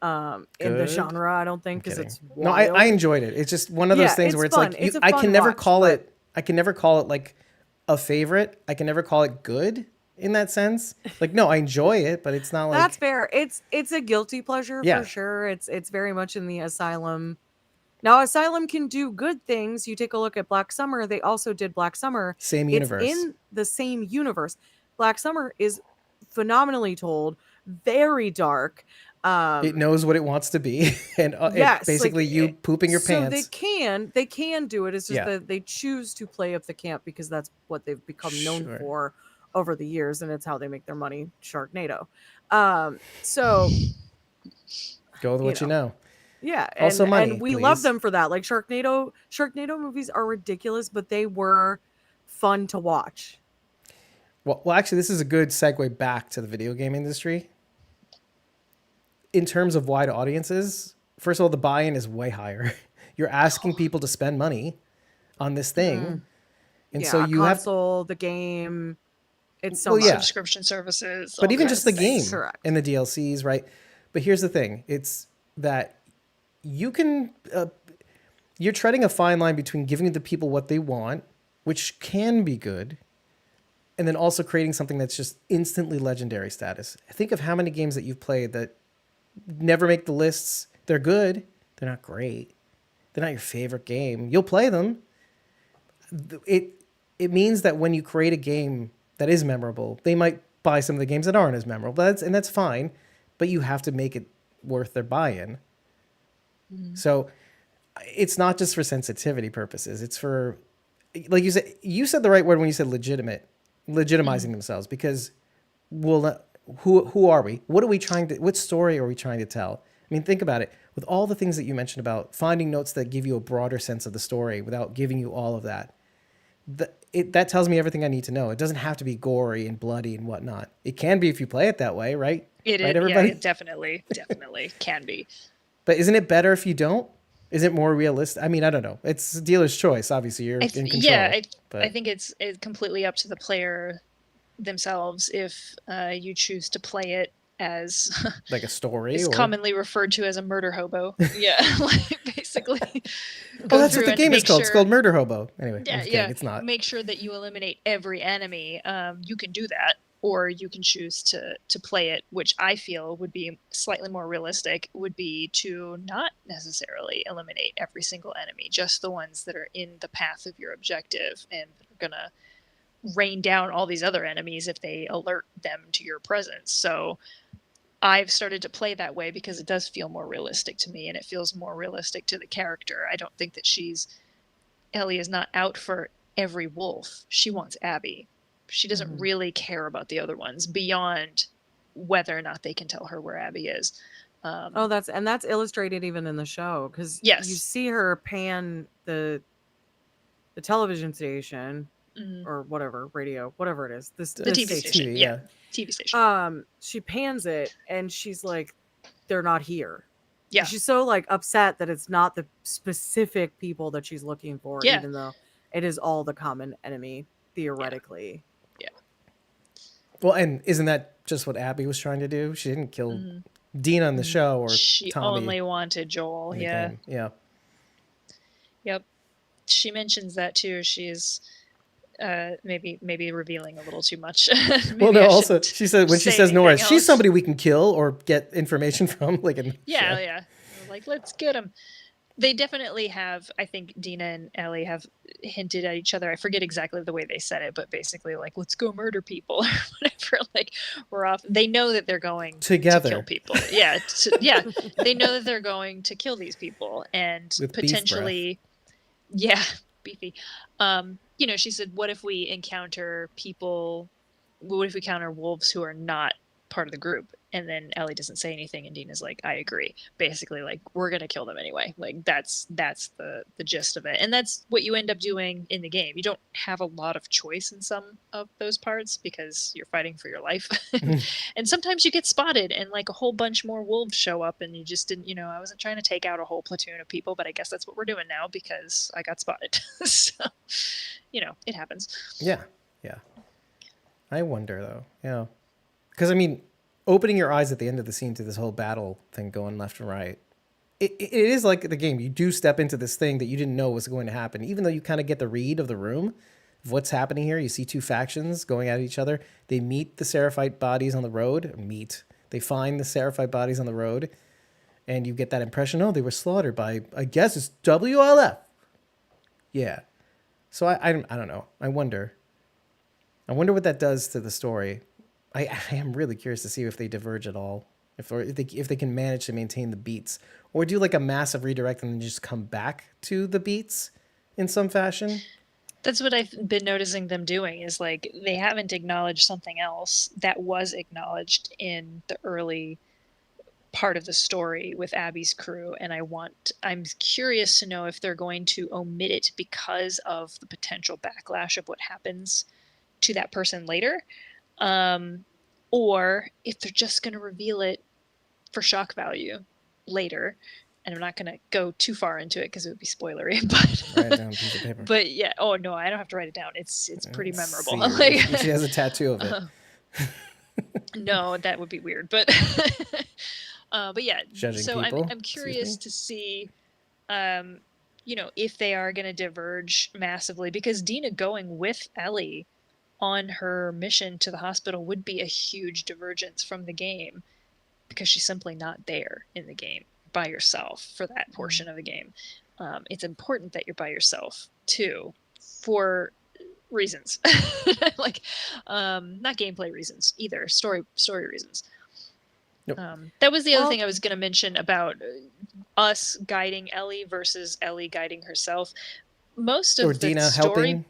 [SPEAKER 3] in the
[SPEAKER 1] Good.
[SPEAKER 3] genre, I don't think,
[SPEAKER 1] I'm
[SPEAKER 3] because
[SPEAKER 1] kidding.
[SPEAKER 3] it's
[SPEAKER 1] No,
[SPEAKER 3] wild.
[SPEAKER 1] I enjoyed it. It's just one of those
[SPEAKER 3] Yeah,
[SPEAKER 1] things
[SPEAKER 3] it's
[SPEAKER 1] where it's
[SPEAKER 3] fun.
[SPEAKER 1] like
[SPEAKER 3] It's a
[SPEAKER 1] I
[SPEAKER 3] fun
[SPEAKER 1] can never
[SPEAKER 3] watch,
[SPEAKER 1] call
[SPEAKER 3] but-
[SPEAKER 1] it. I can never call it like a favorite. I can never call it good in that sense. Like, no, I enjoy it, but it's not like
[SPEAKER 3] That's fair. It's a guilty pleasure
[SPEAKER 1] Yeah.
[SPEAKER 3] for sure. It's very much in the Asylum. Now, Asylum can do good things. You take a look at Black Summer. They also did Black Summer.
[SPEAKER 1] Same
[SPEAKER 3] It's
[SPEAKER 1] universe.
[SPEAKER 3] in the same universe. Black Summer is phenomenally told, very dark.
[SPEAKER 1] It knows what it wants to be, and
[SPEAKER 3] Yes,
[SPEAKER 1] it's basically you pooping your
[SPEAKER 3] so
[SPEAKER 1] pants.
[SPEAKER 3] they can do it. It's just
[SPEAKER 1] Yeah.
[SPEAKER 3] that they choose to play up the camp because that's what they've become known
[SPEAKER 1] Sure.
[SPEAKER 3] for over the years, and it's how they make their money. Sharknado. So
[SPEAKER 1] Go with what you know.
[SPEAKER 3] yeah,
[SPEAKER 1] Also money,
[SPEAKER 3] and we love
[SPEAKER 1] please.
[SPEAKER 3] them for that. Like Sharknado movies are ridiculous, but they were fun to watch.
[SPEAKER 1] Well, actually, this is a good segue back to the video game industry. In terms of wide audiences, first of all, the buy-in is way higher. You're asking people to spend money on this thing, and
[SPEAKER 3] yeah,
[SPEAKER 1] so you have.
[SPEAKER 3] console, the game. It's so
[SPEAKER 1] Well,
[SPEAKER 3] much.
[SPEAKER 1] yeah.
[SPEAKER 4] Subscription services.
[SPEAKER 1] But
[SPEAKER 4] all
[SPEAKER 1] even
[SPEAKER 4] kinds
[SPEAKER 1] just the
[SPEAKER 4] of things.
[SPEAKER 1] game
[SPEAKER 3] Correct.
[SPEAKER 1] and the DLCs, right? But here's the thing: it's that you can. You're treading a fine line between giving the people what they want, which can be good, and then also creating something that's just instantly legendary status. Think of how many games that you've played that never make the lists. They're good. They're not great. They're not your favorite game. You'll play them. It means that when you create a game that is memorable, they might buy some of the games that aren't as memorable. That's fine, but you have to make it worth their buy-in. So it's not just for sensitivity purposes. It's for, like you said the right word when you said legitimizing themselves, because who are we? What story are we trying to tell? I mean, think about it. With all the things that you mentioned about finding notes that give you a broader sense of the story without giving you all of that, that tells me everything I need to know. It doesn't have to be gory and bloody and whatnot. It can be if you play it that way, right?
[SPEAKER 4] It is,
[SPEAKER 1] right, everybody?
[SPEAKER 4] yeah, it definitely can be.
[SPEAKER 1] But isn't it better if you don't? Is it more realistic? I mean, I don't know. It's dealer's choice. Obviously, you're in control.
[SPEAKER 4] Yeah,
[SPEAKER 1] but
[SPEAKER 4] I think it's completely up to the player themselves if you choose to play it as
[SPEAKER 1] like a story.
[SPEAKER 4] it's
[SPEAKER 1] or...
[SPEAKER 4] commonly referred to as a murder hobo. Yeah, like basically.
[SPEAKER 1] Oh, that's what the game is called. It's called Murder Hobo. Anyway, I'm
[SPEAKER 4] Yeah,
[SPEAKER 1] just kidding.
[SPEAKER 4] yeah.
[SPEAKER 1] It's not.
[SPEAKER 4] Make sure that you eliminate every enemy. You can do that, or you can choose to play it, which I feel would be slightly more realistic, would be to not necessarily eliminate every single enemy, just the ones that are in the path of your objective and are gonna rain down all these other enemies if they alert them to your presence. So I've started to play that way because it does feel more realistic to me, and it feels more realistic to the character. I don't think that Ellie is not out for every wolf. She wants Abby. She doesn't really care about the other ones beyond whether or not they can tell her where Abby is.
[SPEAKER 3] That's illustrated even in the show, because
[SPEAKER 4] Yes.
[SPEAKER 3] you see her pan the television station or whatever, radio, whatever it is.
[SPEAKER 4] The TV station.
[SPEAKER 1] TV,
[SPEAKER 4] yeah. TV station.
[SPEAKER 3] She pans it and she's like, they're not here.
[SPEAKER 4] Yeah.
[SPEAKER 3] She's so like upset that it's not the specific people that she's looking for,
[SPEAKER 4] Yeah.
[SPEAKER 3] even though it is all the common enemy theoretically.
[SPEAKER 4] Yeah.
[SPEAKER 1] Well, and isn't that just what Abby was trying to do? She didn't kill Dina in the show or
[SPEAKER 4] She
[SPEAKER 1] Tommy
[SPEAKER 4] only wanted Joel.
[SPEAKER 1] in the
[SPEAKER 4] Yeah.
[SPEAKER 1] game. Yeah.
[SPEAKER 4] Yep. She mentions that too. She's maybe revealing a little too much.
[SPEAKER 1] Well,
[SPEAKER 4] Maybe
[SPEAKER 1] no.
[SPEAKER 4] I
[SPEAKER 1] Also,
[SPEAKER 4] shouldn't
[SPEAKER 1] she said when she
[SPEAKER 4] say
[SPEAKER 1] says Nora,
[SPEAKER 4] anything
[SPEAKER 1] she's
[SPEAKER 4] else.
[SPEAKER 1] somebody we can kill or get information from. Like in the
[SPEAKER 4] Yeah,
[SPEAKER 1] show.
[SPEAKER 4] yeah. Like, let's get them. They definitely have. I think Dina and Ellie have hinted at each other. I forget exactly the way they said it, but basically, like, let's go murder people or whatever. Like, we're off. They know that they're going
[SPEAKER 1] Together.
[SPEAKER 4] to kill people. Yeah, They know that they're going to kill these people and
[SPEAKER 1] With beef
[SPEAKER 4] potentially, beefy. She said, what if we encounter people? What if we encounter wolves who are not part of the group? And then Ellie doesn't say anything, and Dina's like, I agree. Basically, like, we're gonna kill them anyway. Like, that's the gist of it. And that's what you end up doing in the game. You don't have a lot of choice in some of those parts because you're fighting for your life. And sometimes you get spotted and like a whole bunch more wolves show up, and you just didn't, I wasn't trying to take out a whole platoon of people, but I guess that's what we're doing now because I got spotted. So, it happens.
[SPEAKER 1] Yeah. I wonder though, because I mean, opening your eyes at the end of the scene to this whole battle thing going left and right, it is like the game. You do step into this thing that you didn't know was going to happen, even though you kind of get the read of the room of what's happening here. You see two factions going at each other. They meet the Seraphite bodies on the road. They find the Seraphite bodies on the road, and you get that impression, oh, they were slaughtered by, I guess it's WLF. Yeah. So I don't know. I wonder what that does to the story. I am really curious to see if they diverge at all, if they can manage to maintain the beats, or do like a massive redirect and then just come back to the beats in some fashion.
[SPEAKER 4] That's what I've been noticing them doing, is like they haven't acknowledged something else that was acknowledged in the early part of the story with Abby's crew, and I'm curious to know if they're going to omit it because of the potential backlash of what happens to that person later, or if they're just going to reveal it for shock value later. And I'm not going to go too far into it because it would be spoilery, but
[SPEAKER 1] Write it down on a piece of paper.
[SPEAKER 4] But yeah, oh no, I don't have to write it down. It's pretty memorable.
[SPEAKER 1] Like, she has a tattoo of it.
[SPEAKER 4] No, that would be weird. But yeah.
[SPEAKER 1] Judging
[SPEAKER 4] so
[SPEAKER 1] people?
[SPEAKER 4] I'm curious to see, if they are going to diverge massively, because Dina going with Ellie on her mission to the hospital would be a huge divergence from the game, because she's simply not there in the game by yourself for that portion of the game. It's important that you're by yourself too, for reasons like not gameplay reasons either, story reasons.
[SPEAKER 1] Nope.
[SPEAKER 4] That was the other thing I was going to mention about us guiding Ellie versus Ellie guiding herself. Most of
[SPEAKER 1] or
[SPEAKER 4] the
[SPEAKER 1] Dina
[SPEAKER 4] story
[SPEAKER 1] helping.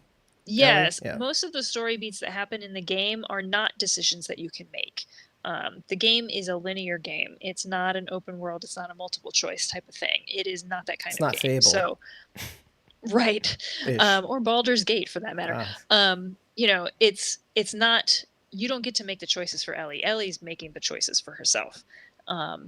[SPEAKER 4] Yes,
[SPEAKER 1] yeah.
[SPEAKER 4] Most of the story beats that happen in the game are not decisions that you can make. The game is a linear game. It's not an open world. It's not a multiple choice type of thing. It is not that kind of game.
[SPEAKER 1] It's not Fable.
[SPEAKER 4] So, right. Or Baldur's Gate for that matter. It's not, you don't get to make the choices for Ellie. Ellie's making the choices for herself.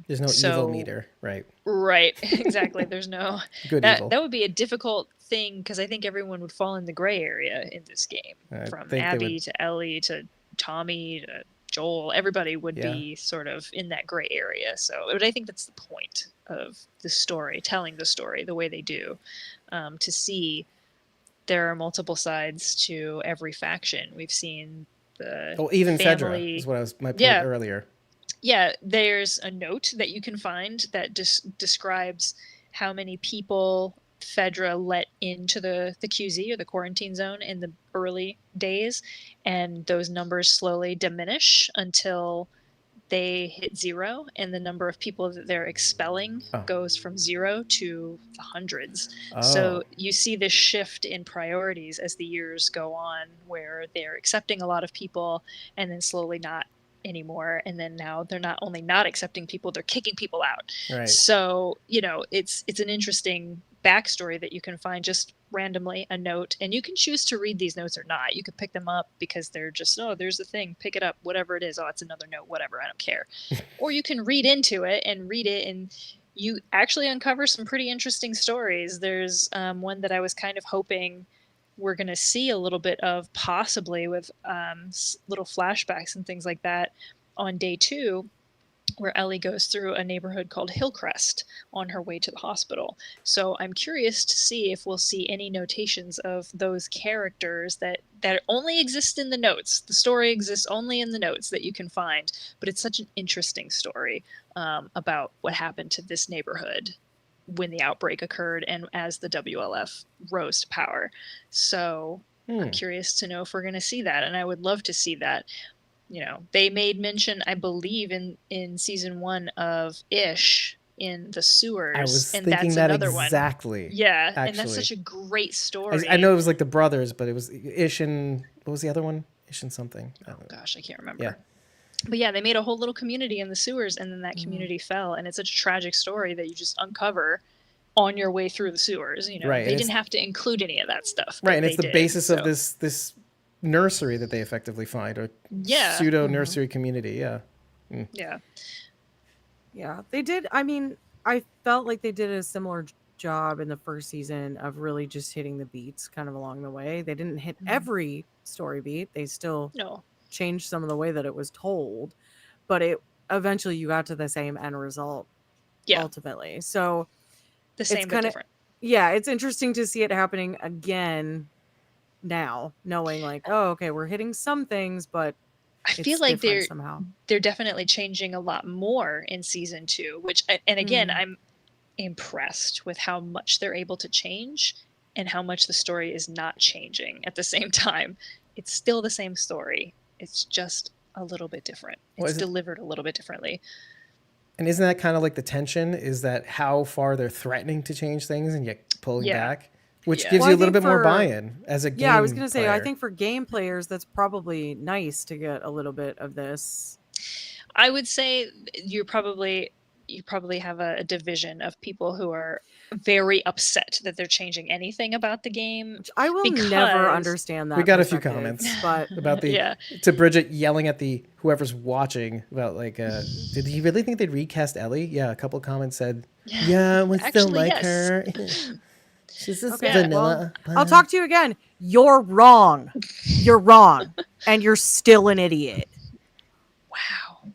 [SPEAKER 1] There's no evil meter, right?
[SPEAKER 4] Right, exactly. There's no
[SPEAKER 1] good evil.
[SPEAKER 4] That would be a difficult thing, because I think everyone would fall in the gray area in this game. From Abby to Ellie to Tommy to Joel, everybody would be sort of in that gray area. So, but I think that's the point of the story, telling the story the way they do, to see there are multiple sides to every faction. We've seen the
[SPEAKER 1] even
[SPEAKER 4] family.
[SPEAKER 1] Fedra is what was my point earlier.
[SPEAKER 4] Yeah, there's a note that you can find that describes how many people Fedra let into the QZ, or the quarantine zone, in the early days, and those numbers slowly diminish until they hit 0, and the number of people that they're expelling goes from 0 to the hundreds. So you see this shift in priorities as the years go on, where they're accepting a lot of people and then slowly not anymore, and then now they're not only not accepting people, they're kicking people out.
[SPEAKER 1] Right.
[SPEAKER 4] So it's an interesting backstory that you can find just randomly, a note, and you can choose to read these notes or not. You could pick them up because they're just, there's a thing, pick it up, whatever it is, it's another note, whatever, I don't care. Or you can read into it, and you actually uncover some pretty interesting stories. There's one that I was kind of hoping we're going to see a little bit of, possibly with little flashbacks and things like that on day 2, where Ellie goes through a neighborhood called Hillcrest on her way to the hospital. So I'm curious to see if we'll see any notations of those characters that only exist in the notes. The story exists only in the notes that you can find, but it's such an interesting story about what happened to this neighborhood when the outbreak occurred and as the WLF rose to power. So I'm curious to know if we're going to see that, and I would love to see that. They made mention, I believe, in season 1 of Ish in the sewers.
[SPEAKER 1] I was
[SPEAKER 4] and
[SPEAKER 1] thinking
[SPEAKER 4] that's
[SPEAKER 1] that
[SPEAKER 4] another
[SPEAKER 1] exactly.
[SPEAKER 4] One. Yeah,
[SPEAKER 1] actually.
[SPEAKER 4] And that's such a great story.
[SPEAKER 1] I know it was like the brothers, but it was Ish and, what was the other one? Ish and something.
[SPEAKER 4] Oh gosh, I can't remember.
[SPEAKER 1] Yeah.
[SPEAKER 4] But yeah, they made a whole little community in the sewers, and then that
[SPEAKER 3] Mhm.
[SPEAKER 4] community fell, and it's such a tragic story that you just uncover on your way through the sewers. You know,
[SPEAKER 1] Right,
[SPEAKER 4] they
[SPEAKER 1] and
[SPEAKER 4] didn't
[SPEAKER 1] it's
[SPEAKER 4] have to include any of that stuff,
[SPEAKER 1] right,
[SPEAKER 4] but
[SPEAKER 1] and it's
[SPEAKER 4] they
[SPEAKER 1] the
[SPEAKER 4] did.
[SPEAKER 1] basis of
[SPEAKER 4] So
[SPEAKER 1] this nursery that they effectively find, or
[SPEAKER 4] yeah,
[SPEAKER 1] pseudo nursery community. Yeah.
[SPEAKER 4] yeah,
[SPEAKER 3] Yeah, they did. I mean, I felt like they did a similar job in the first season of really just hitting the beats kind of along the way. They didn't hit every story beat. They still
[SPEAKER 4] no,
[SPEAKER 3] changed some of the way that it was told, but it eventually you got to the same end result
[SPEAKER 4] yeah,
[SPEAKER 3] ultimately. So
[SPEAKER 4] the
[SPEAKER 3] it's
[SPEAKER 4] same but
[SPEAKER 3] kind of,
[SPEAKER 4] different.
[SPEAKER 3] yeah, it's interesting to see it happening again now, knowing like, oh, okay, we're hitting some things, but
[SPEAKER 4] I feel
[SPEAKER 3] it's
[SPEAKER 4] like
[SPEAKER 3] different somehow.
[SPEAKER 4] they're definitely changing a lot more in season 2, which and again,
[SPEAKER 3] Mm.
[SPEAKER 4] I'm impressed with how much they're able to change and how much the story is not changing at the same time. It's still the same story. It's just a little bit different.
[SPEAKER 1] Well,
[SPEAKER 4] It's delivered a little bit differently.
[SPEAKER 1] and isn't that kind of like the tension? Is that how far they're threatening to change things and yet pulling
[SPEAKER 4] Yeah.
[SPEAKER 1] back, which
[SPEAKER 4] Yeah.
[SPEAKER 1] gives
[SPEAKER 3] Well,
[SPEAKER 1] you
[SPEAKER 3] I
[SPEAKER 1] a little
[SPEAKER 3] think
[SPEAKER 1] bit more
[SPEAKER 3] for-
[SPEAKER 1] buy-in as a game.
[SPEAKER 3] Yeah, I was gonna say, I
[SPEAKER 1] player.
[SPEAKER 3] think for game players, that's probably nice to get a little bit of this.
[SPEAKER 4] I would say you probably have a division of people who are very upset that they're changing anything about the game.
[SPEAKER 3] Which I will never
[SPEAKER 4] Because-
[SPEAKER 3] understand that.
[SPEAKER 1] We got a few
[SPEAKER 3] perspective,
[SPEAKER 1] comments.
[SPEAKER 3] but
[SPEAKER 1] about the
[SPEAKER 4] Yeah.
[SPEAKER 1] to Bridget yelling at the whoever's watching about like did you really think they'd recast Ellie? Yeah, a couple comments said yeah, we still
[SPEAKER 4] Actually,
[SPEAKER 1] like
[SPEAKER 4] yes.
[SPEAKER 1] her. She's just
[SPEAKER 3] Okay,
[SPEAKER 1] vanilla.
[SPEAKER 3] I'll talk to you again. You're wrong. You're wrong, and you're still an idiot.
[SPEAKER 4] Wow.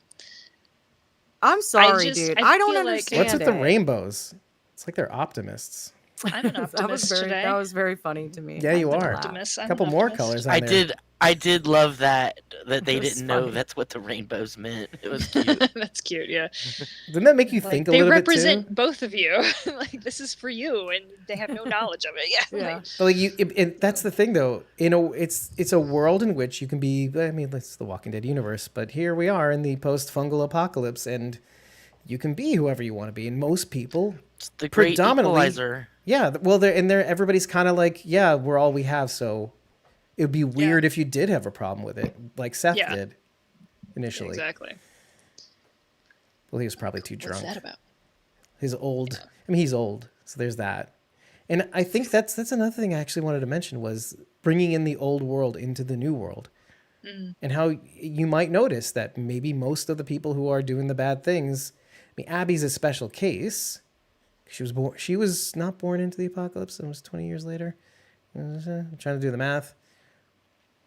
[SPEAKER 3] I'm sorry,
[SPEAKER 4] just-
[SPEAKER 3] dude.
[SPEAKER 4] I
[SPEAKER 3] I don't
[SPEAKER 4] feel like-
[SPEAKER 3] understand.
[SPEAKER 1] What's with the
[SPEAKER 3] it.
[SPEAKER 1] rainbows? It's like they're optimists.
[SPEAKER 4] I'm an
[SPEAKER 3] that was
[SPEAKER 4] optimist
[SPEAKER 3] very.
[SPEAKER 4] today.
[SPEAKER 3] That was very funny to me.
[SPEAKER 1] Yeah, you
[SPEAKER 3] I'm
[SPEAKER 1] are.
[SPEAKER 3] glad.
[SPEAKER 4] Optimist. I'm
[SPEAKER 1] A
[SPEAKER 4] an
[SPEAKER 1] couple more
[SPEAKER 4] optimist.
[SPEAKER 1] colors on there.
[SPEAKER 2] I did love that they
[SPEAKER 3] It was
[SPEAKER 2] didn't know
[SPEAKER 3] funny.
[SPEAKER 2] that's what the rainbows meant. It was cute.
[SPEAKER 4] That's cute. Yeah.
[SPEAKER 1] Didn't that make you
[SPEAKER 4] Like,
[SPEAKER 1] think a
[SPEAKER 4] they
[SPEAKER 1] little bit
[SPEAKER 4] represent
[SPEAKER 1] too?
[SPEAKER 4] both of you. Like, this is for you, and they have no knowledge of it. Yeah.
[SPEAKER 3] Yeah.
[SPEAKER 4] Like,
[SPEAKER 1] But like that's the thing though. It's a world in which you can be. I mean, it's the Walking Dead universe, but here we are in the post-fungal apocalypse, and you can be whoever you want to be. And most people,
[SPEAKER 2] It's the great
[SPEAKER 1] Predominantly-
[SPEAKER 2] equalizer.
[SPEAKER 1] yeah, well, they're everybody's kind of like, yeah, we're all we have. So it would be weird if you did have a problem with it, like Seth
[SPEAKER 4] Yeah.
[SPEAKER 1] did initially.
[SPEAKER 4] exactly.
[SPEAKER 1] Well, he was probably too
[SPEAKER 4] What's
[SPEAKER 1] drunk.
[SPEAKER 4] that about?
[SPEAKER 1] His old. I mean, he's old, so there's that. And I think that's another thing I actually wanted to mention was bringing in the old world into the new world, and how you might notice that maybe most of the people who are doing the bad things. I mean, Abby's a special case. She was born. She was not born into the apocalypse. It was 20 years later. I'm trying to do the math.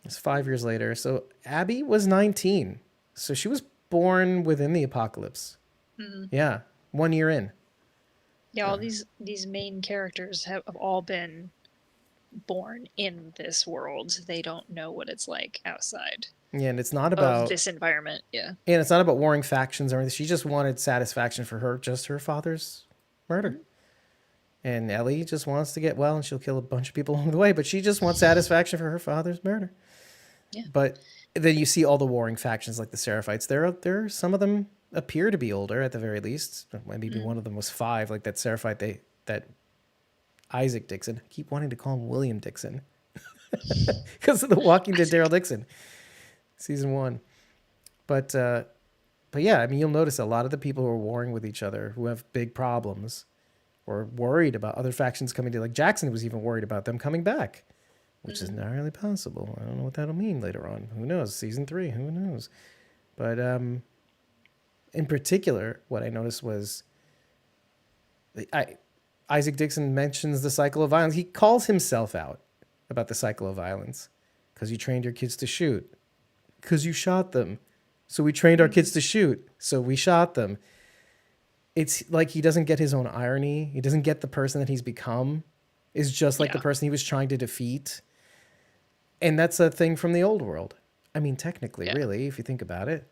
[SPEAKER 1] It's 5 years later. So Abby was 19. So she was born within the apocalypse. Yeah, 1 year in.
[SPEAKER 4] Yeah, all these main characters have all been born in this world. They don't know what it's like outside
[SPEAKER 1] Yeah, and it's not
[SPEAKER 4] of
[SPEAKER 1] about
[SPEAKER 4] this environment. Yeah.
[SPEAKER 1] and it's not about warring factions or anything. She just wanted satisfaction for her father's murder. And Ellie just wants to get well, and she'll kill a bunch of people along the way, but she just wants satisfaction for her father's murder.
[SPEAKER 4] Yeah.
[SPEAKER 1] But then you see all the warring factions like the Seraphites. There, some of them appear to be older at the very least. Maybe one of them was 5, like that Seraphite that Isaac Dixon. I keep wanting to call him William Dixon because of the Walking Dead Daryl Dixon, season 1. But yeah, I mean, you'll notice a lot of the people who are warring with each other, who have big problems, or worried about other factions coming to. Like Jackson was even worried about them coming back, which is not really possible. I don't know what that'll mean later on. Who knows? Season 3, who knows? But in particular, what I noticed was Isaac Dixon mentions the cycle of violence. He calls himself out about the cycle of violence because you trained your kids to shoot, because you shot them. So we trained our kids to shoot, so we shot them. It's like he doesn't get his own irony. He doesn't get the person that he's become is just like the person he was trying to defeat. And that's a thing from the old world. I mean, technically, really, if you think about it.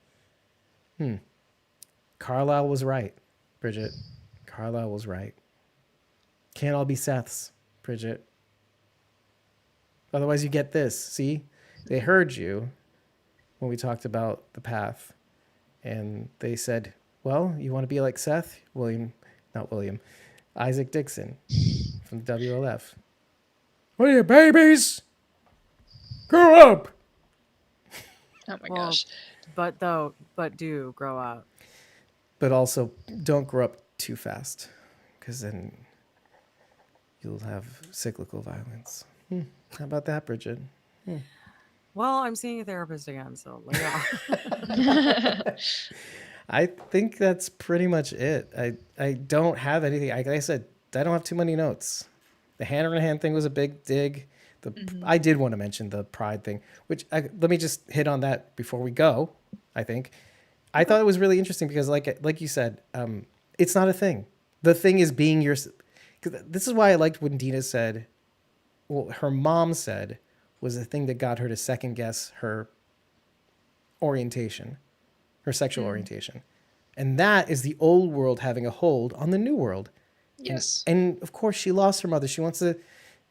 [SPEAKER 1] Carlisle was right, Bridget. Carlisle was right. Can't all be Seths, Bridget. Otherwise, you get this. See? They heard you when we talked about the path. And they said, well, you want to be like Seth? Isaac Dixon from the WLF. What are you, babies? Grow up!
[SPEAKER 4] Oh my
[SPEAKER 3] Well,
[SPEAKER 4] gosh.
[SPEAKER 3] But do grow up.
[SPEAKER 1] But also, don't grow up too fast, because then you'll have cyclical violence. How about that, Bridget?
[SPEAKER 3] Well, I'm seeing a therapist again, so lay off.
[SPEAKER 1] I think that's pretty much it. I don't have anything. Like I said, I don't have too many notes. The hand in hand thing was a big dig. I did want to mention the pride thing, which let me just hit on that before we go. I think I thought it was really interesting because, like you said, it's not a thing. The thing is being your. 'Cause this is why I liked when Dina said, well, her mom said was the thing that got her to second guess her orientation, her sexual orientation. And that is the old world having a hold on the new world.
[SPEAKER 4] Yes.
[SPEAKER 1] And of course, she lost her mother. She wants to.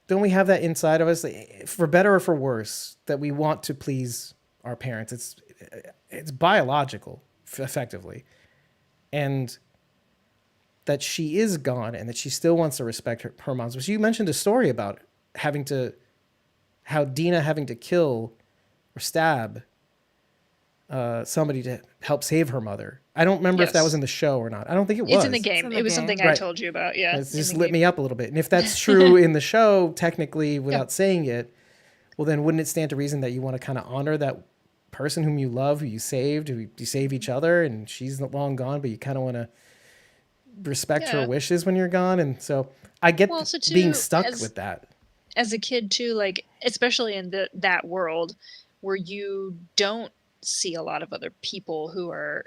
[SPEAKER 1] Don't we have that inside of us, for better or for worse, that we want to please our parents? It's biological, effectively, and that she is gone, and that she still wants to respect her mom's. But you mentioned a story about how Dina having to kill or stab somebody to help save her mother. I don't remember if that was in the show or not. I don't think it was.
[SPEAKER 4] It's in the game.
[SPEAKER 3] in the
[SPEAKER 4] It was
[SPEAKER 3] game.
[SPEAKER 4] something I
[SPEAKER 1] Right.
[SPEAKER 4] told you about. Yeah.
[SPEAKER 1] It's
[SPEAKER 4] in
[SPEAKER 1] just
[SPEAKER 4] the
[SPEAKER 1] lit
[SPEAKER 4] game.
[SPEAKER 1] me up a little bit. And if that's true in the show, technically, without saying it, well, then wouldn't it stand to reason that you want to kind of honor that person whom you love, who you saved, who you save each other, and she's long gone, but you kind of want to respect her
[SPEAKER 4] Yeah.
[SPEAKER 1] wishes when you're gone? And so I get
[SPEAKER 4] Well, also,
[SPEAKER 1] being
[SPEAKER 4] too,
[SPEAKER 1] stuck
[SPEAKER 4] as-
[SPEAKER 1] with that.
[SPEAKER 4] As a kid too, like especially in that world where you don't see a lot of other people who are,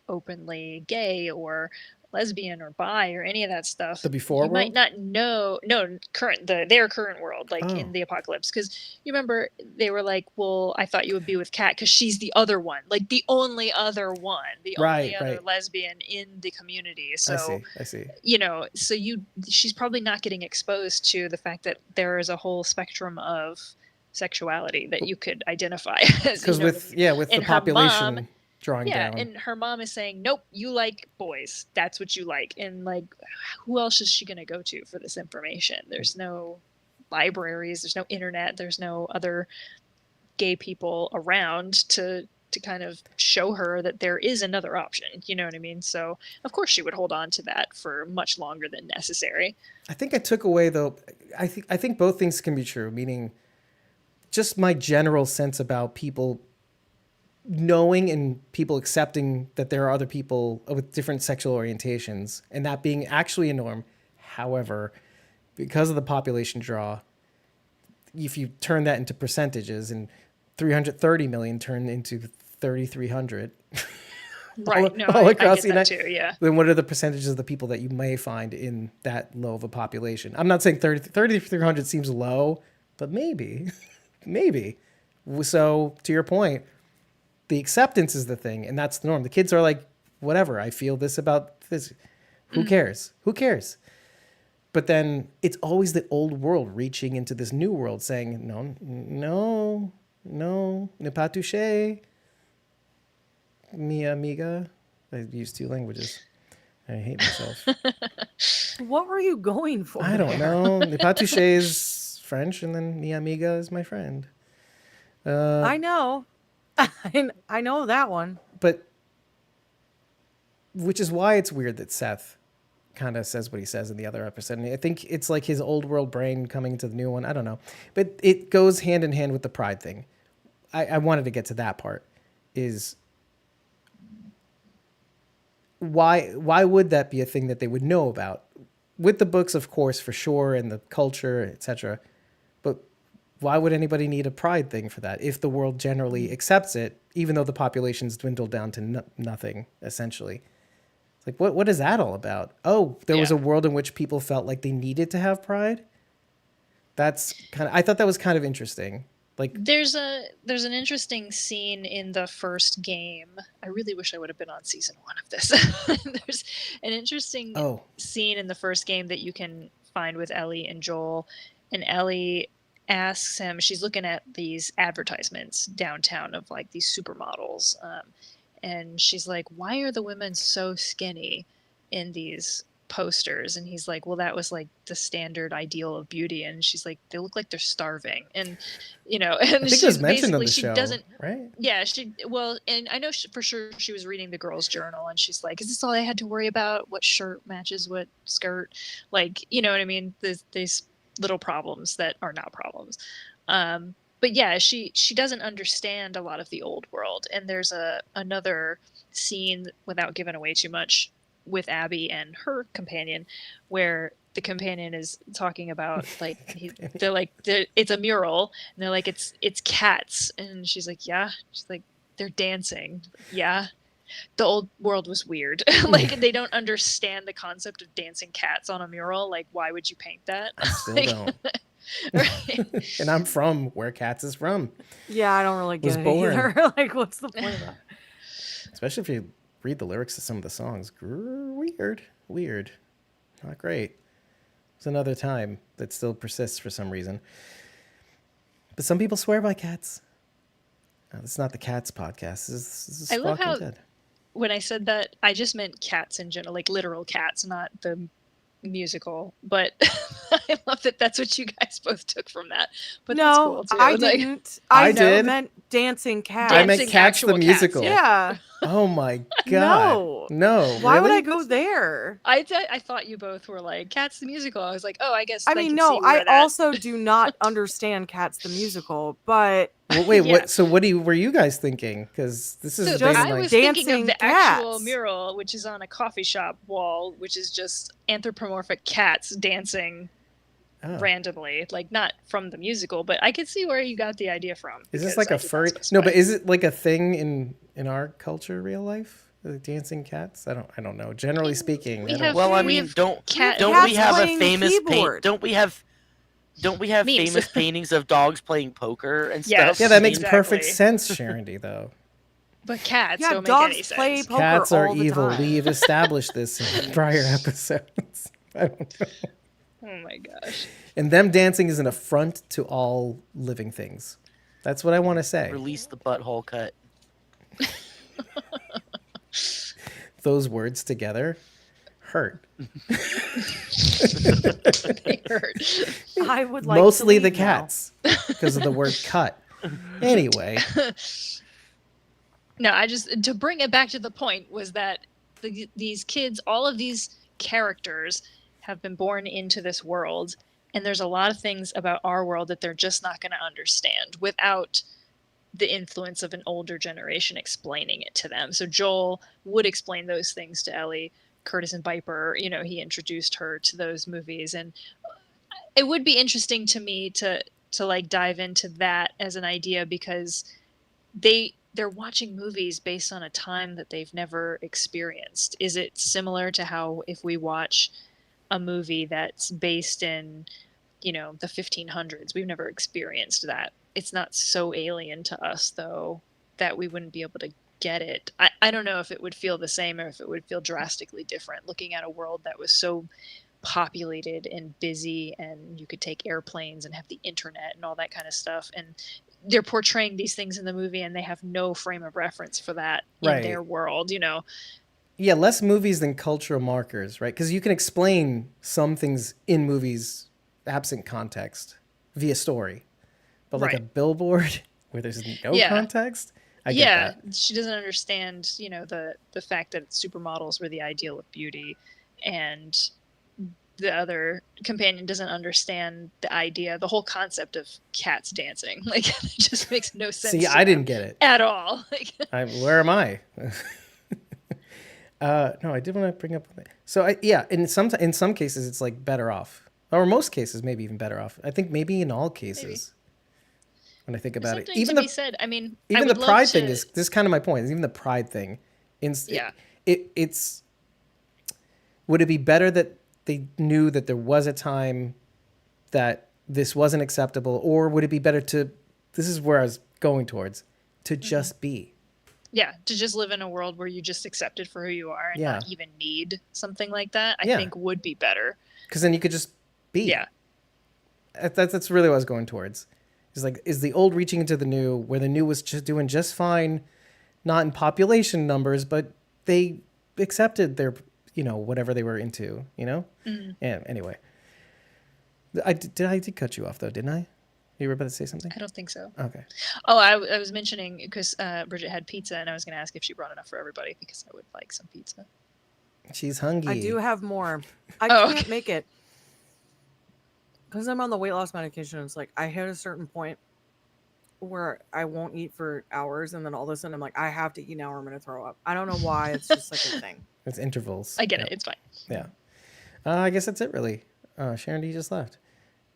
[SPEAKER 4] openly gay or lesbian or bi or any of that stuff.
[SPEAKER 1] The before
[SPEAKER 4] You might
[SPEAKER 1] world?
[SPEAKER 4] not know. No, their current world, like
[SPEAKER 1] Oh.
[SPEAKER 4] in the apocalypse, because you remember they were like, well, I thought you would be with Kat because she's the other one, like the only other one, the only other
[SPEAKER 1] Right.
[SPEAKER 4] lesbian in the community.
[SPEAKER 1] I
[SPEAKER 4] So
[SPEAKER 1] see.
[SPEAKER 4] she's probably not getting exposed to the fact that there is a whole spectrum of sexuality that you could identify as.
[SPEAKER 1] Because with the
[SPEAKER 4] And her
[SPEAKER 1] population
[SPEAKER 4] mom,
[SPEAKER 1] drawing down.
[SPEAKER 4] and her mom is saying, nope, you like boys, that's what you like. And like, who else is she going to go to for this information? There's no libraries, there's no internet, there's no other gay people around to kind of show her that there is another option. You know what I mean? So of course she would hold on to that for much longer than necessary.
[SPEAKER 1] I think I took away, though. I think both things can be true. Meaning, just my general sense about people knowing and people accepting that there are other people with different sexual orientations, and that being actually a norm. However, because of the population draw, if you turn that into percentages, and 330 million turned into 3,300.
[SPEAKER 4] Right.
[SPEAKER 1] all
[SPEAKER 4] I
[SPEAKER 1] across
[SPEAKER 4] get
[SPEAKER 1] the
[SPEAKER 4] that
[SPEAKER 1] United,
[SPEAKER 4] too. Yeah.
[SPEAKER 1] then what are the percentages of the people that you may find in that low of a population? I'm not saying 3,300 seems low, but maybe. So to your point, the acceptance is the thing, and that's the norm. The kids are like, whatever, I feel this about this. Who cares? But then it's always the old world reaching into this new world saying, no, ne pas toucher, mi amiga. I use two languages. I hate myself.
[SPEAKER 3] What were you going for?
[SPEAKER 1] I don't
[SPEAKER 3] there?
[SPEAKER 1] know. Ne pas toucher is French, and then mi amiga is my friend.
[SPEAKER 3] I know. I know that one.
[SPEAKER 1] But which is why it's weird that Seth kind of says what he says in the other episode. And I think it's like his old world brain coming to the new one. I don't know. But it goes hand in hand with the pride thing. I wanted to get to that part. Is why would that be a thing that they would know about? With the books, of course, for sure, and the culture, etc. But why would anybody need a pride thing for that if the world generally accepts it, even though the population's dwindled down to nothing, essentially? It's like, what is that all about? Oh, there was a world in which people felt like they needed to have pride? I thought that was kind of interesting. Like,
[SPEAKER 4] There's an interesting scene in the first game. I really wish I would have been on season 1 of this. There's an interesting scene in the first game that you can find with Ellie and Joel. And Ellie asks him, she's looking at these advertisements downtown of like these supermodels. And she's like, why are the women so skinny in these posters, and he's like, well, that was like the standard ideal of beauty, and she's like, they look like they're starving, and and
[SPEAKER 1] I think it was
[SPEAKER 4] she's
[SPEAKER 1] mentioned on
[SPEAKER 4] basically
[SPEAKER 1] the
[SPEAKER 4] she
[SPEAKER 1] show,
[SPEAKER 4] doesn't.
[SPEAKER 1] right?
[SPEAKER 4] Yeah, and I know for sure she was reading the girl's journal, and she's like, is this all I had to worry about? What shirt matches what skirt? Like, you know what I mean? These little problems that are not problems. But yeah, she doesn't understand a lot of the old world, and there's another scene, without giving away too much, with Abby and her companion, where the companion is talking about like it's a mural, and they're like, it's cats, and she's like, yeah. She's like, they're dancing. Yeah, the old world was weird. Like, they don't understand the concept of dancing cats on a mural. Like, why would you paint that?
[SPEAKER 1] I still
[SPEAKER 4] Like,
[SPEAKER 1] don't.
[SPEAKER 4] right.
[SPEAKER 1] And I'm from where Cats is from.
[SPEAKER 3] Yeah, I don't really
[SPEAKER 1] Was
[SPEAKER 3] get it
[SPEAKER 1] born.
[SPEAKER 3] either. Like, what's the point of that?
[SPEAKER 1] Especially if you read the lyrics to some of the songs. Weird. Not great. It's another time that still persists for some reason. But some people swear by cats. It's not the Cats podcast. This is
[SPEAKER 4] I love
[SPEAKER 1] Walking
[SPEAKER 4] how
[SPEAKER 1] Dead.
[SPEAKER 4] when I said that, I just meant cats in general, like literal cats, not the musical. But I love that that's what you guys both took from that. But that's
[SPEAKER 3] No,
[SPEAKER 4] cool too.
[SPEAKER 3] I
[SPEAKER 4] Like,
[SPEAKER 3] didn't.
[SPEAKER 1] I did.
[SPEAKER 3] meant dancing cats.
[SPEAKER 1] I meant
[SPEAKER 4] dancing
[SPEAKER 1] Cats the
[SPEAKER 4] actual cats,
[SPEAKER 1] musical.
[SPEAKER 3] Yeah.
[SPEAKER 1] Oh my god. No.
[SPEAKER 3] Why would
[SPEAKER 1] really?
[SPEAKER 3] I go there?
[SPEAKER 4] I thought you both were like, Cats the musical. I was like, oh, I guess
[SPEAKER 3] I
[SPEAKER 4] I
[SPEAKER 3] mean,
[SPEAKER 4] can
[SPEAKER 3] no,
[SPEAKER 4] see where
[SPEAKER 3] I
[SPEAKER 4] that-
[SPEAKER 3] also do not understand Cats the musical, but
[SPEAKER 1] Well, wait,
[SPEAKER 4] Yeah.
[SPEAKER 1] what? So what were you guys thinking? Because this is
[SPEAKER 4] So
[SPEAKER 3] just
[SPEAKER 1] based
[SPEAKER 4] I
[SPEAKER 1] on
[SPEAKER 4] was
[SPEAKER 1] like,
[SPEAKER 4] thinking of
[SPEAKER 3] dancing
[SPEAKER 4] the actual
[SPEAKER 3] cats.
[SPEAKER 4] mural, which is on a coffee shop wall, which is just anthropomorphic cats dancing
[SPEAKER 1] oh.
[SPEAKER 4] randomly, like not from the musical, but I could see where you got the idea from.
[SPEAKER 1] Is this
[SPEAKER 4] because
[SPEAKER 1] like
[SPEAKER 4] I
[SPEAKER 1] a
[SPEAKER 4] did not
[SPEAKER 1] furry?
[SPEAKER 4] specify.
[SPEAKER 1] No, but is it like a thing in our culture, real life? The dancing cats? I don't know. Generally speaking,
[SPEAKER 4] We
[SPEAKER 1] I don't-
[SPEAKER 4] have-
[SPEAKER 2] Well, I
[SPEAKER 4] we
[SPEAKER 2] mean,
[SPEAKER 4] have
[SPEAKER 2] don't
[SPEAKER 4] cat-
[SPEAKER 2] don't we
[SPEAKER 3] Cats
[SPEAKER 2] have a
[SPEAKER 3] playing the
[SPEAKER 2] famous
[SPEAKER 3] keyboard.
[SPEAKER 2] Don't we have
[SPEAKER 4] Memes.
[SPEAKER 2] famous paintings of dogs playing poker and
[SPEAKER 4] Yes.
[SPEAKER 2] stuff?
[SPEAKER 1] yeah, that makes
[SPEAKER 4] Exactly.
[SPEAKER 1] perfect sense, Sharondy. Though
[SPEAKER 4] But cats
[SPEAKER 3] yeah,
[SPEAKER 4] don't make any
[SPEAKER 3] dogs
[SPEAKER 4] sense.
[SPEAKER 3] play poker
[SPEAKER 1] cats are
[SPEAKER 3] all the
[SPEAKER 1] evil.
[SPEAKER 3] time.
[SPEAKER 1] We've established this in prior episodes. I don't know.
[SPEAKER 4] Oh my gosh.
[SPEAKER 1] And them dancing is an affront to all living things. That's what I want to say.
[SPEAKER 2] Release the butthole cut.
[SPEAKER 1] Those words together hurt.
[SPEAKER 4] They hurt.
[SPEAKER 3] I would like
[SPEAKER 1] Mostly
[SPEAKER 3] to
[SPEAKER 1] the
[SPEAKER 3] leave now.
[SPEAKER 1] cats because of the word cut. Anyway,
[SPEAKER 4] No, I just to bring it back to the point was that these kids, all of these characters, have been born into this world, and there's a lot of things about our world that they're just not going to understand without the influence of an older generation explaining it to them. So Joel would explain those things to Ellie. Curtis and Viper, he introduced her to those movies, and it would be interesting to me to like dive into that as an idea, because they're watching movies based on a time that they've never experienced. Is it similar to how if we watch a movie that's based in, the 1500s, we've never experienced that. It's not so alien to us, though, that we wouldn't be able to get it. I don't know if it would feel the same or if it would feel drastically different looking at a world that was so populated and busy, and you could take airplanes and have the internet and all that kind of stuff, and they're portraying these things in the movie and they have no frame of reference for that
[SPEAKER 1] Right.
[SPEAKER 4] in their world.
[SPEAKER 1] yeah, less movies than cultural markers, right? Because you can explain some things in movies absent context via story. But like a
[SPEAKER 4] Right.
[SPEAKER 1] billboard where there's no
[SPEAKER 4] Yeah.
[SPEAKER 1] context, I get that.
[SPEAKER 4] She doesn't understand the fact that supermodels were the ideal of beauty, and the other companion doesn't understand the whole concept of cats dancing. Like, it just makes no sense.
[SPEAKER 1] See,
[SPEAKER 4] to
[SPEAKER 1] I didn't
[SPEAKER 4] them
[SPEAKER 1] get it.
[SPEAKER 4] at all. Like,
[SPEAKER 1] Where am I? No, I did want to bring up. So in some cases it's like better off, or most cases maybe even better off. I think maybe in all cases. When I think about it,
[SPEAKER 4] something
[SPEAKER 1] even
[SPEAKER 4] to
[SPEAKER 1] the
[SPEAKER 4] be said. I mean, I
[SPEAKER 1] even the
[SPEAKER 4] would love
[SPEAKER 1] pride thing
[SPEAKER 4] to-
[SPEAKER 1] is this is kind of my point. Even the pride thing,
[SPEAKER 4] Yeah.
[SPEAKER 1] It's would it be better that they knew that there was a time that this wasn't acceptable, or would it be better to? This is where I was going towards, to just be.
[SPEAKER 4] Yeah, to just live in a world where you just accept it for who you are and
[SPEAKER 1] Yeah.
[SPEAKER 4] not even need something like that, I
[SPEAKER 1] Yeah.
[SPEAKER 4] think would be better.
[SPEAKER 1] Because then you could just be.
[SPEAKER 4] Yeah.
[SPEAKER 1] That's really what I was going towards. Is like, is the old reaching into the new, where the new was just doing just fine, not in population numbers, but they accepted their whatever they were into,
[SPEAKER 4] Mm.
[SPEAKER 1] And anyway, I did cut you off though, didn't I? You were about to say something?
[SPEAKER 4] I don't think so.
[SPEAKER 1] Okay.
[SPEAKER 4] Oh, I was mentioning because Bridget had pizza, and I was going to ask if she brought enough for everybody because I would like some pizza.
[SPEAKER 1] She's hungry.
[SPEAKER 3] I do have more. I
[SPEAKER 4] Oh,
[SPEAKER 3] can't make it because I'm on the weight loss medication. It's like I hit a certain point where I won't eat for hours, and then all of a sudden I'm like, I have to eat now, or I'm going to throw up. I don't know why. It's just like a thing.
[SPEAKER 1] It's intervals.
[SPEAKER 4] I get
[SPEAKER 1] Yeah.
[SPEAKER 4] it. It's fine.
[SPEAKER 1] Yeah. I guess that's it, really. Sharon D just left.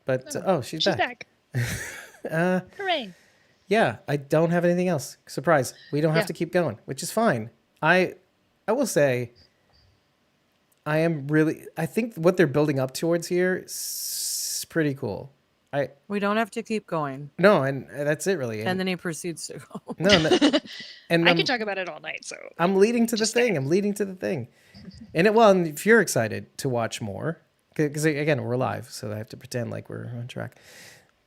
[SPEAKER 1] But, she's back.
[SPEAKER 4] Hooray.
[SPEAKER 1] Yeah, I don't have anything else. Surprise. We don't have
[SPEAKER 4] Yeah.
[SPEAKER 1] to keep going, which is fine. I will say, I think what they're building up towards here is pretty cool.
[SPEAKER 3] We don't have to keep going.
[SPEAKER 1] No, and that's it, really.
[SPEAKER 3] And then he proceeds to go.
[SPEAKER 1] No, and
[SPEAKER 4] I
[SPEAKER 1] I'm,
[SPEAKER 4] could talk about it all night, so
[SPEAKER 1] I'm leading to the
[SPEAKER 4] Just
[SPEAKER 1] thing.
[SPEAKER 4] saying.
[SPEAKER 1] I'm leading to the thing. And if you're excited to watch more, because again, we're live, so I have to pretend like we're on track.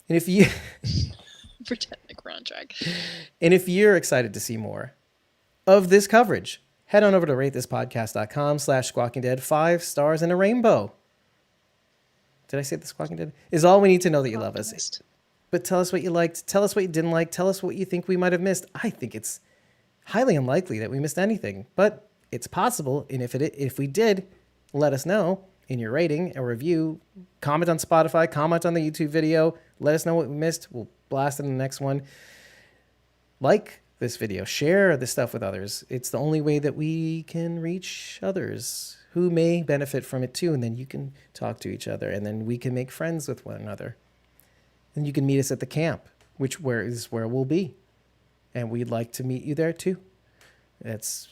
[SPEAKER 1] And if you
[SPEAKER 4] pretend like we're on track.
[SPEAKER 1] And if you're excited to see more of this coverage, head on over to ratethispodcast.com/squawking dead. 5 stars and a rainbow. Did I say the Squawking Dead? Is all we need to know that you love us.
[SPEAKER 4] Optimist.
[SPEAKER 1] But tell us what you liked. Tell us what you didn't like. Tell us what you think we might have missed. I think it's highly unlikely that we missed anything, but it's possible. And if we did, let us know in your rating or review. Comment on Spotify. Comment on the YouTube video. Let us know what we missed. We'll blast it in the next one. Like this video. Share this stuff with others. It's the only way that we can reach others who may benefit from it too. And then you can talk to each other. And then we can make friends with one another. And you can meet us at the camp, is where we'll be. And we'd like to meet you there too. That's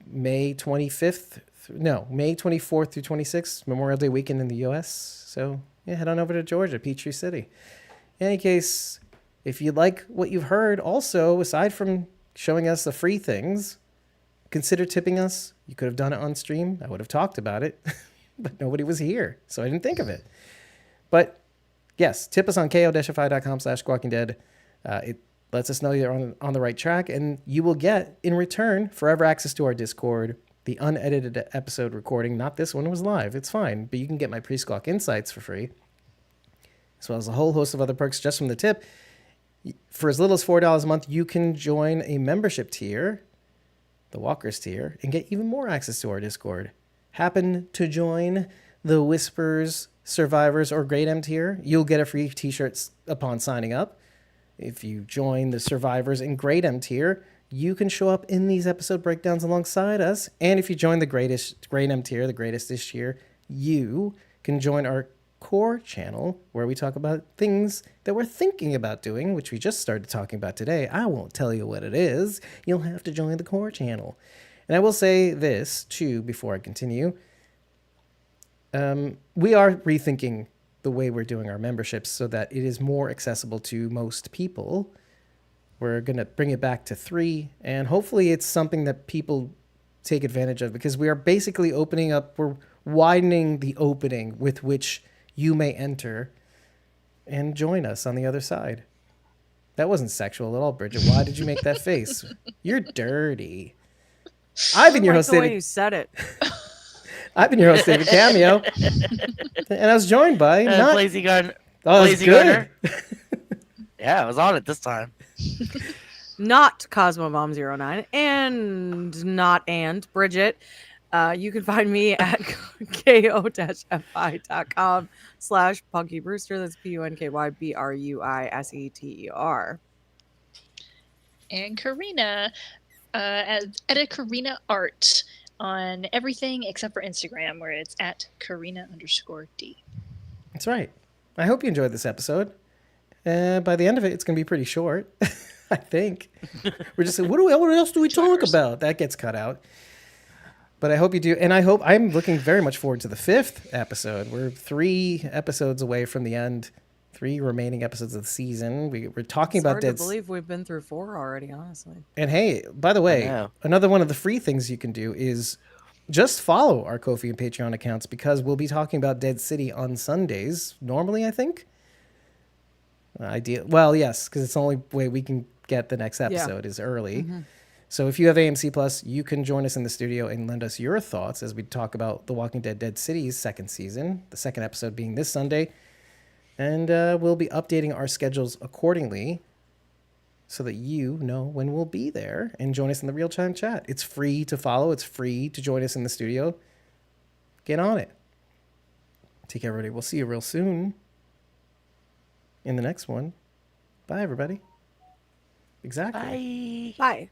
[SPEAKER 1] May 24th through 26th, Memorial Day weekend in the U.S. So yeah, head on over to Georgia, Peachtree City. In any case, if you like what you've heard, also, aside from showing us the free things, consider tipping us. You could have done it on stream. I would have talked about it, but nobody was here, so I didn't think of it. But yes, tip us on ko-fi.com/squawkingdead. It lets us know you're on the right track, and you will get, in return, forever access to our Discord, the unedited episode recording. Not this one, it was live. It's fine, but you can get my pre-squawk insights for free, as well as a whole host of other perks just from the tip. For as little as $4 a month, you can join a membership tier, the Walkers tier, and get even more access to our Discord. Happen to join the Whispers, Survivors, or Great M tier, you'll get a free t-shirt upon signing up. If you join the Survivors and Great M tier, you can show up in these episode breakdowns alongside us. And if you join the Great M tier, the greatest this year, you can join our core channel where we talk about things that we're thinking about doing, which we just started talking about today. I won't tell you what it is. You'll have to join the core channel. And I will say this too before I continue. We are rethinking the way we're doing our memberships so that it is more accessible to most people. We're going to bring it back to 3, and hopefully it's something that people take advantage of, because we are basically we're widening the opening with which you may enter and join us on the other side. That wasn't sexual at all, Bridget. Why did you make that face? You're dirty. I've been your host,
[SPEAKER 3] the way
[SPEAKER 1] David.
[SPEAKER 3] you said it.
[SPEAKER 1] I've been your host, David Cameo, and I was joined by
[SPEAKER 2] Lazy Gardner.
[SPEAKER 1] Oh, that's
[SPEAKER 2] Lazy
[SPEAKER 1] good.
[SPEAKER 2] Gardner. Yeah, I was on it this time.
[SPEAKER 3] Not CosmoBomb09 and Bridget. You can find me at ko-fi.com/PunkyBrewster. That's PUNKYBRUISETER.
[SPEAKER 4] And Karina, at Karina Art on everything except for Instagram, where it's at Karina_D.
[SPEAKER 1] That's right. I hope you enjoyed this episode. By the end of it, it's going to be pretty short, I think. We're just saying, what else do we talk about? That gets cut out. But I hope you do. And I'm looking very much forward to the 5th episode. We're 3 episodes away from the end. 3 remaining episodes of the season. We're talking about
[SPEAKER 3] Dead. I believe we've been through 4 already, honestly.
[SPEAKER 1] And hey, by the way, another one of the free things you can do is just follow our Ko-fi and Patreon accounts, because we'll be talking about Dead City on Sundays. Normally, I think. Well, yes, because it's the only way we can get the next episode is early. Mm-hmm. So if you have AMC Plus, you can join us in the studio and lend us your thoughts as we talk about The Walking Dead Dead City's second season, the second episode being this Sunday. And we'll be updating our schedules accordingly so that you know when we'll be there and join us in the real-time chat. It's free to follow. It's free to join us in the studio. Get on it. Take care, everybody. We'll see you real soon in the next one. Bye, everybody. Exactly.
[SPEAKER 2] Bye.
[SPEAKER 3] Bye.